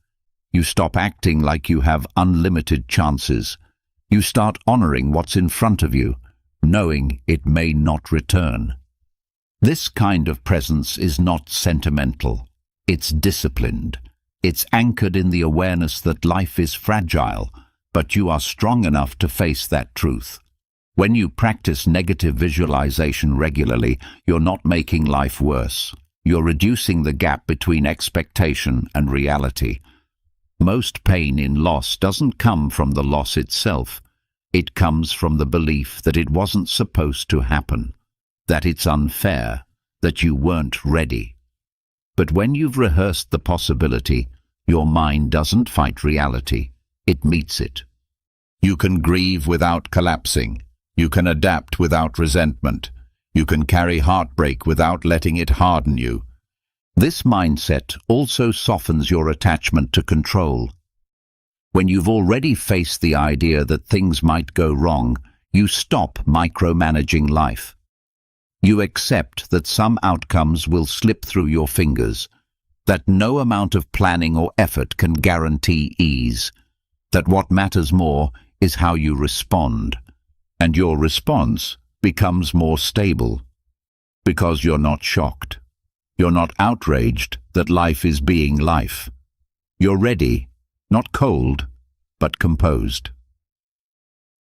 You stop acting like you have unlimited chances. You start honoring what's in front of you, knowing it may not return. This kind of presence is not sentimental. It's disciplined. It's anchored in the awareness that life is fragile, but you are strong enough to face that truth. When you practice negative visualization regularly, you're not making life worse. You're reducing the gap between expectation and reality. Most pain in loss doesn't come from the loss itself. It comes from the belief that it wasn't supposed to happen, that it's unfair, that you weren't ready. But when you've rehearsed the possibility, your mind doesn't fight reality, it meets it. You can grieve without collapsing. You can adapt without resentment. You can carry heartbreak without letting it harden you. This mindset also softens your attachment to control. When you've already faced the idea that things might go wrong, you stop micromanaging life. You accept that some outcomes will slip through your fingers, that no amount of planning or effort can guarantee ease, that what matters more is how you respond. And your response becomes more stable, because you're not shocked. You're not outraged that life is being life. You're ready, not cold, but composed.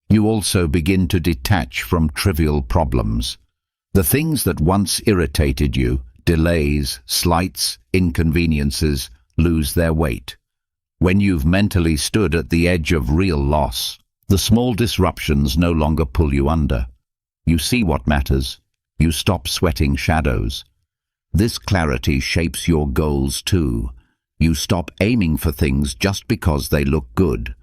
You also begin to detach from trivial problems. The things that once irritated you, delays, slights, inconveniences, lose their weight. When you've mentally stood at the edge of real loss, the small disruptions no longer pull you under. You see what matters. You stop sweating shadows. This clarity shapes your goals too. You stop aiming for things just because they look good.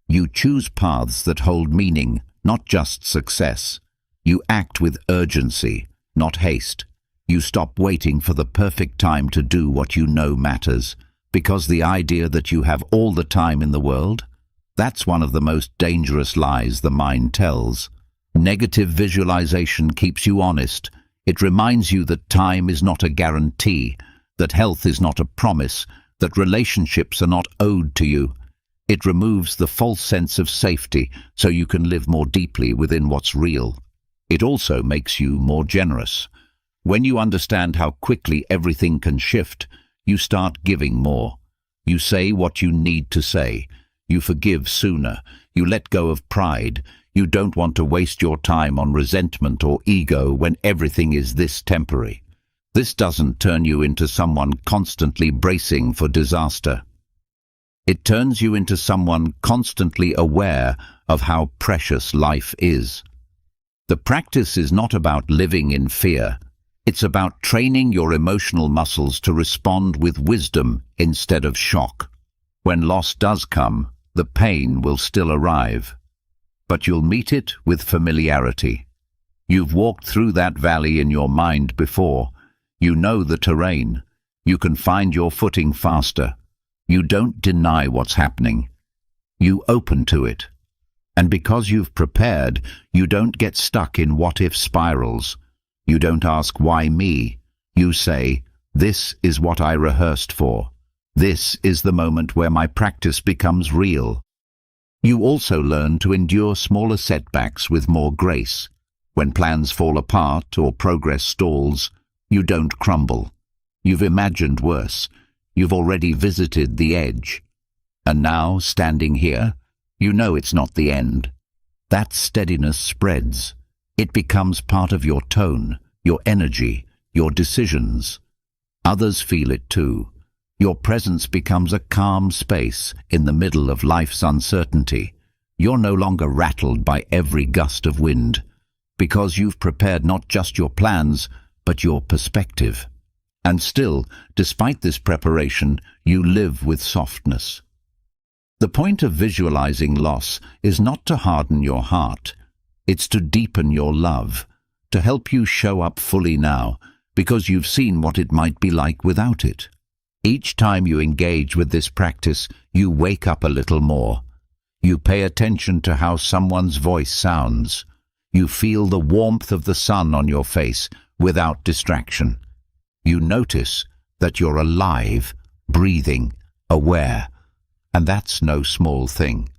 You choose paths that hold meaning, not just success. You act with urgency, not haste. You stop waiting for the perfect time to do what you know matters, because the idea that you have all the time in the world, that's one of the most dangerous lies the mind tells. Negative visualization keeps you honest. It reminds you that time is not a guarantee, that health is not a promise, that relationships are not owed to you. It removes the false sense of safety so you can live more deeply within what's real. It also makes you more generous. When you understand how quickly everything can shift, you start giving more. You say what you need to say. You forgive sooner. You let go of pride. You don't want to waste your time on resentment or ego when everything is this temporary. This doesn't turn you into someone constantly bracing for disaster. It turns you into someone constantly aware of how precious life is. The practice is not about living in fear. It's about training your emotional muscles to respond with wisdom instead of shock. When loss does come, the pain will still arrive, but you'll meet it with familiarity. You've walked through that valley in your mind before. You know the terrain. You can find your footing faster. You don't deny what's happening. You open to it. And because you've prepared, you don't get stuck in what-if spirals. You don't ask, why me? You say, this is what I rehearsed for. This is the moment where my practice becomes real. You also learn to endure smaller setbacks with more grace. When plans fall apart or progress stalls, you don't crumble. You've imagined worse. You've already visited the edge. And now, standing here, you know it's not the end. That steadiness spreads. It becomes part of your tone, your energy, your decisions. Others feel it too. Your presence becomes a calm space in the middle of life's uncertainty. You're no longer rattled by every gust of wind, because you've prepared not just your plans, but your perspective. And still, despite this preparation, you live with softness. The point of visualizing loss is not to harden your heart. It's to deepen your love, to help you show up fully now, because you've seen what it might be like without it. Each time you engage with this practice, you wake up a little more. You pay attention to how someone's voice sounds. You feel the warmth of the sun on your face without distraction. You notice that you're alive, breathing, aware, and that's no small thing.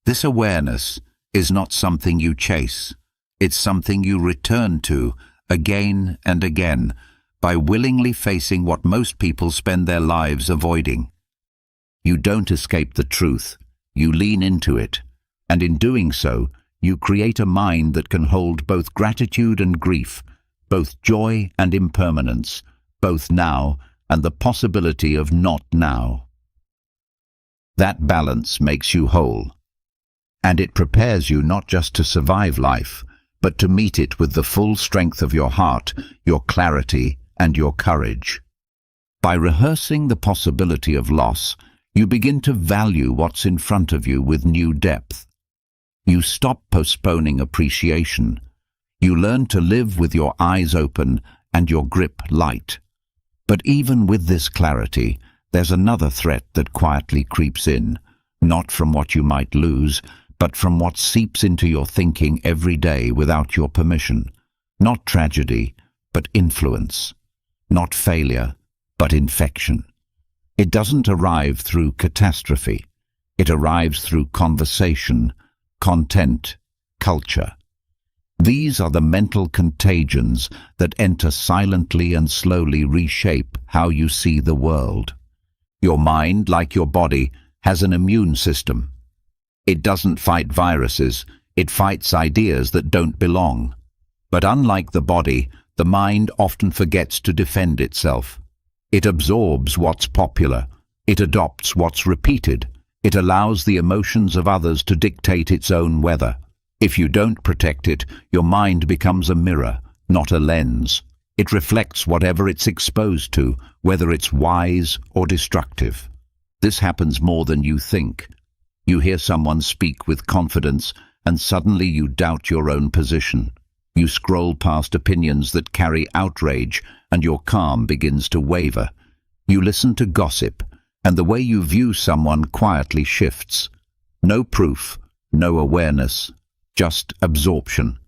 This awareness is not something you chase. It's something you return to again and again by willingly facing what most people spend their lives avoiding. You don't escape the truth. You lean into it, and in doing so, you create a mind that can hold both gratitude and grief, both joy and impermanence, both now and the possibility of not now. That balance makes you whole, and it prepares you not just to survive life, but to meet it with the full strength of your heart, your clarity, and your courage. By rehearsing the possibility of loss, you begin to value what's in front of you with new depth. You stop postponing appreciation. You learn to live with your eyes open and your grip light. But even with this clarity, there's another threat that quietly creeps in, not from what you might lose, but from what seeps into your thinking every day without your permission. Not tragedy, but influence. Not failure, but infection. It doesn't arrive through catastrophe. It arrives through conversation, content, culture. These are the mental contagions that enter silently and slowly reshape how you see the world. Your mind, like your body, has an immune system. It doesn't fight viruses, it fights ideas that don't belong. But unlike the body, the mind often forgets to defend itself. It absorbs what's popular, it adopts what's repeated, it allows the emotions of others to dictate its own weather. If you don't protect it, your mind becomes a mirror, not a lens. It reflects whatever it's exposed to, whether it's wise or destructive. This happens more than you think. You hear someone speak with confidence, and suddenly you doubt your own position. You scroll past opinions that carry outrage, and your calm begins to waver. You listen to gossip, and the way you view someone quietly shifts. No proof, no awareness, just absorption.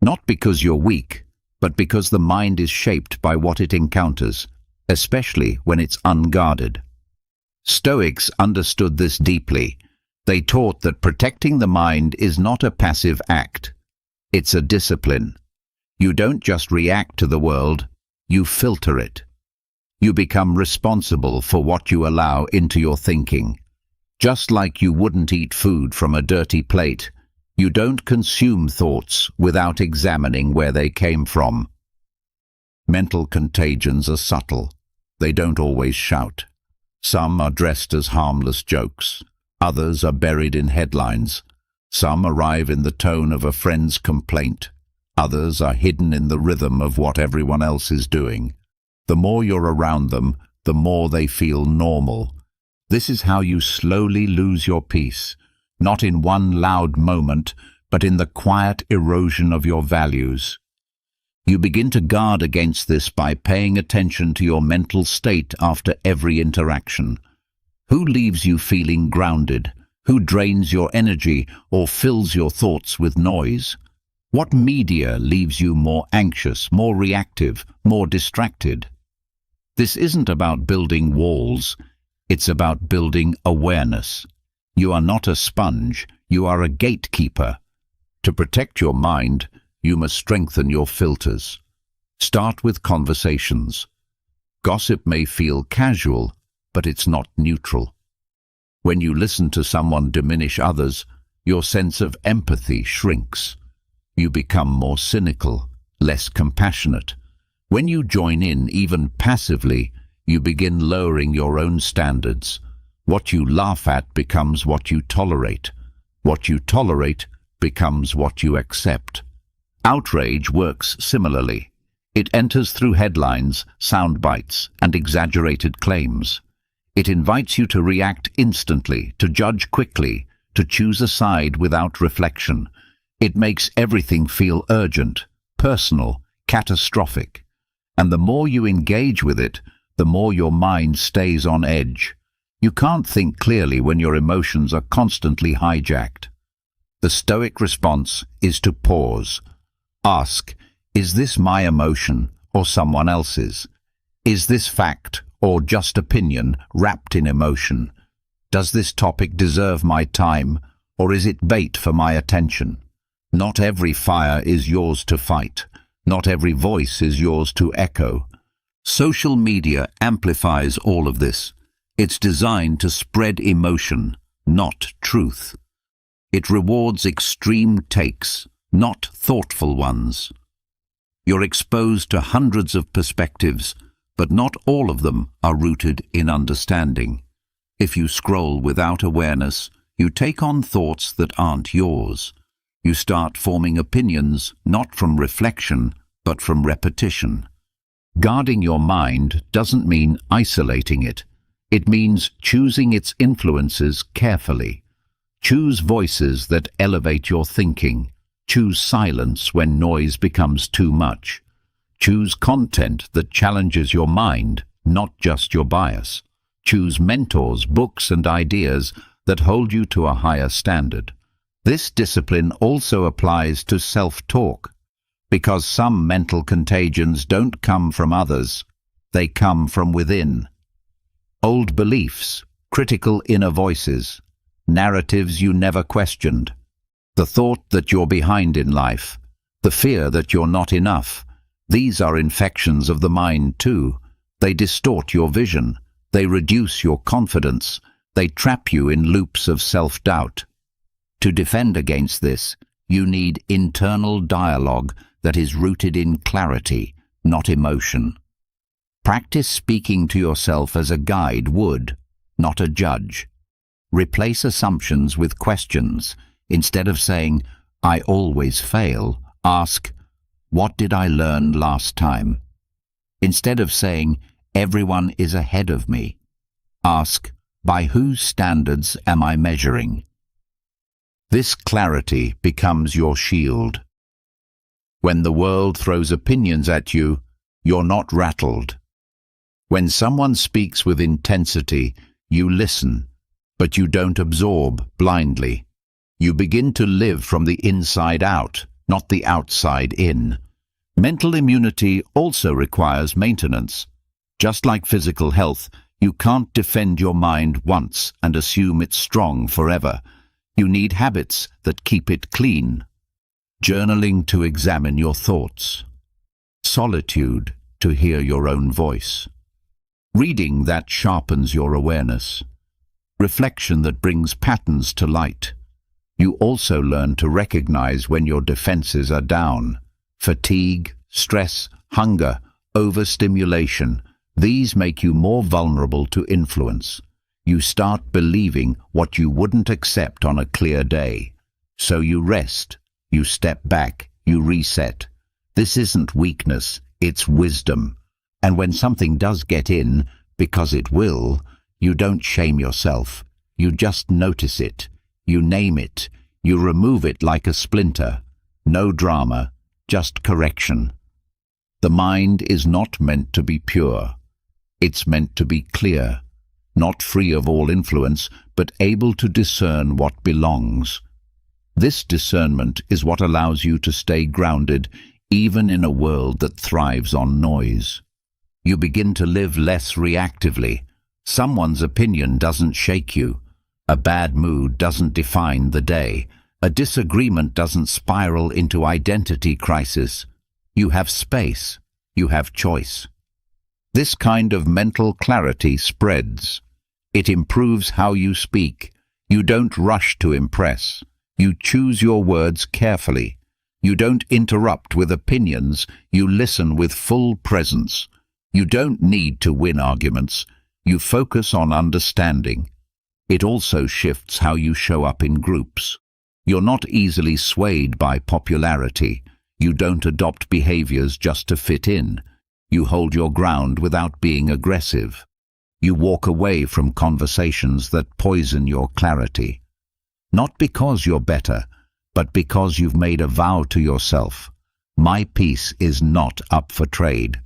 Not because you're weak, but because the mind is shaped by what it encounters, especially when it's unguarded. Stoics understood this deeply. They taught that protecting the mind is not a passive act. It's a discipline. You don't just react to the world, you filter it. You become responsible for what you allow into your thinking. Just like you wouldn't eat food from a dirty plate, you don't consume thoughts without examining where they came from. Mental contagions are subtle. They don't always shout. Some are dressed as harmless jokes. Others are buried in headlines. Some arrive in the tone of a friend's complaint. Others are hidden in the rhythm of what everyone else is doing. The more you're around them, the more they feel normal. This is how you slowly lose your peace, not in one loud moment, but in the quiet erosion of your values. You begin to guard against this by paying attention to your mental state after every interaction. Who leaves you feeling grounded? Who drains your energy or fills your thoughts with noise? What media leaves you more anxious, more reactive, more distracted? This isn't about building walls. It's about building awareness. You are not a sponge, you are a gatekeeper. To protect your mind, you must strengthen your filters. Start with conversations. Gossip may feel casual, but it's not neutral. When you listen to someone diminish others, your sense of empathy shrinks. You become more cynical, less compassionate. When you join in, even passively, you begin lowering your own standards. What you laugh at becomes what you tolerate. What you tolerate becomes what you accept. Outrage works similarly. It enters through headlines, sound bites, and exaggerated claims. It invites you to react instantly, to judge quickly, to choose a side without reflection. It makes everything feel urgent, personal, catastrophic. And the more you engage with it, the more your mind stays on edge. You can't think clearly when your emotions are constantly hijacked. The Stoic response is to pause. Ask, is this my emotion or someone else's? Is this fact or just opinion wrapped in emotion? Does this topic deserve my time, or is it bait for my attention? Not every fire is yours to fight. Not every voice is yours to echo. Social media amplifies all of this. It's designed to spread emotion, not truth. It rewards extreme takes, not thoughtful ones. You're exposed to hundreds of perspectives, but not all of them are rooted in understanding. If you scroll without awareness, you take on thoughts that aren't yours. You start forming opinions not from reflection, but from repetition. Guarding your mind doesn't mean isolating it. It means choosing its influences carefully. Choose voices that elevate your thinking. Choose silence when noise becomes too much. Choose content that challenges your mind, not just your bias. Choose mentors, books, and ideas that hold you to a higher standard. This discipline also applies to self-talk, because some mental contagions don't come from others, they come from within. Old beliefs, critical inner voices, narratives you never questioned, the thought that you're behind in life, the fear that you're not enough. These are infections of the mind too. They distort your vision, they reduce your confidence, they trap you in loops of self-doubt. To defend against this, you need internal dialogue that is rooted in clarity, not emotion. Practice speaking to yourself as a guide would, not a judge. Replace assumptions with questions. Instead of saying, "I always fail," ask, "What did I learn last time?" Instead of saying, "Everyone is ahead of me," ask, "By whose standards am I measuring?" This clarity becomes your shield. When the world throws opinions at you, you're not rattled. When someone speaks with intensity, you listen, but you don't absorb blindly. You begin to live from the inside out, not the outside in. Mental immunity also requires maintenance. Just like physical health, you can't defend your mind once and assume it's strong forever. You need habits that keep it clean. Journaling to examine your thoughts. Solitude to hear your own voice. Reading that sharpens your awareness. Reflection that brings patterns to light. You also learn to recognize when your defenses are down. Fatigue, stress, hunger, overstimulation. These make you more vulnerable to influence. You start believing what you wouldn't accept on a clear day. So you rest, you step back, you reset. This isn't weakness, it's wisdom. And when something does get in, because it will, you don't shame yourself. You just notice it. You name it. You remove it like a splinter. No drama, just correction. The mind is not meant to be pure. It's meant to be clear. Not free of all influence, but able to discern what belongs. This discernment is what allows you to stay grounded, even in a world that thrives on noise. You begin to live less reactively. Someone's opinion doesn't shake you. A bad mood doesn't define the day. A disagreement doesn't spiral into identity crisis. You have space. You have choice. This kind of mental clarity spreads. It improves how you speak. You don't rush to impress. You choose your words carefully. You don't interrupt with opinions. You listen with full presence. You don't need to win arguments. You focus on understanding. It also shifts how you show up in groups. You're not easily swayed by popularity. You don't adopt behaviors just to fit in. You hold your ground without being aggressive. You walk away from conversations that poison your clarity. Not because you're better, but because you've made a vow to yourself. My peace is not up for trade.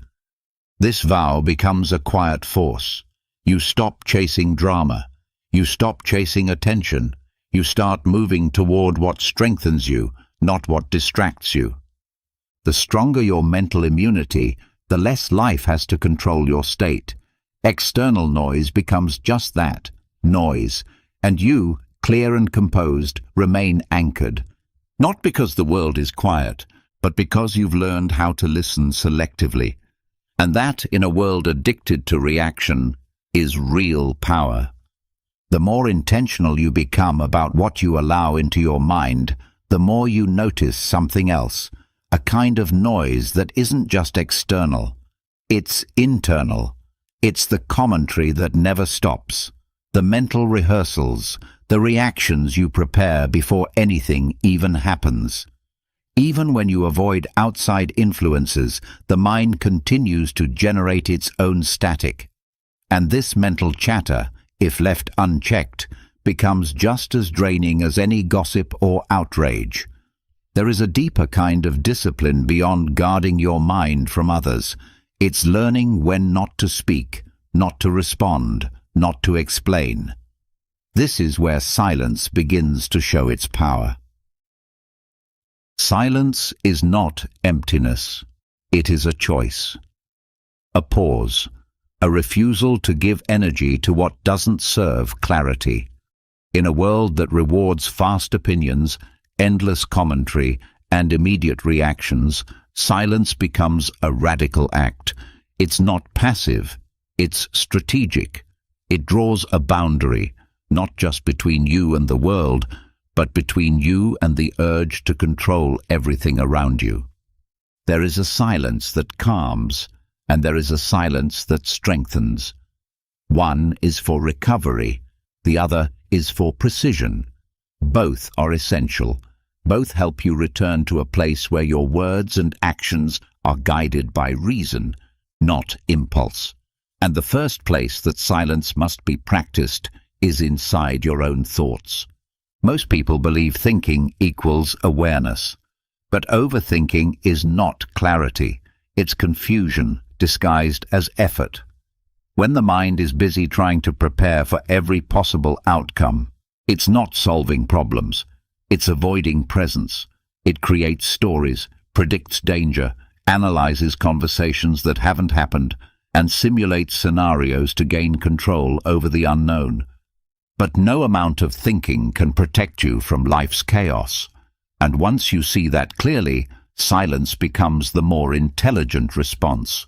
This vow becomes a quiet force. You stop chasing drama. You stop chasing attention. You start moving toward what strengthens you, not what distracts you. The stronger your mental immunity, the less life has to control your state. External noise becomes just that, noise, and you, clear and composed, remain anchored. Not because the world is quiet, but because you've learned how to listen selectively. And that, in a world addicted to reaction, is real power. The more intentional you become about what you allow into your mind, the more you notice something else, a kind of noise that isn't just external. It's internal. It's the commentary that never stops, the mental rehearsals, the reactions you prepare before anything even happens. Even when you avoid outside influences, the mind continues to generate its own static. And this mental chatter, if left unchecked, becomes just as draining as any gossip or outrage. There is a deeper kind of discipline beyond guarding your mind from others. It's learning when not to speak, not to respond, not to explain. This is where silence begins to show its power. Silence is not emptiness. It is a choice. A pause. A refusal to give energy to what doesn't serve clarity. In a world that rewards fast opinions, endless commentary, and immediate reactions, silence becomes a radical act. It's not passive, it's strategic. It draws a boundary, not just between you and the world, but between you and the urge to control everything around you. There is a silence that calms, and there is a silence that strengthens. One is for recovery, the other is for precision. Both are essential. Both help you return to a place where your words and actions are guided by reason, not impulse. And the first place that silence must be practiced is inside your own thoughts. Most people believe thinking equals awareness, but overthinking is not clarity. It's confusion disguised as effort. When the mind is busy trying to prepare for every possible outcome, it's not solving problems. It's avoiding presence. It creates stories, predicts danger, analyzes conversations that haven't happened, and simulates scenarios to gain control over the unknown. But no amount of thinking can protect you from life's chaos. And once you see that clearly, silence becomes the more intelligent response.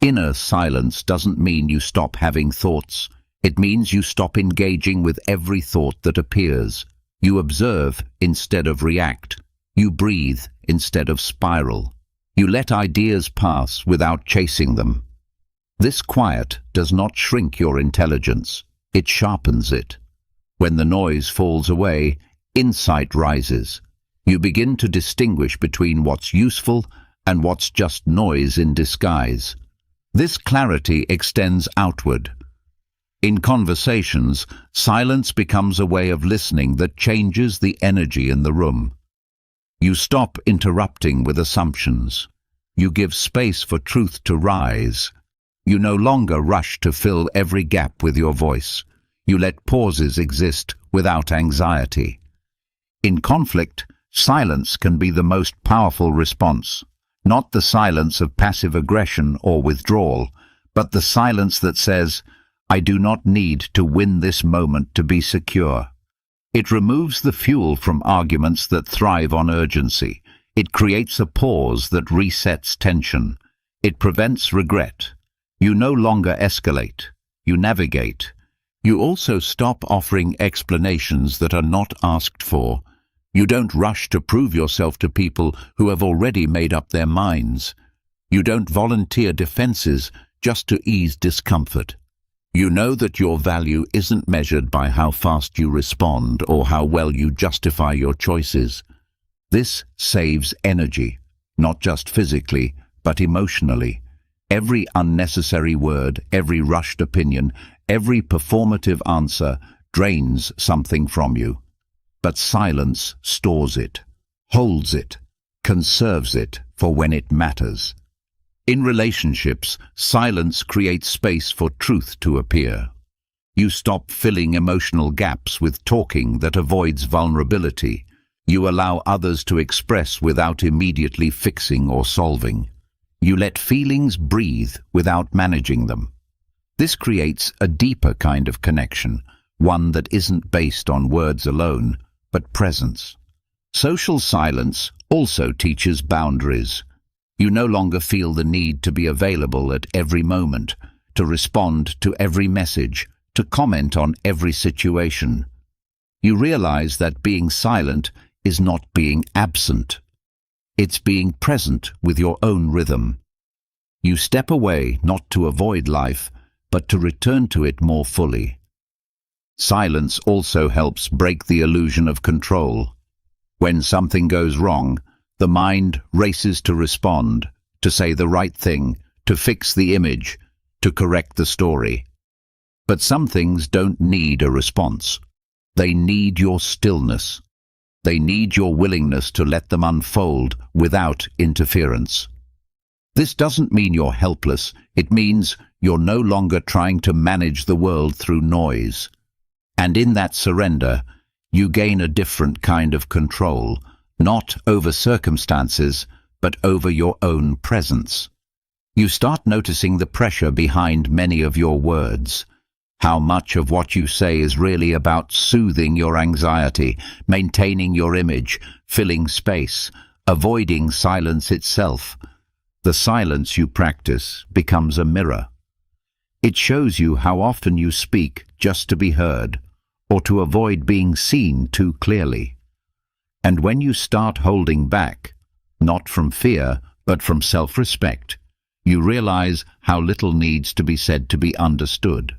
Inner silence doesn't mean you stop having thoughts. It means you stop engaging with every thought that appears. You observe instead of react. You breathe instead of spiral. You let ideas pass without chasing them. This quiet does not shrink your intelligence. It sharpens it. When the noise falls away, insight rises. You begin to distinguish between what's useful and what's just noise in disguise. This clarity extends outward. In conversations, silence becomes a way of listening that changes the energy in the room. You stop interrupting with assumptions. You give space for truth to rise. You no longer rush to fill every gap with your voice. You let pauses exist without anxiety. In conflict, silence can be the most powerful response. Not the silence of passive aggression or withdrawal, but the silence that says, I do not need to win this moment to be secure. It removes the fuel from arguments that thrive on urgency. It creates a pause that resets tension. It prevents regret. You no longer escalate. You navigate. You also stop offering explanations that are not asked for. You don't rush to prove yourself to people who have already made up their minds. You don't volunteer defenses just to ease discomfort. You know that your value isn't measured by how fast you respond or how well you justify your choices. This saves energy, not just physically, but emotionally. Every unnecessary word, every rushed opinion, every performative answer drains something from you. But silence stores it, holds it, conserves it for when it matters. In relationships, silence creates space for truth to appear. You stop filling emotional gaps with talking that avoids vulnerability. You allow others to express without immediately fixing or solving. You let feelings breathe without managing them. This creates a deeper kind of connection, one that isn't based on words alone, but presence. Social silence also teaches boundaries. You no longer feel the need to be available at every moment, to respond to every message, to comment on every situation. You realize that being silent is not being absent. It's being present with your own rhythm. You step away not to avoid life, but to return to it more fully. Silence also helps break the illusion of control. When something goes wrong, the mind races to respond, to say the right thing, to fix the image, to correct the story. But some things don't need a response. They need your stillness. They need your willingness to let them unfold without interference. This doesn't mean you're helpless. It means you're no longer trying to manage the world through noise. And in that surrender, you gain a different kind of control, not over circumstances, but over your own presence. You start noticing the pressure behind many of your words. How much of what you say is really about soothing your anxiety, maintaining your image, filling space, avoiding silence itself. The silence you practice becomes a mirror. It shows you how often you speak just to be heard, or to avoid being seen too clearly. And when you start holding back, not from fear, but from self-respect, you realize how little needs to be said to be understood.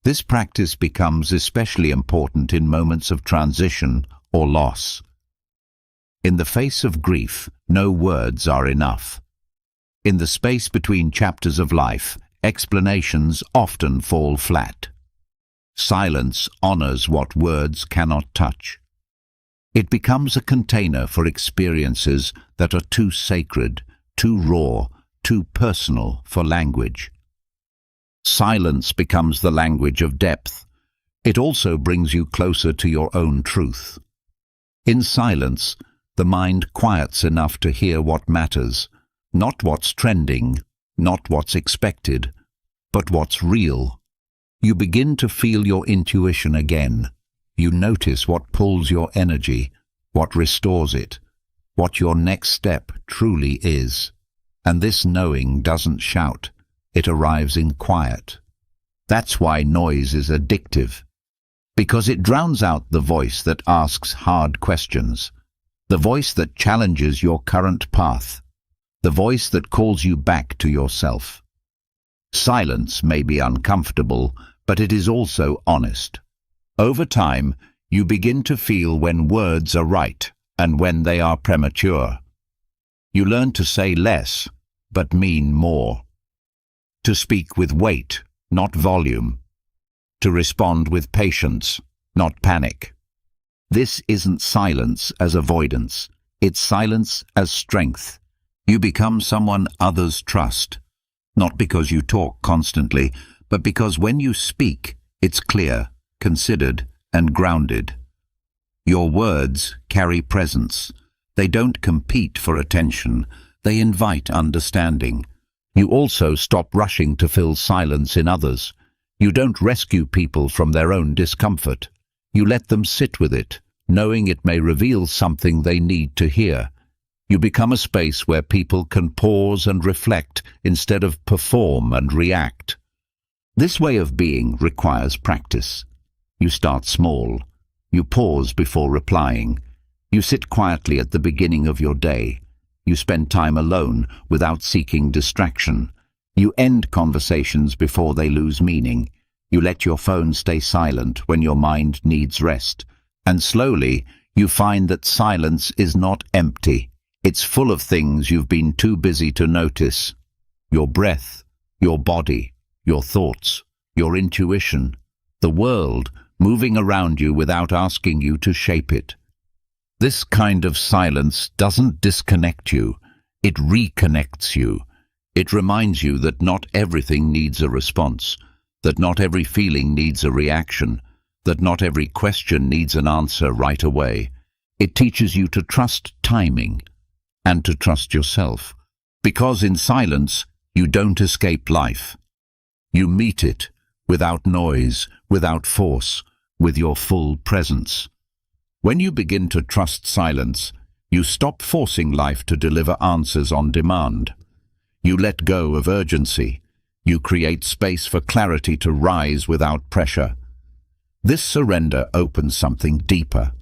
This practice becomes especially important in moments of transition or loss. In the face of grief, no words are enough. In the space between chapters of life, explanations often fall flat. Silence honors what words cannot touch. It becomes a container for experiences that are too sacred, too raw, too personal for language. Silence becomes the language of depth. It also brings you closer to your own truth. In silence, the mind quiets enough to hear what matters, not what's trending, not what's expected, but what's real. You begin to feel your intuition again. You notice what pulls your energy, what restores it, what your next step truly is. And this knowing doesn't shout. It arrives in quiet. That's why noise is addictive, because it drowns out the voice that asks hard questions, the voice that challenges your current path, the voice that calls you back to yourself. Silence may be uncomfortable, but it is also honest. Over time, you begin to feel when words are right and when they are premature. You learn to say less, but mean more. To speak with weight, not volume. To respond with patience, not panic. This isn't silence as avoidance. It's silence as strength. You become someone others trust, not because you talk constantly, but because when you speak, it's clear, considered, and grounded. Your words carry presence. They don't compete for attention. They invite understanding. You also stop rushing to fill silence in others. You don't rescue people from their own discomfort. You let them sit with it, knowing it may reveal something they need to hear. You become a space where people can pause and reflect instead of perform and react. This way of being requires practice. You start small. You pause before replying. You sit quietly at the beginning of your day. You spend time alone without seeking distraction. You end conversations before they lose meaning. You let your phone stay silent when your mind needs rest. And slowly, you find that silence is not empty. It's full of things you've been too busy to notice. Your breath, your body, your thoughts, your intuition, the world moving around you without asking you to shape it. This kind of silence doesn't disconnect you, it reconnects you. It reminds you that not everything needs a response, that not every feeling needs a reaction, that not every question needs an answer right away. It teaches you to trust timing and to trust yourself, because in silence you don't escape life. You meet it without noise, without force, with your full presence. When you begin to trust silence, you stop forcing life to deliver answers on demand. You let go of urgency. You create space for clarity to rise without pressure. This surrender opens something deeper,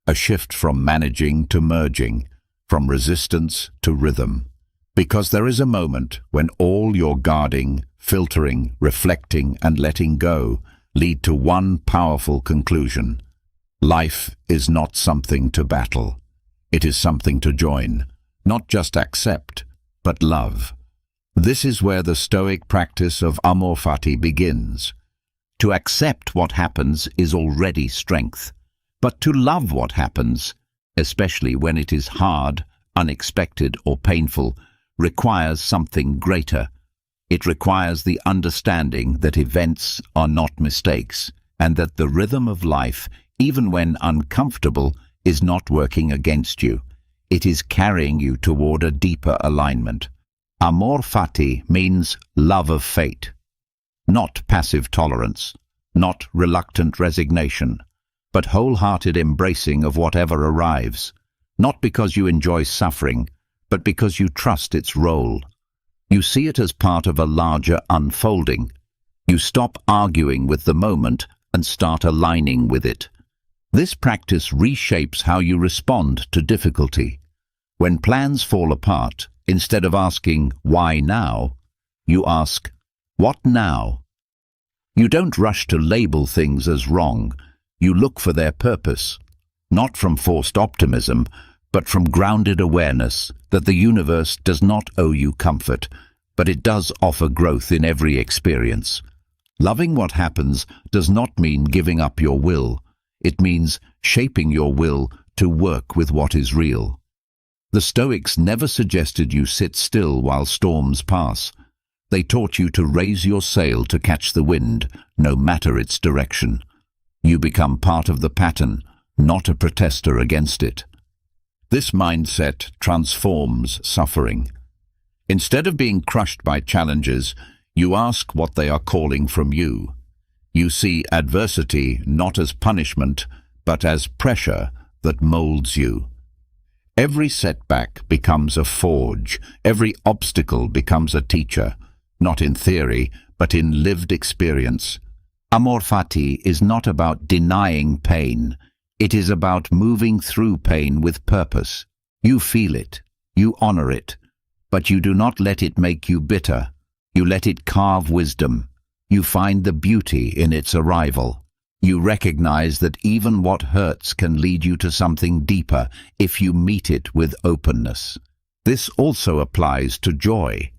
a shift from managing to merging, from resistance to rhythm. Because there is a moment when all your guarding, filtering, reflecting, and letting go lead to one powerful conclusion. Life is not something to battle. It is something to join, not just accept, but love. This is where the Stoic practice of amor fati begins. To accept what happens is already strength, but to love what happens, especially when it is hard, unexpected, or painful, requires something greater. It requires the understanding that events are not mistakes, and that the rhythm of life, even when uncomfortable, is not working against you. It is carrying you toward a deeper alignment. Amor fati means love of fate, not passive tolerance, not reluctant resignation, but wholehearted embracing of whatever arrives, not because you enjoy suffering, but because you trust its role. You see it as part of a larger unfolding. You stop arguing with the moment and start aligning with it. This practice reshapes how you respond to difficulty. When plans fall apart, instead of asking, "Why now?" you ask, "What now?" You don't rush to label things as wrong. You look for their purpose, not from forced optimism, but from grounded awareness that the universe does not owe you comfort, but it does offer growth in every experience. Loving what happens does not mean giving up your will. It means shaping your will to work with what is real. The Stoics never suggested you sit still while storms pass. They taught you to raise your sail to catch the wind, no matter its direction. You become part of the pattern, not a protester against it. This mindset transforms suffering. Instead of being crushed by challenges, you ask what they are calling from you. You see adversity not as punishment, but as pressure that molds you. Every setback becomes a forge. Every obstacle becomes a teacher, not in theory, but in lived experience. Amor fati is not about denying pain. It is about moving through pain with purpose. You feel it, you honor it, but you do not let it make you bitter. You let it carve wisdom. You find the beauty in its arrival. You recognize that even what hurts can lead you to something deeper if you meet it with openness. This also applies to joy.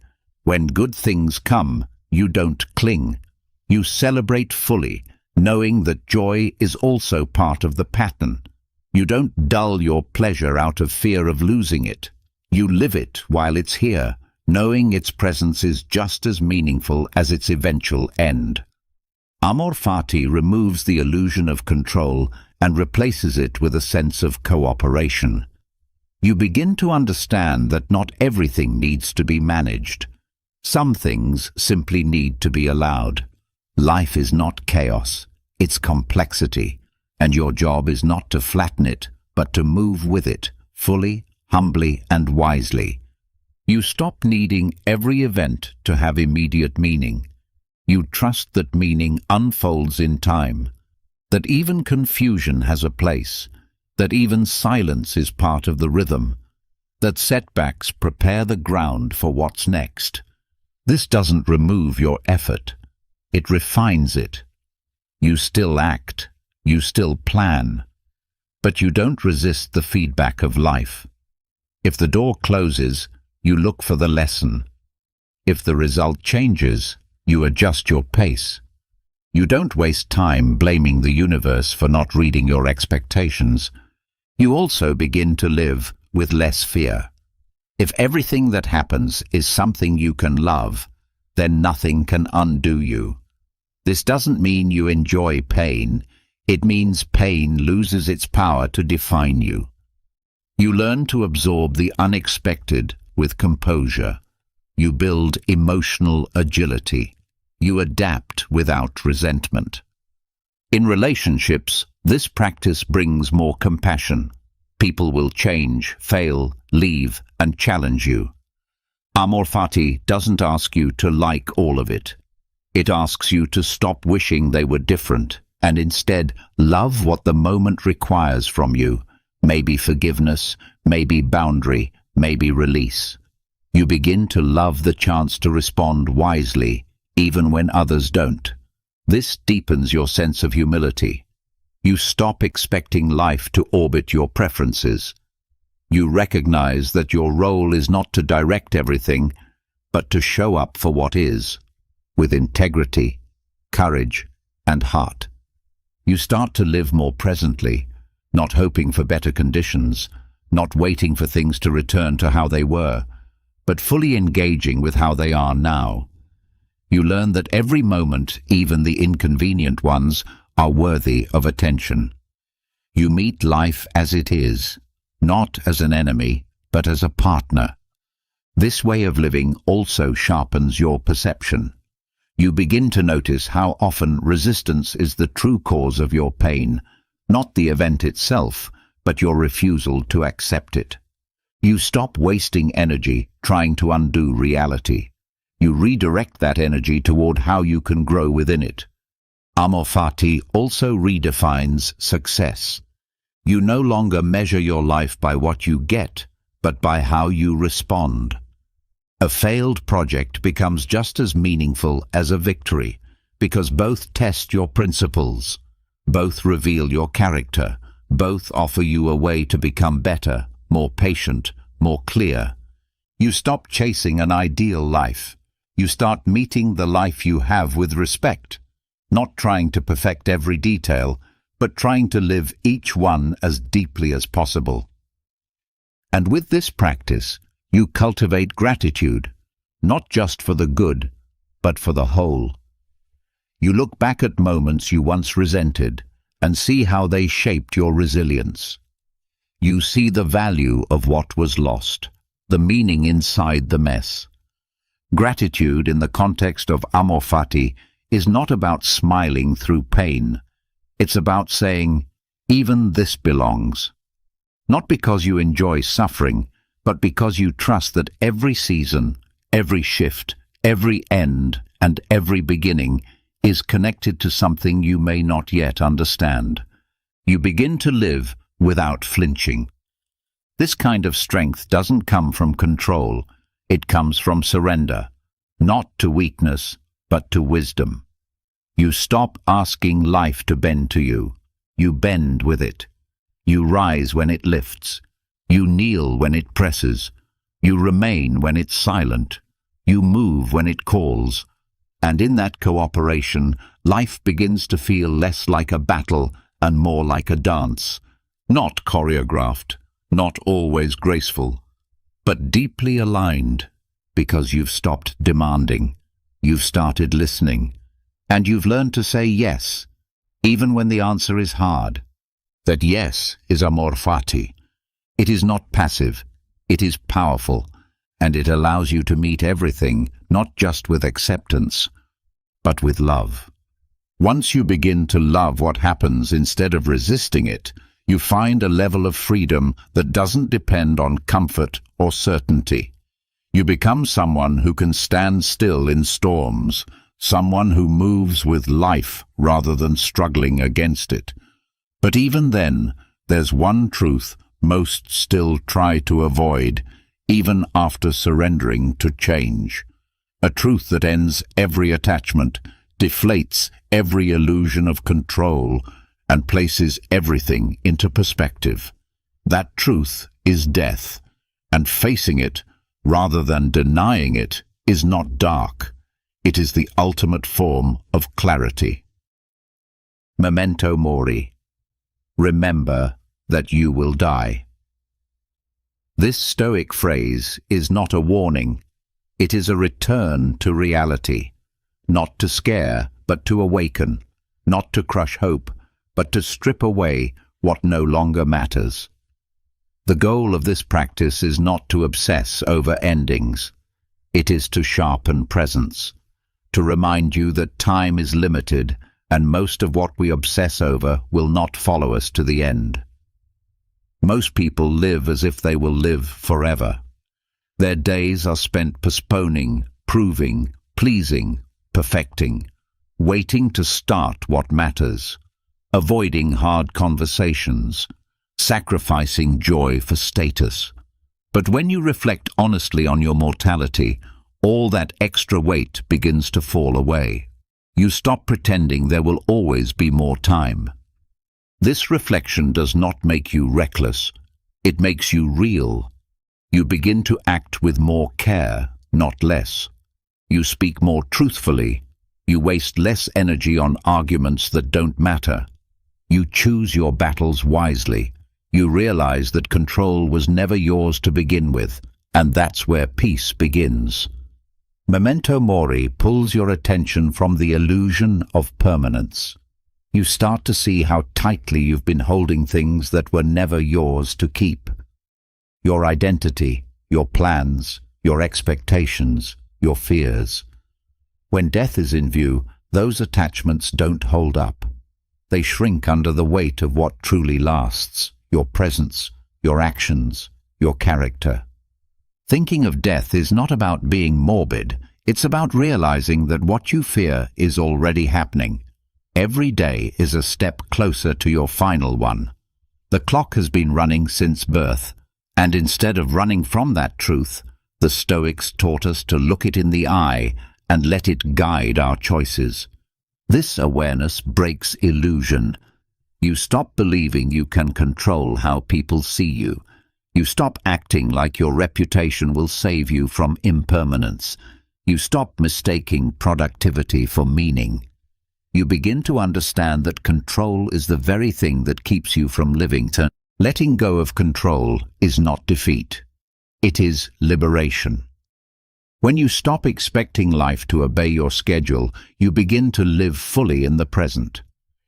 When good things come, you don't cling. You celebrate fully, knowing that joy is also part of the pattern. You don't dull your pleasure out of fear of losing it. You live it while it's here, knowing its presence is just as meaningful as its eventual end. Amor fati removes the illusion of control and replaces it with a sense of cooperation. You begin to understand that not everything needs to be managed. Some things simply need to be allowed. Life is not chaos, it's complexity, and your job is not to flatten it, but to move with it, fully, humbly, and wisely. You stop needing every event to have immediate meaning. You trust that meaning unfolds in time, that even confusion has a place, that even silence is part of the rhythm, that setbacks prepare the ground for what's next. This doesn't remove your effort. It refines it. You still act, you still plan, but you don't resist the feedback of life. If the door closes, you look for the lesson. If the result changes, you adjust your pace. You don't waste time blaming the universe for not reading your expectations. You also begin to live with less fear. If everything that happens is something you can love, then nothing can undo you. This doesn't mean you enjoy pain. It means pain loses its power to define you. You learn to absorb the unexpected with composure. You build emotional agility. You adapt without resentment. In relationships, this practice brings more compassion. People will change, fail, leave, and challenge you. Amor fati doesn't ask you to like all of it. It asks you to stop wishing they were different and instead love what the moment requires from you. Maybe forgiveness, maybe boundary, maybe release. You begin to love the chance to respond wisely, even when others don't. This deepens your sense of humility. You stop expecting life to orbit your preferences. You recognize that your role is not to direct everything, but to show up for what is, with integrity, courage, and heart. You start to live more presently, not hoping for better conditions, not waiting for things to return to how they were, but fully engaging with how they are now. You learn that every moment, even the inconvenient ones, are worthy of attention. You meet life as it is, not as an enemy, but as a partner. This way of living also sharpens your perception. You begin to notice how often resistance is the true cause of your pain, not the event itself, but your refusal to accept it. You stop wasting energy trying to undo reality. You redirect that energy toward how you can grow within it. Amor fati also redefines success. You no longer measure your life by what you get, but by how you respond. A failed project becomes just as meaningful as a victory, because both test your principles, both reveal your character, both offer you a way to become better, more patient, more clear. You stop chasing an ideal life. You start meeting the life you have with respect, not trying to perfect every detail, but trying to live each one as deeply as possible. And with this practice, you cultivate gratitude, not just for the good, but for the whole. You look back at moments you once resented and see how they shaped your resilience. You see the value of what was lost, the meaning inside the mess. Gratitude in the context of amor fati is not about smiling through pain. It's about saying, even this belongs. Not because you enjoy suffering, but because you trust that every season, every shift, every end, and every beginning is connected to something you may not yet understand. You begin to live without flinching. This kind of strength doesn't come from control. It comes from surrender, not to weakness, but to wisdom. You stop asking life to bend to you. You bend with it. You rise when it lifts. You kneel when it presses. You remain when it's silent. You move when it calls. And in that cooperation, life begins to feel less like a battle and more like a dance. Not choreographed, not always graceful, but deeply aligned, because you've stopped demanding. You've started listening. And you've learned to say yes, even when the answer is hard. That yes is amor fati. It is not passive, it is powerful, and it allows you to meet everything, not just with acceptance, but with love. Once you begin to love what happens instead of resisting it, you find a level of freedom that doesn't depend on comfort or certainty. You become someone who can stand still in storms, someone who moves with life rather than struggling against it. But even then, there's one truth most still try to avoid, even after surrendering to change. A truth that ends every attachment, deflates every illusion of control, and places everything into perspective. That truth is death, and facing it, rather than denying it, is not dark. It is the ultimate form of clarity. Memento mori. Remember that you will die. This Stoic phrase is not a warning. It is a return to reality, not to scare, but to awaken, not to crush hope, but to strip away what no longer matters. The goal of this practice is not to obsess over endings. It is to sharpen presence, to remind you that time is limited and most of what we obsess over will not follow us to the end. Most people live as if they will live forever. Their days are spent postponing, proving, pleasing, perfecting, waiting to start what matters, avoiding hard conversations, sacrificing joy for status. But when you reflect honestly on your mortality, all that extra weight begins to fall away. You stop pretending there will always be more time. This reflection does not make you reckless. It makes you real. You begin to act with more care, not less. You speak more truthfully. You waste less energy on arguments that don't matter. You choose your battles wisely. You realize that control was never yours to begin with, and that's where peace begins. Memento mori pulls your attention from the illusion of permanence. You start to see how tightly you've been holding things that were never yours to keep. Your identity, your plans, your expectations, your fears. When death is in view, those attachments don't hold up. They shrink under the weight of what truly lasts, your presence, your actions, your character. Thinking of death is not about being morbid. It's about realizing that what you fear is already happening. Every day is a step closer to your final one. The clock has been running since birth, and instead of running from that truth, the Stoics taught us to look it in the eye and let it guide our choices. This awareness breaks illusion. You stop believing you can control how people see you. You stop acting like your reputation will save you from impermanence. You stop mistaking productivity for meaning. You begin to understand that control is the very thing that keeps you from living. Letting go of control is not defeat. It is liberation. When you stop expecting life to obey your schedule, you begin to live fully in the present.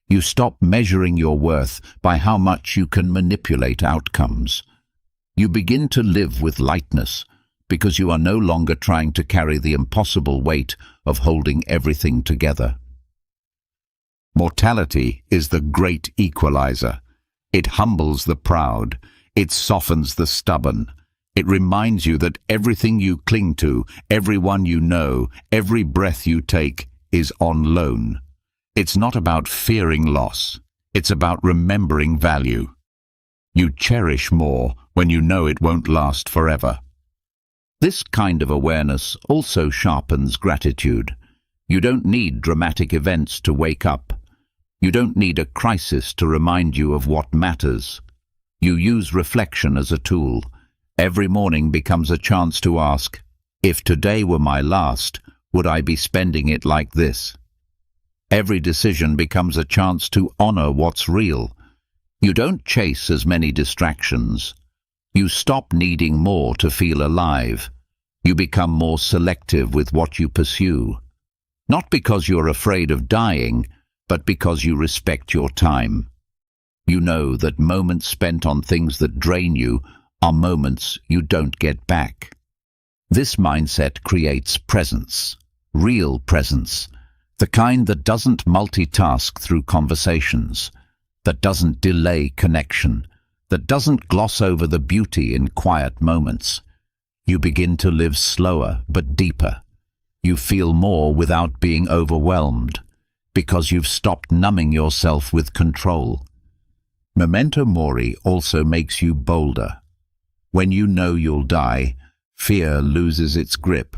You stop measuring your worth by how much you can manipulate outcomes. You begin to live with lightness because you are no longer trying to carry the impossible weight of holding everything together. Mortality is the great equalizer. It humbles the proud. It softens the stubborn. It reminds you that everything you cling to, everyone you know, every breath you take is on loan. It's not about fearing loss. It's about remembering value. You cherish more when you know it won't last forever. This kind of awareness also sharpens gratitude. You don't need dramatic events to wake up. You don't need a crisis to remind you of what matters. You use reflection as a tool. Every morning becomes a chance to ask, if today were my last, would I be spending it like this? Every decision becomes a chance to honor what's real. You don't chase as many distractions. You stop needing more to feel alive. You become more selective with what you pursue. Not because you're afraid of dying, but because you respect your time. You know that moments spent on things that drain you are moments you don't get back. This mindset creates presence, real presence, The kind that doesn't multitask through conversations, that doesn't delay connection, that doesn't gloss over the beauty in quiet moments. You begin to live slower but deeper. You feel more without being overwhelmed, because you've stopped numbing yourself with control. Memento mori also makes you bolder. When you know you'll die, fear loses its grip.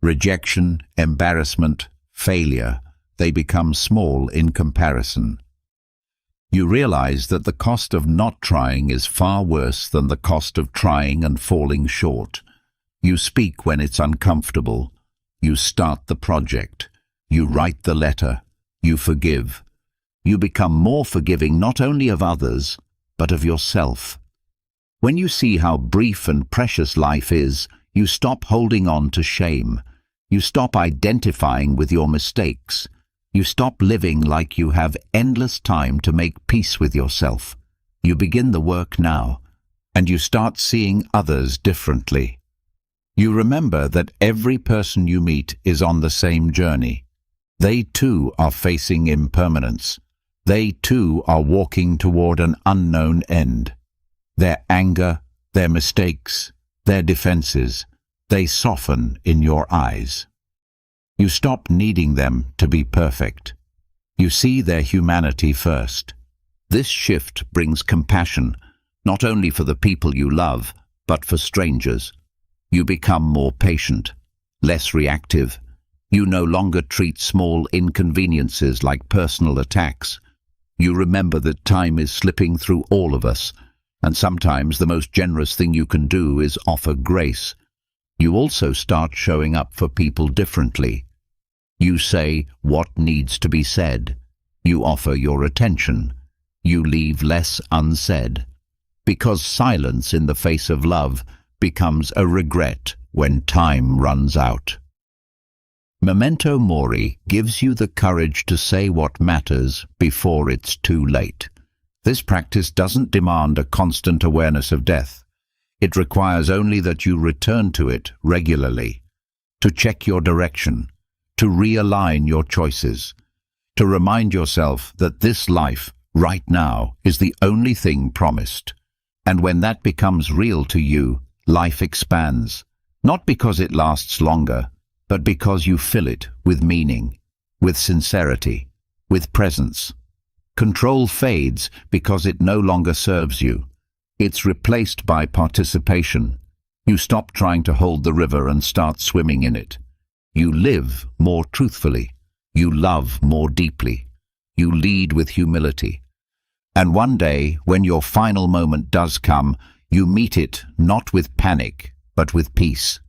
Rejection, embarrassment, failure, they become small in comparison. You realize that the cost of not trying is far worse than the cost of trying and falling short. You speak when it's uncomfortable. You start the project. You write the letter. You forgive. You become more forgiving not only of others, but of yourself. When you see how brief and precious life is, you stop holding on to shame. You stop identifying with your mistakes. You stop living like you have endless time to make peace with yourself. You begin the work now, and you start seeing others differently. You remember that every person you meet is on the same journey. They too are facing impermanence. They too are walking toward an unknown end. Their anger, their mistakes, their defenses, they soften in your eyes. You stop needing them to be perfect. You see their humanity first. This shift brings compassion, not only for the people you love, but for strangers. You become more patient, less reactive. You no longer treat small inconveniences like personal attacks. You remember that time is slipping through all of us, and sometimes the most generous thing you can do is offer grace. You also start showing up for people differently. You say what needs to be said. You offer your attention. You leave less unsaid. Because silence in the face of love becomes a regret when time runs out. Memento mori gives you the courage to say what matters before it's too late. This practice doesn't demand a constant awareness of death. It requires only that you return to it regularly, to check your direction, to realign your choices, to remind yourself that this life, right now, is the only thing promised. And when that becomes real to you, life expands, not because it lasts longer, but because you fill it with meaning, with sincerity, with presence. Control fades because it no longer serves you. It's replaced by participation. You stop trying to hold the river and start swimming in it. You live more truthfully. You love more deeply. You lead with humility. And one day, when your final moment does come, you meet it not with panic, but with peace.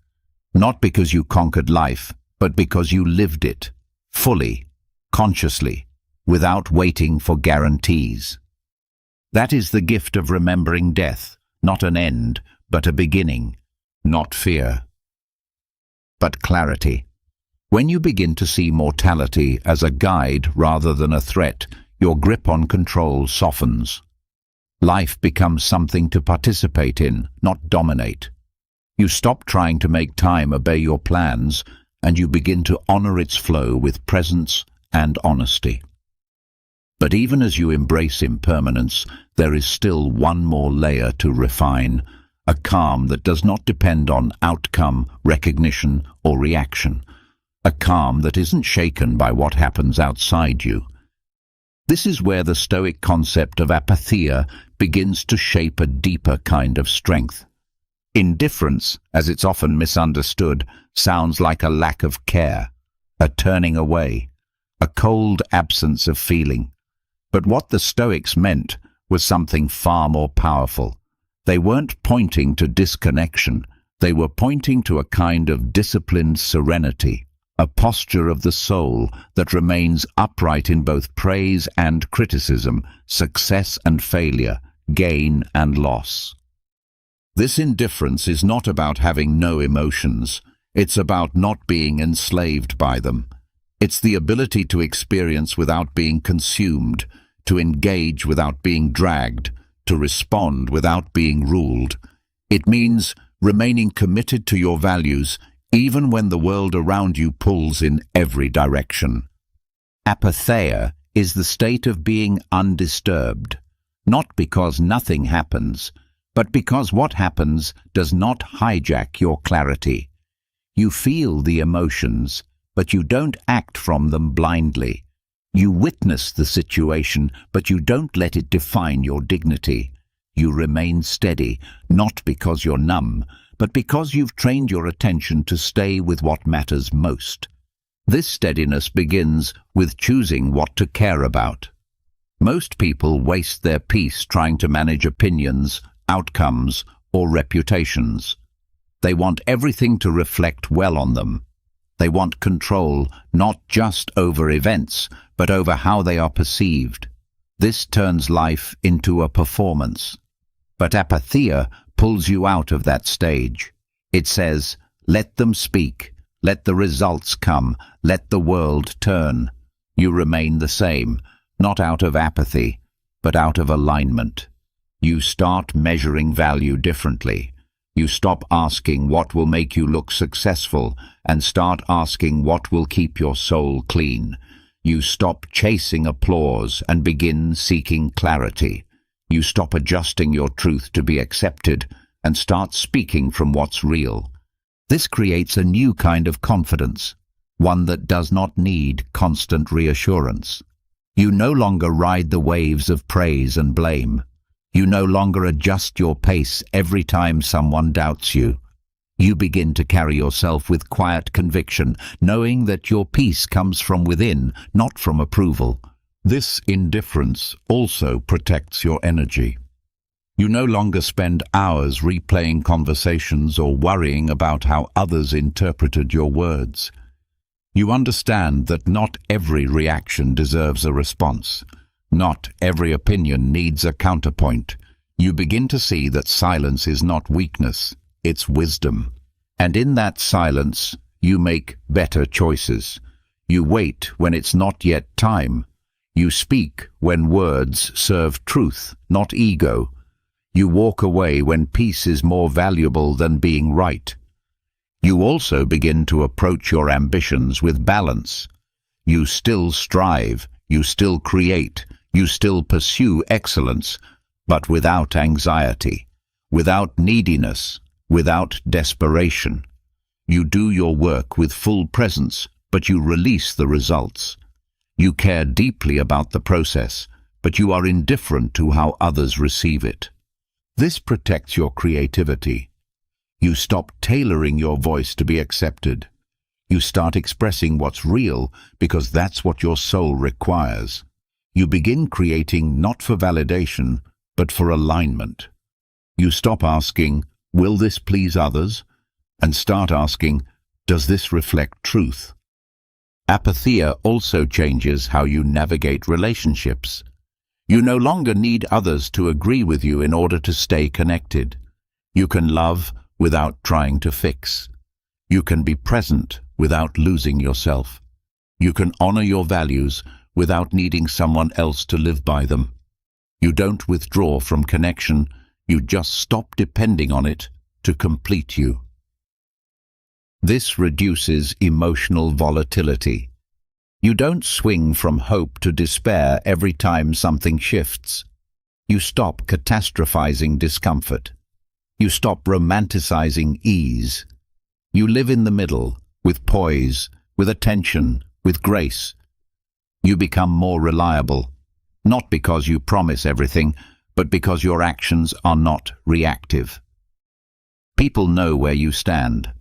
Not because you conquered life, but because you lived it, fully, consciously, without waiting for guarantees. That is the gift of remembering death, not an end, but a beginning, not fear, but clarity. When you begin to see mortality as a guide rather than a threat, your grip on control softens. Life becomes something to participate in, not dominate. You stop trying to make time obey your plans, and you begin to honor its flow with presence and honesty. But even as you embrace impermanence, there is still one more layer to refine, a calm that does not depend on outcome, recognition, or reaction, a calm that isn't shaken by what happens outside you. This is where the Stoic concept of apatheia begins to shape a deeper kind of strength. Indifference, as it's often misunderstood, sounds like a lack of care, a turning away, a cold absence of feeling. But what the Stoics meant was something far more powerful. They weren't pointing to disconnection, they were pointing to a kind of disciplined serenity, a posture of the soul that remains upright in both praise and criticism, success and failure, gain and loss. This indifference is not about having no emotions. It's about not being enslaved by them. It's the ability to experience without being consumed, to engage without being dragged, to respond without being ruled. It means remaining committed to your values even when the world around you pulls in every direction. Apatheia is the state of being undisturbed, not because nothing happens, but because what happens does not hijack your clarity. You feel the emotions, but you don't act from them blindly. You witness the situation, but you don't let it define your dignity. You remain steady, not because you're numb, but because you've trained your attention to stay with what matters most. This steadiness begins with choosing what to care about. Most people waste their peace trying to manage opinions, outcomes, or reputations. They want everything to reflect well on them. They want control, not just over events, but over how they are perceived. This turns life into a performance. But apatheia pulls you out of that stage. It says, let them speak, let the results come, let the world turn. You remain the same, not out of apathy, but out of alignment. You start measuring value differently. You stop asking what will make you look successful and start asking what will keep your soul clean. You stop chasing applause and begin seeking clarity. You stop adjusting your truth to be accepted and start speaking from what's real. This creates a new kind of confidence, one that does not need constant reassurance. You no longer ride the waves of praise and blame. You no longer adjust your pace every time someone doubts you. You begin to carry yourself with quiet conviction, knowing that your peace comes from within, not from approval. This indifference also protects your energy. You no longer spend hours replaying conversations or worrying about how others interpreted your words. You understand that not every reaction deserves a response. Not every opinion needs a counterpoint. You begin to see that silence is not weakness, it's wisdom. And in that silence, you make better choices. You wait when it's not yet time. You speak when words serve truth, not ego. You walk away when peace is more valuable than being right. You also begin to approach your ambitions with balance. You still strive, you still create, you still pursue excellence, but without anxiety, without neediness, without desperation. You do your work with full presence, but you release the results. You care deeply about the process, but you are indifferent to how others receive it. This protects your creativity. You stop tailoring your voice to be accepted. You start expressing what's real because that's what your soul requires. You begin creating not for validation, but for alignment. You stop asking, will this please others? And start asking, does this reflect truth? Apatheia also changes how you navigate relationships. You no longer need others to agree with you in order to stay connected. You can love without trying to fix. You can be present without losing yourself. You can honor your values without needing someone else to live by them. You don't withdraw from connection, you just stop depending on it to complete you. This reduces emotional volatility. You don't swing from hope to despair every time something shifts. You stop catastrophizing discomfort. You stop romanticizing ease. You live in the middle, with poise, with attention, with grace. You become more reliable, not because you promise everything, but because your actions are not reactive. People know where you stand.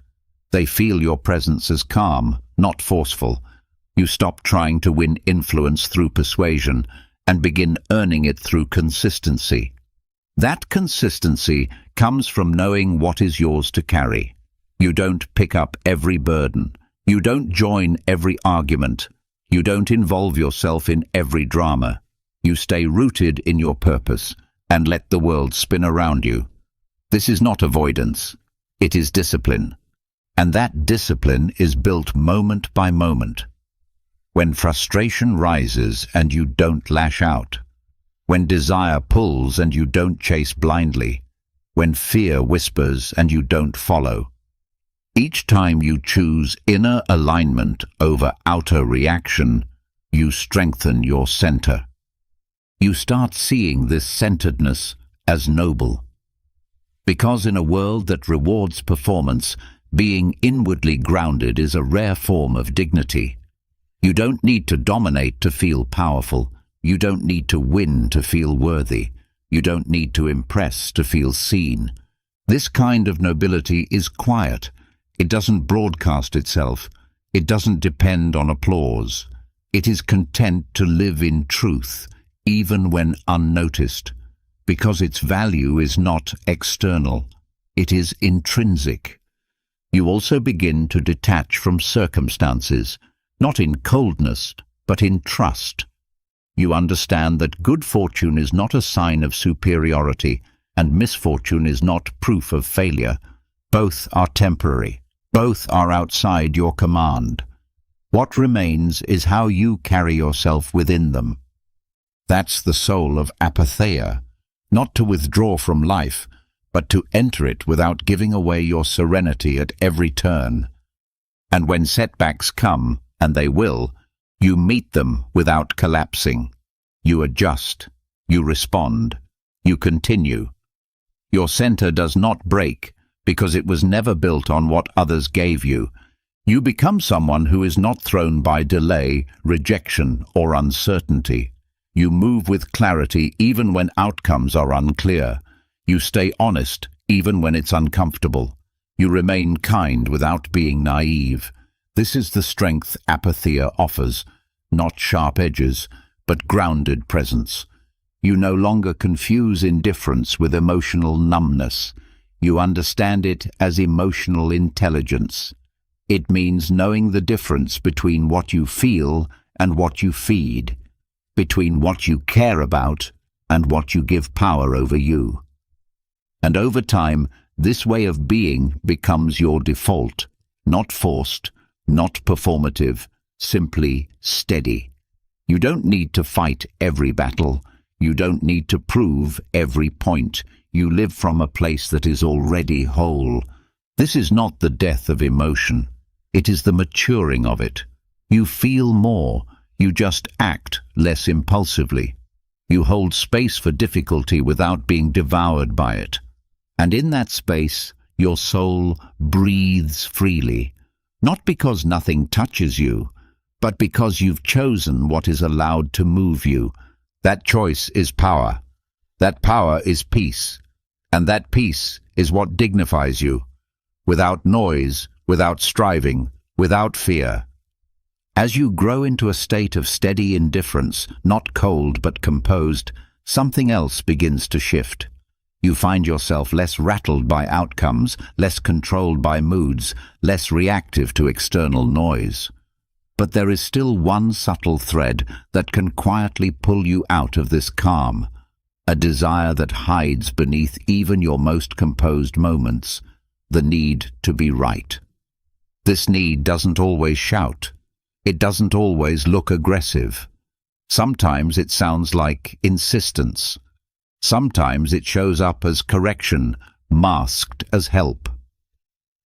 They feel your presence as calm, not forceful. You stop trying to win influence through persuasion and begin earning it through consistency. That consistency comes from knowing what is yours to carry. You don't pick up every burden. You don't join every argument. You don't involve yourself in every drama. You stay rooted in your purpose and let the world spin around you. This is not avoidance. It is discipline. And that discipline is built moment by moment. When frustration rises and you don't lash out, when desire pulls and you don't chase blindly, when fear whispers and you don't follow, each time you choose inner alignment over outer reaction, You strengthen your center. You start seeing this centeredness as noble. Because in a world that rewards performance, being inwardly grounded is a rare form of dignity. You don't need to dominate to feel powerful. You don't need to win to feel worthy. You don't need to impress to feel seen. This kind of nobility is quiet. It doesn't broadcast itself. It doesn't depend on applause. It is content to live in truth, even when unnoticed, because its value is not external. It is intrinsic. You also begin to detach from circumstances, not in coldness, but in trust. You understand that good fortune is not a sign of superiority, and misfortune is not proof of failure. Both are temporary. Both are outside your command. What remains is how you carry yourself within them. That's the soul of apatheia, not to withdraw from life, but to enter it without giving away your serenity at every turn. And when setbacks come, and they will, you meet them without collapsing. You adjust, you respond, you continue. Your center does not break because it was never built on what others gave you. You become someone who is not thrown by delay, rejection, or uncertainty. You move with clarity even when outcomes are unclear. You stay honest even when it's uncomfortable. You remain kind without being naive. This is the strength apatheia offers, not sharp edges, but grounded presence. You no longer confuse indifference with emotional numbness. You understand it as emotional intelligence. It means knowing the difference between what you feel and what you feed, between what you care about and what you give power over you. And over time, this way of being becomes your default, not forced, not performative, simply steady. You don't need to fight every battle. You don't need to prove every point. You live from a place that is already whole. This is not the death of emotion. It is the maturing of it. You feel more. You just act less impulsively. You hold space for difficulty without being devoured by it. And in that space, your soul breathes freely, not because nothing touches you, but because you've chosen what is allowed to move you. That choice is power. That power is peace. And that peace is what dignifies you, without noise, without striving, without fear. As you grow into a state of steady indifference, not cold but composed, something else begins to shift. You find yourself less rattled by outcomes, less controlled by moods, less reactive to external noise. But there is still one subtle thread that can quietly pull you out of this calm, a desire that hides beneath even your most composed moments, the need to be right. This need doesn't always shout. It doesn't always look aggressive. Sometimes it sounds like insistence. Sometimes it shows up as correction, masked as help.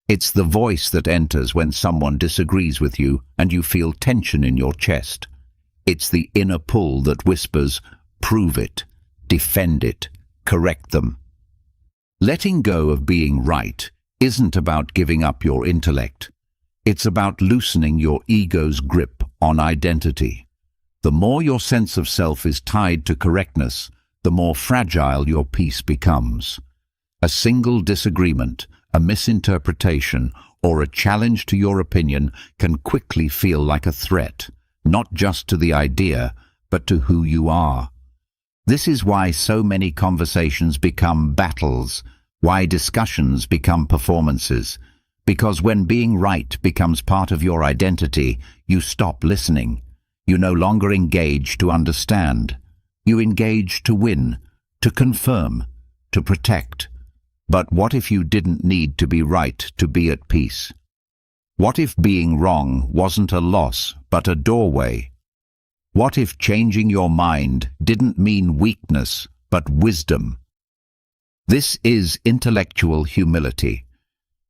It's the voice that enters when someone disagrees with you and you feel tension in your chest. It's the inner pull that whispers, prove it, defend it, correct them. Letting go of being right isn't about giving up your intellect. It's about loosening your ego's grip on identity. The more your sense of self is tied to correctness, the more fragile your peace becomes. A single disagreement, a misinterpretation, or a challenge to your opinion can quickly feel like a threat, not just to the idea, but to who you are. This is why so many conversations become battles, why discussions become performances. Because when being right becomes part of your identity, you stop listening. You no longer engage to understand. You engage to win, to confirm, to protect. But what if you didn't need to be right to be at peace? What if being wrong wasn't a loss, but a doorway? What if changing your mind didn't mean weakness, but wisdom? This is intellectual humility,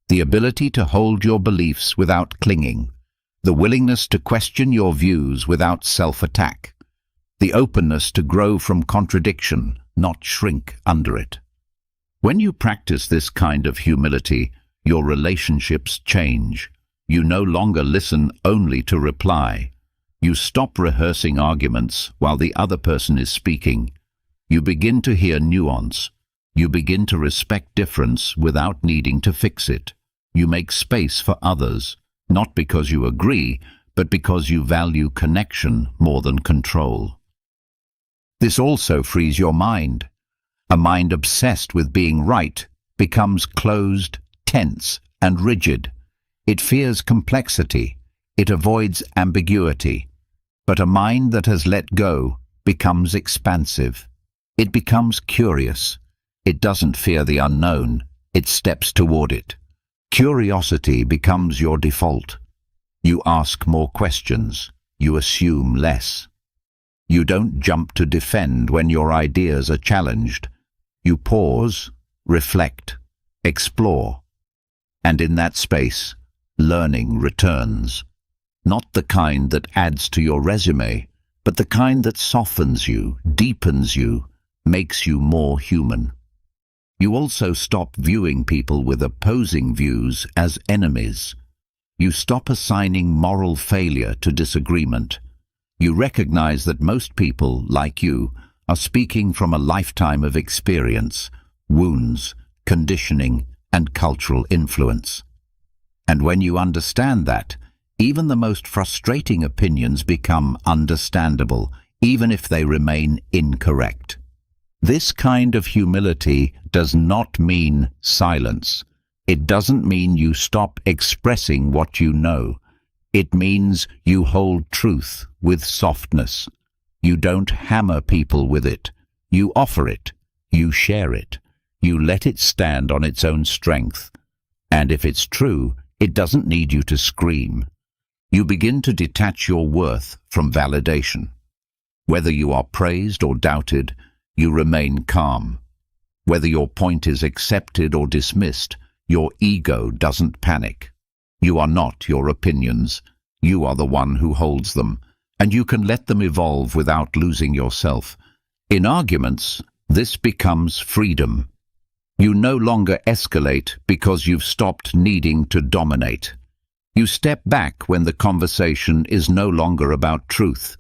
the ability to hold your beliefs without clinging, the willingness to question your views without self-attack, the openness to grow from contradiction, not shrink under it. When you practice this kind of humility, your relationships change. You no longer listen only to reply. You stop rehearsing arguments while the other person is speaking. You begin to hear nuance. You begin to respect difference without needing to fix it. You make space for others, not because you agree, but because you value connection more than control. This also frees your mind. A mind obsessed with being right becomes closed, tense, and rigid. It fears complexity. It avoids ambiguity. But a mind that has let go becomes expansive. It becomes curious. It doesn't fear the unknown. It steps toward it. Curiosity becomes your default. You ask more questions. You assume less. You don't jump to defend when your ideas are challenged. You pause, reflect, explore. And in that space, learning returns. Not the kind that adds to your resume, but the kind that softens you, deepens you, makes you more human. You also stop viewing people with opposing views as enemies. You stop assigning moral failure to disagreement. You recognize that most people, like you, are speaking from a lifetime of experience, wounds, conditioning, and cultural influence. And when you understand that, even the most frustrating opinions become understandable, even if they remain incorrect. This kind of humility does not mean silence. It doesn't mean you stop expressing what you know. It means you hold truth with softness. You don't hammer people with it. You offer it. You share it. You let it stand on its own strength. And if it's true, it doesn't need you to scream. You begin to detach your worth from validation. Whether you are praised or doubted, you remain calm. Whether your point is accepted or dismissed, your ego doesn't panic. You are not your opinions. You are the one who holds them, and you can let them evolve without losing yourself. In arguments, this becomes freedom. You no longer escalate because you've stopped needing to dominate. You step back when the conversation is no longer about truth.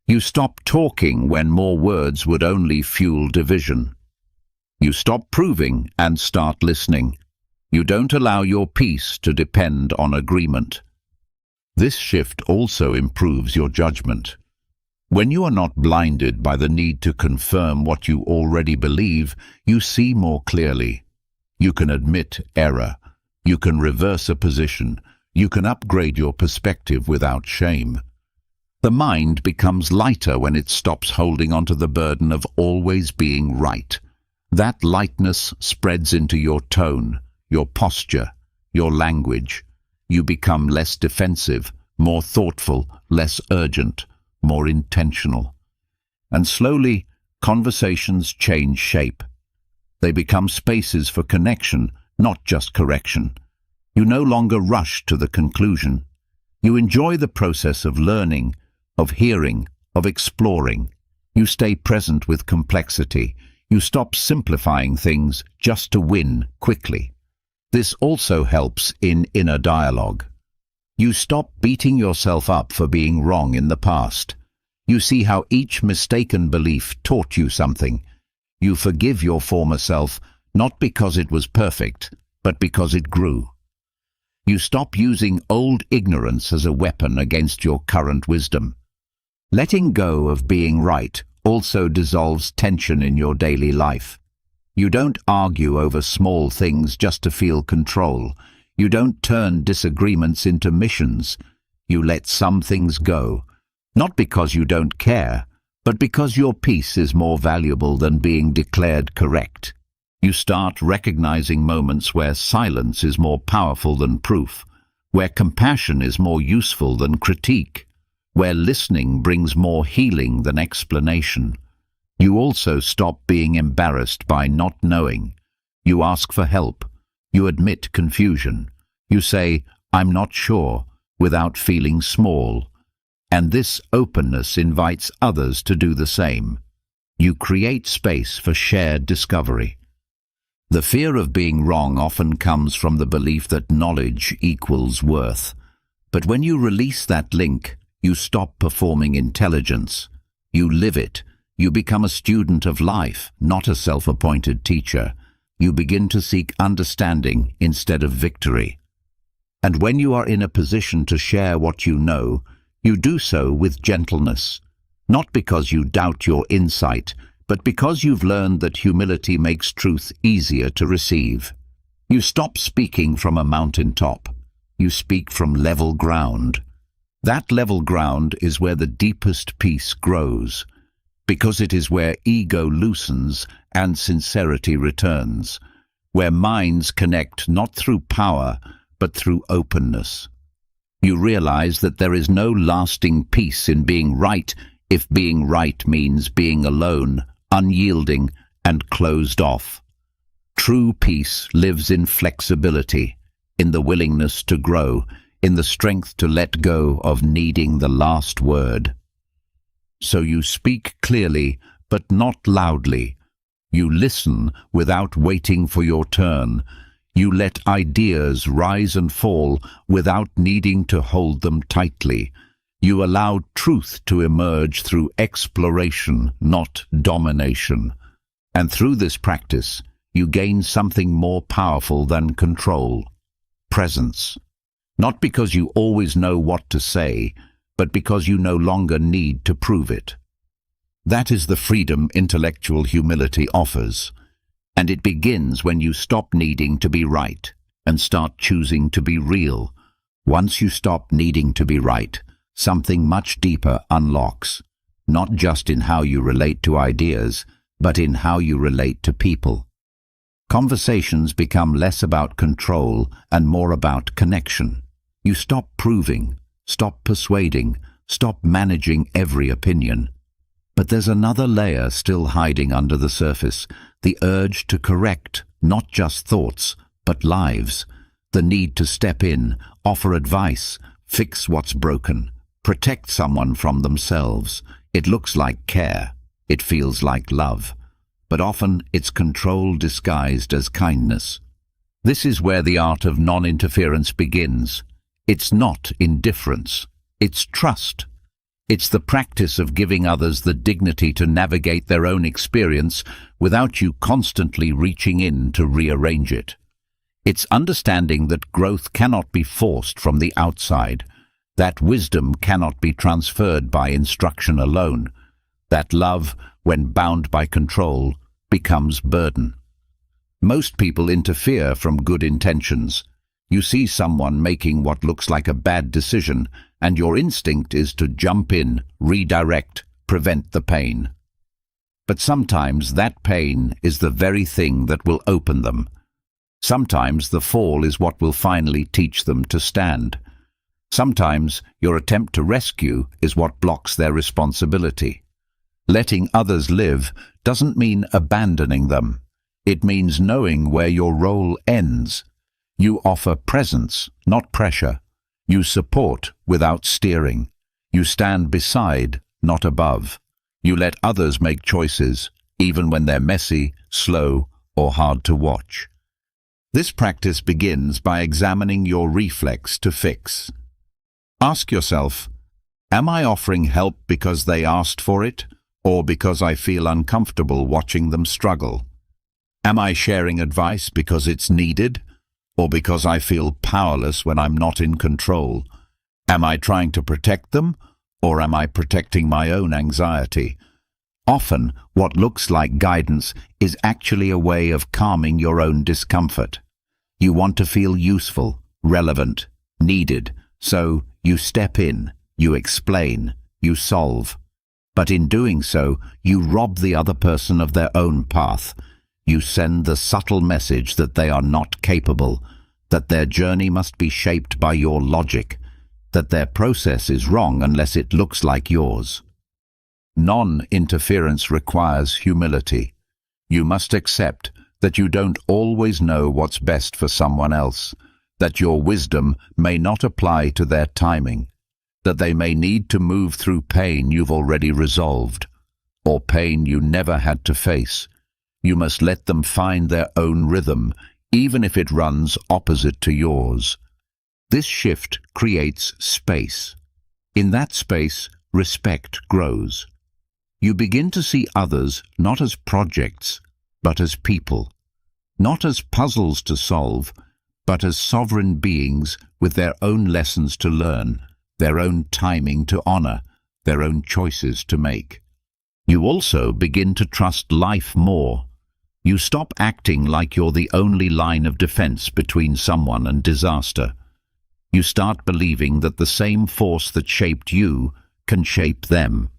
You stop talking when more words would only fuel division. You stop proving and start listening. You don't allow your peace to depend on agreement. This shift also improves your judgment. When you are not blinded by the need to confirm what you already believe, you see more clearly. You can admit error. You can reverse a position. You can upgrade your perspective without shame. The mind becomes lighter when it stops holding onto the burden of always being right. That lightness spreads into your tone, your posture, your language. You become less defensive, more thoughtful, less urgent, more intentional. And slowly, conversations change shape. They become spaces for connection, not just correction. You no longer rush to the conclusion. You enjoy the process of learning, of hearing, of exploring. You stay present with complexity. You stop simplifying things just to win quickly. This also helps in inner dialogue. You stop beating yourself up for being wrong in the past. You see how each mistaken belief taught you something. You forgive your former self, not because it was perfect, but because it grew. You stop using old ignorance as a weapon against your current wisdom. Letting go of being right also dissolves tension in your daily life. You don't argue over small things just to feel control. You don't turn disagreements into missions. You let some things go, not because you don't care, but because your peace is more valuable than being declared correct. You start recognizing moments where silence is more powerful than proof, where compassion is more useful than critique, where listening brings more healing than explanation. You also stop being embarrassed by not knowing. You ask for help. You admit confusion. You say, "I'm not sure," without feeling small. And this openness invites others to do the same. You create space for shared discovery. The fear of being wrong often comes from the belief that knowledge equals worth. But when you release that link, you stop performing intelligence. You live it. You become a student of life, not a self-appointed teacher. You begin to seek understanding instead of victory. And when you are in a position to share what you know, you do so with gentleness, not because you doubt your insight, but because you've learned that humility makes truth easier to receive. You stop speaking from a mountaintop. You speak from level ground. That level ground is where the deepest peace grows, because it is where ego loosens and sincerity returns, where minds connect not through power, but through openness. You realize that there is no lasting peace in being right if being right means being alone, unyielding, and closed off. True peace lives in flexibility, in the willingness to grow, in the strength to let go of needing the last word. So you speak clearly, but not loudly. You listen without waiting for your turn. You let ideas rise and fall without needing to hold them tightly. You allow truth to emerge through exploration, not domination. And through this practice, you gain something more powerful than control: presence. Not because you always know what to say, but because you no longer need to prove it. That is the freedom intellectual humility offers, and it begins when you stop needing to be right and start choosing to be real. Once you stop needing to be right, something much deeper unlocks, not just in how you relate to ideas, but in how you relate to people. Conversations become less about control and more about connection. You stop proving, stop persuading, stop managing every opinion. But there's another layer still hiding under the surface, the urge to correct not just thoughts, but lives, the need to step in, offer advice, fix what's broken, protect someone from themselves. It looks like care, it feels like love, but often it's control disguised as kindness. This is where the art of non-interference begins. It's not indifference, it's trust. It's the practice of giving others the dignity to navigate their own experience without you constantly reaching in to rearrange it. It's understanding that growth cannot be forced from the outside, that wisdom cannot be transferred by instruction alone, that love, when bound by control, becomes burden. Most people interfere from good intentions. You see someone making what looks like a bad decision, and your instinct is to jump in, redirect, prevent the pain. But sometimes that pain is the very thing that will open them. Sometimes the fall is what will finally teach them to stand. Sometimes your attempt to rescue is what blocks their responsibility. Letting others live doesn't mean abandoning them. It means knowing where your role ends. You offer presence, not pressure. You support without steering. You stand beside, not above. You let others make choices, even when they're messy, slow, or hard to watch. This practice begins by examining your reflex to fix. Ask yourself, am I offering help because they asked for it, or because I feel uncomfortable watching them struggle? Am I sharing advice because it's needed, or because I feel powerless when I'm not in control? Am I trying to protect them, or am I protecting my own anxiety? Often, what looks like guidance is actually a way of calming your own discomfort. You want to feel useful, relevant, needed, so you step in, you explain, you solve. But in doing so, you rob the other person of their own path. You send the subtle message that they are not capable, that their journey must be shaped by your logic, that their process is wrong unless it looks like yours. Non-interference requires humility. You must accept that you don't always know what's best for someone else, that your wisdom may not apply to their timing, that they may need to move through pain you've already resolved, or pain you never had to face. You must let them find their own rhythm, even if it runs opposite to yours. This shift creates space. In that space, respect grows. You begin to see others not as projects, but as people. Not as puzzles to solve, but as sovereign beings with their own lessons to learn, their own timing to honor, their own choices to make. You also begin to trust life more. You stop acting like you're the only line of defense between someone and disaster. You start believing that the same force that shaped you can shape them,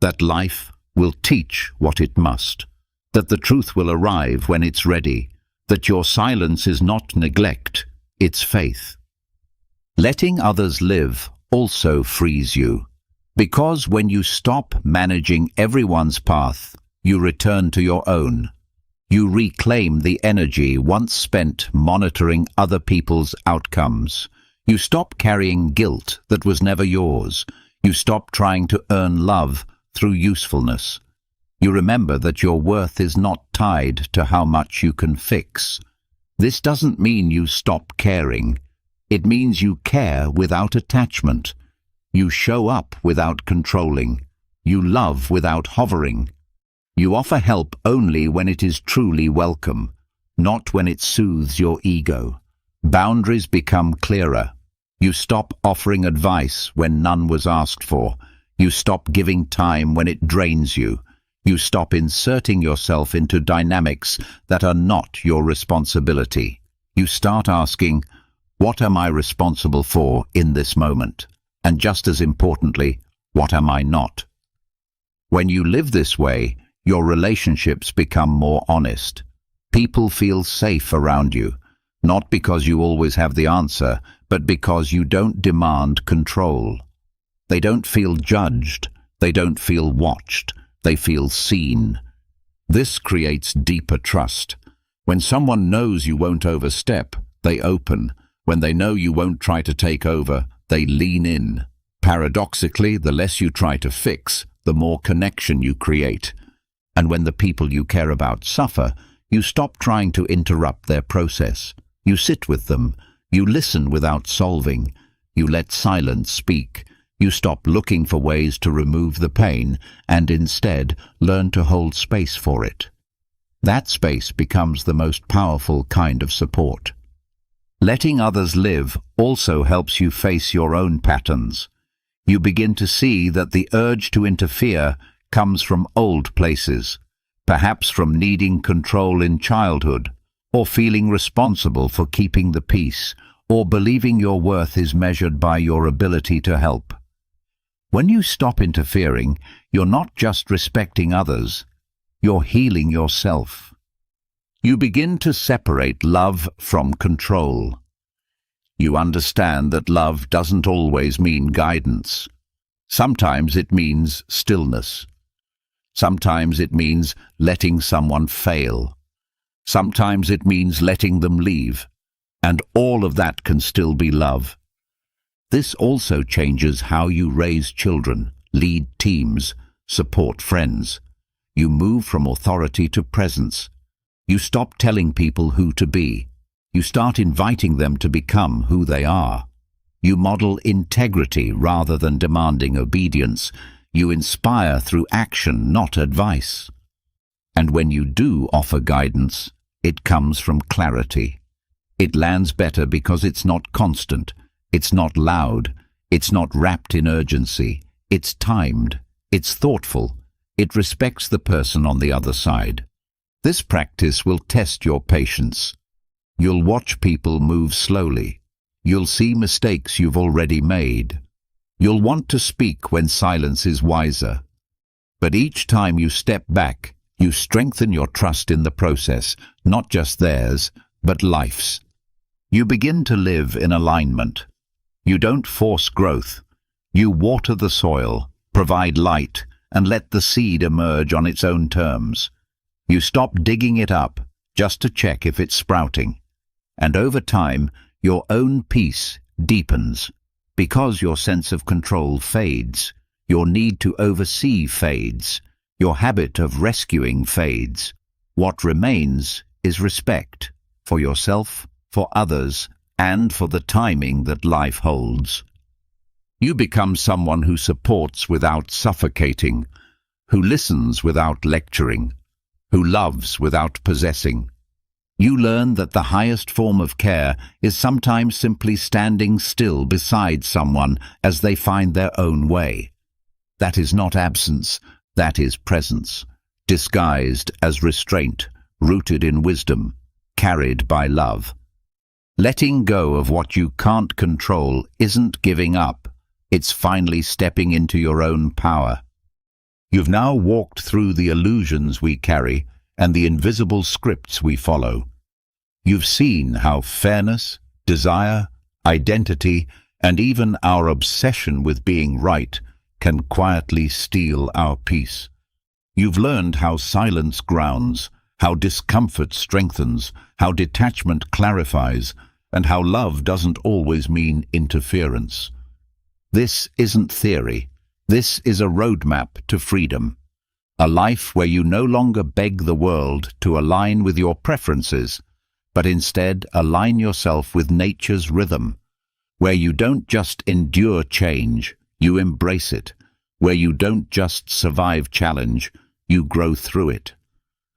that life will teach what it must, that the truth will arrive when it's ready, that your silence is not neglect, it's faith. Letting others live also frees you, because when you stop managing everyone's path, you return to your own. You reclaim the energy once spent monitoring other people's outcomes. You stop carrying guilt that was never yours. You stop trying to earn love through usefulness. You remember that your worth is not tied to how much you can fix. This doesn't mean you stop caring. It means you care without attachment. You show up without controlling. You love without hovering. You offer help only when it is truly welcome, not when it soothes your ego. Boundaries become clearer. You stop offering advice when none was asked for. You stop giving time when it drains you. You stop inserting yourself into dynamics that are not your responsibility. You start asking, what am I responsible for in this moment? And just as importantly, what am I not? When you live this way, your relationships become more honest. People feel safe around you, not because you always have the answer, but because you don't demand control. They don't feel judged. They don't feel watched. They feel seen. This creates deeper trust. When someone knows you won't overstep, they open. When they know you won't try to take over, they lean in. Paradoxically, the less you try to fix, the more connection you create. And when the people you care about suffer, you stop trying to interrupt their process. You sit with them. You listen without solving. You let silence speak. You stop looking for ways to remove the pain and instead learn to hold space for it. That space becomes the most powerful kind of support. Letting others live also helps you face your own patterns. You begin to see that the urge to interfere comes from old places, perhaps from needing control in childhood, or feeling responsible for keeping the peace, or believing your worth is measured by your ability to help. When you stop interfering, you're not just respecting others, you're healing yourself. You begin to separate love from control. You understand that love doesn't always mean guidance. Sometimes it means stillness. Sometimes it means letting someone fail. Sometimes it means letting them leave. And all of that can still be love. This also changes how you raise children, lead teams, support friends. You move from authority to presence. You stop telling people who to be. You start inviting them to become who they are. You model integrity rather than demanding obedience. You inspire through action, not advice. And when you do offer guidance, it comes from clarity. It lands better because it's not constant, it's not loud, it's not wrapped in urgency, it's timed, it's thoughtful, it respects the person on the other side. This practice will test your patience. You'll watch people move slowly. You'll see mistakes you've already made. You'll want to speak when silence is wiser. But each time you step back, you strengthen your trust in the process, not just theirs, but life's. You begin to live in alignment. You don't force growth. You water the soil, provide light, and let the seed emerge on its own terms. You stop digging it up just to check if it's sprouting. And over time, your own peace deepens. Because your sense of control fades, your need to oversee fades, your habit of rescuing fades. What remains is respect for yourself, for others, and for the timing that life holds. You become someone who supports without suffocating, who listens without lecturing, who loves without possessing. You learn that the highest form of care is sometimes simply standing still beside someone as they find their own way. That is not absence, that is presence, disguised as restraint, rooted in wisdom, carried by love. Letting go of what you can't control isn't giving up, it's finally stepping into your own power. You've now walked through the illusions we carry and the invisible scripts we follow. You've seen how fairness, desire, identity, and even our obsession with being right can quietly steal our peace. You've learned how silence grounds, how discomfort strengthens, how detachment clarifies, and how love doesn't always mean interference. This isn't theory. This is a roadmap to freedom. A life where you no longer beg the world to align with your preferences, but instead align yourself with nature's rhythm, where you don't just endure change, you embrace it, where you don't just survive challenge, you grow through it.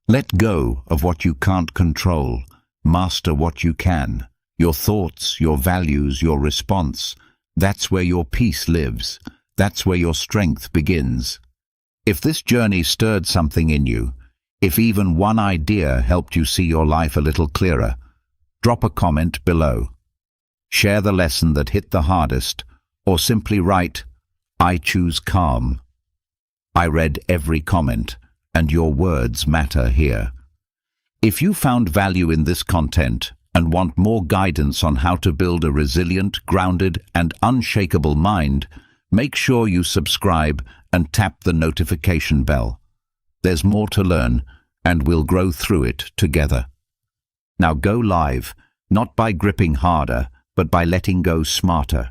Let go of what you can't control, master what you can, your thoughts, your values, your response. That's where your peace lives, that's where your strength begins. If this journey stirred something in you, if even one idea helped you see your life a little clearer, drop a comment below. Share the lesson that hit the hardest, or simply write, "I choose calm." I read every comment, and your words matter here. If you found value in this content and want more guidance on how to build a resilient, grounded, and unshakable mind, make sure you subscribe and tap the notification bell. There's more to learn, and we'll grow through it together. Now go live, not by gripping harder, but by letting go smarter.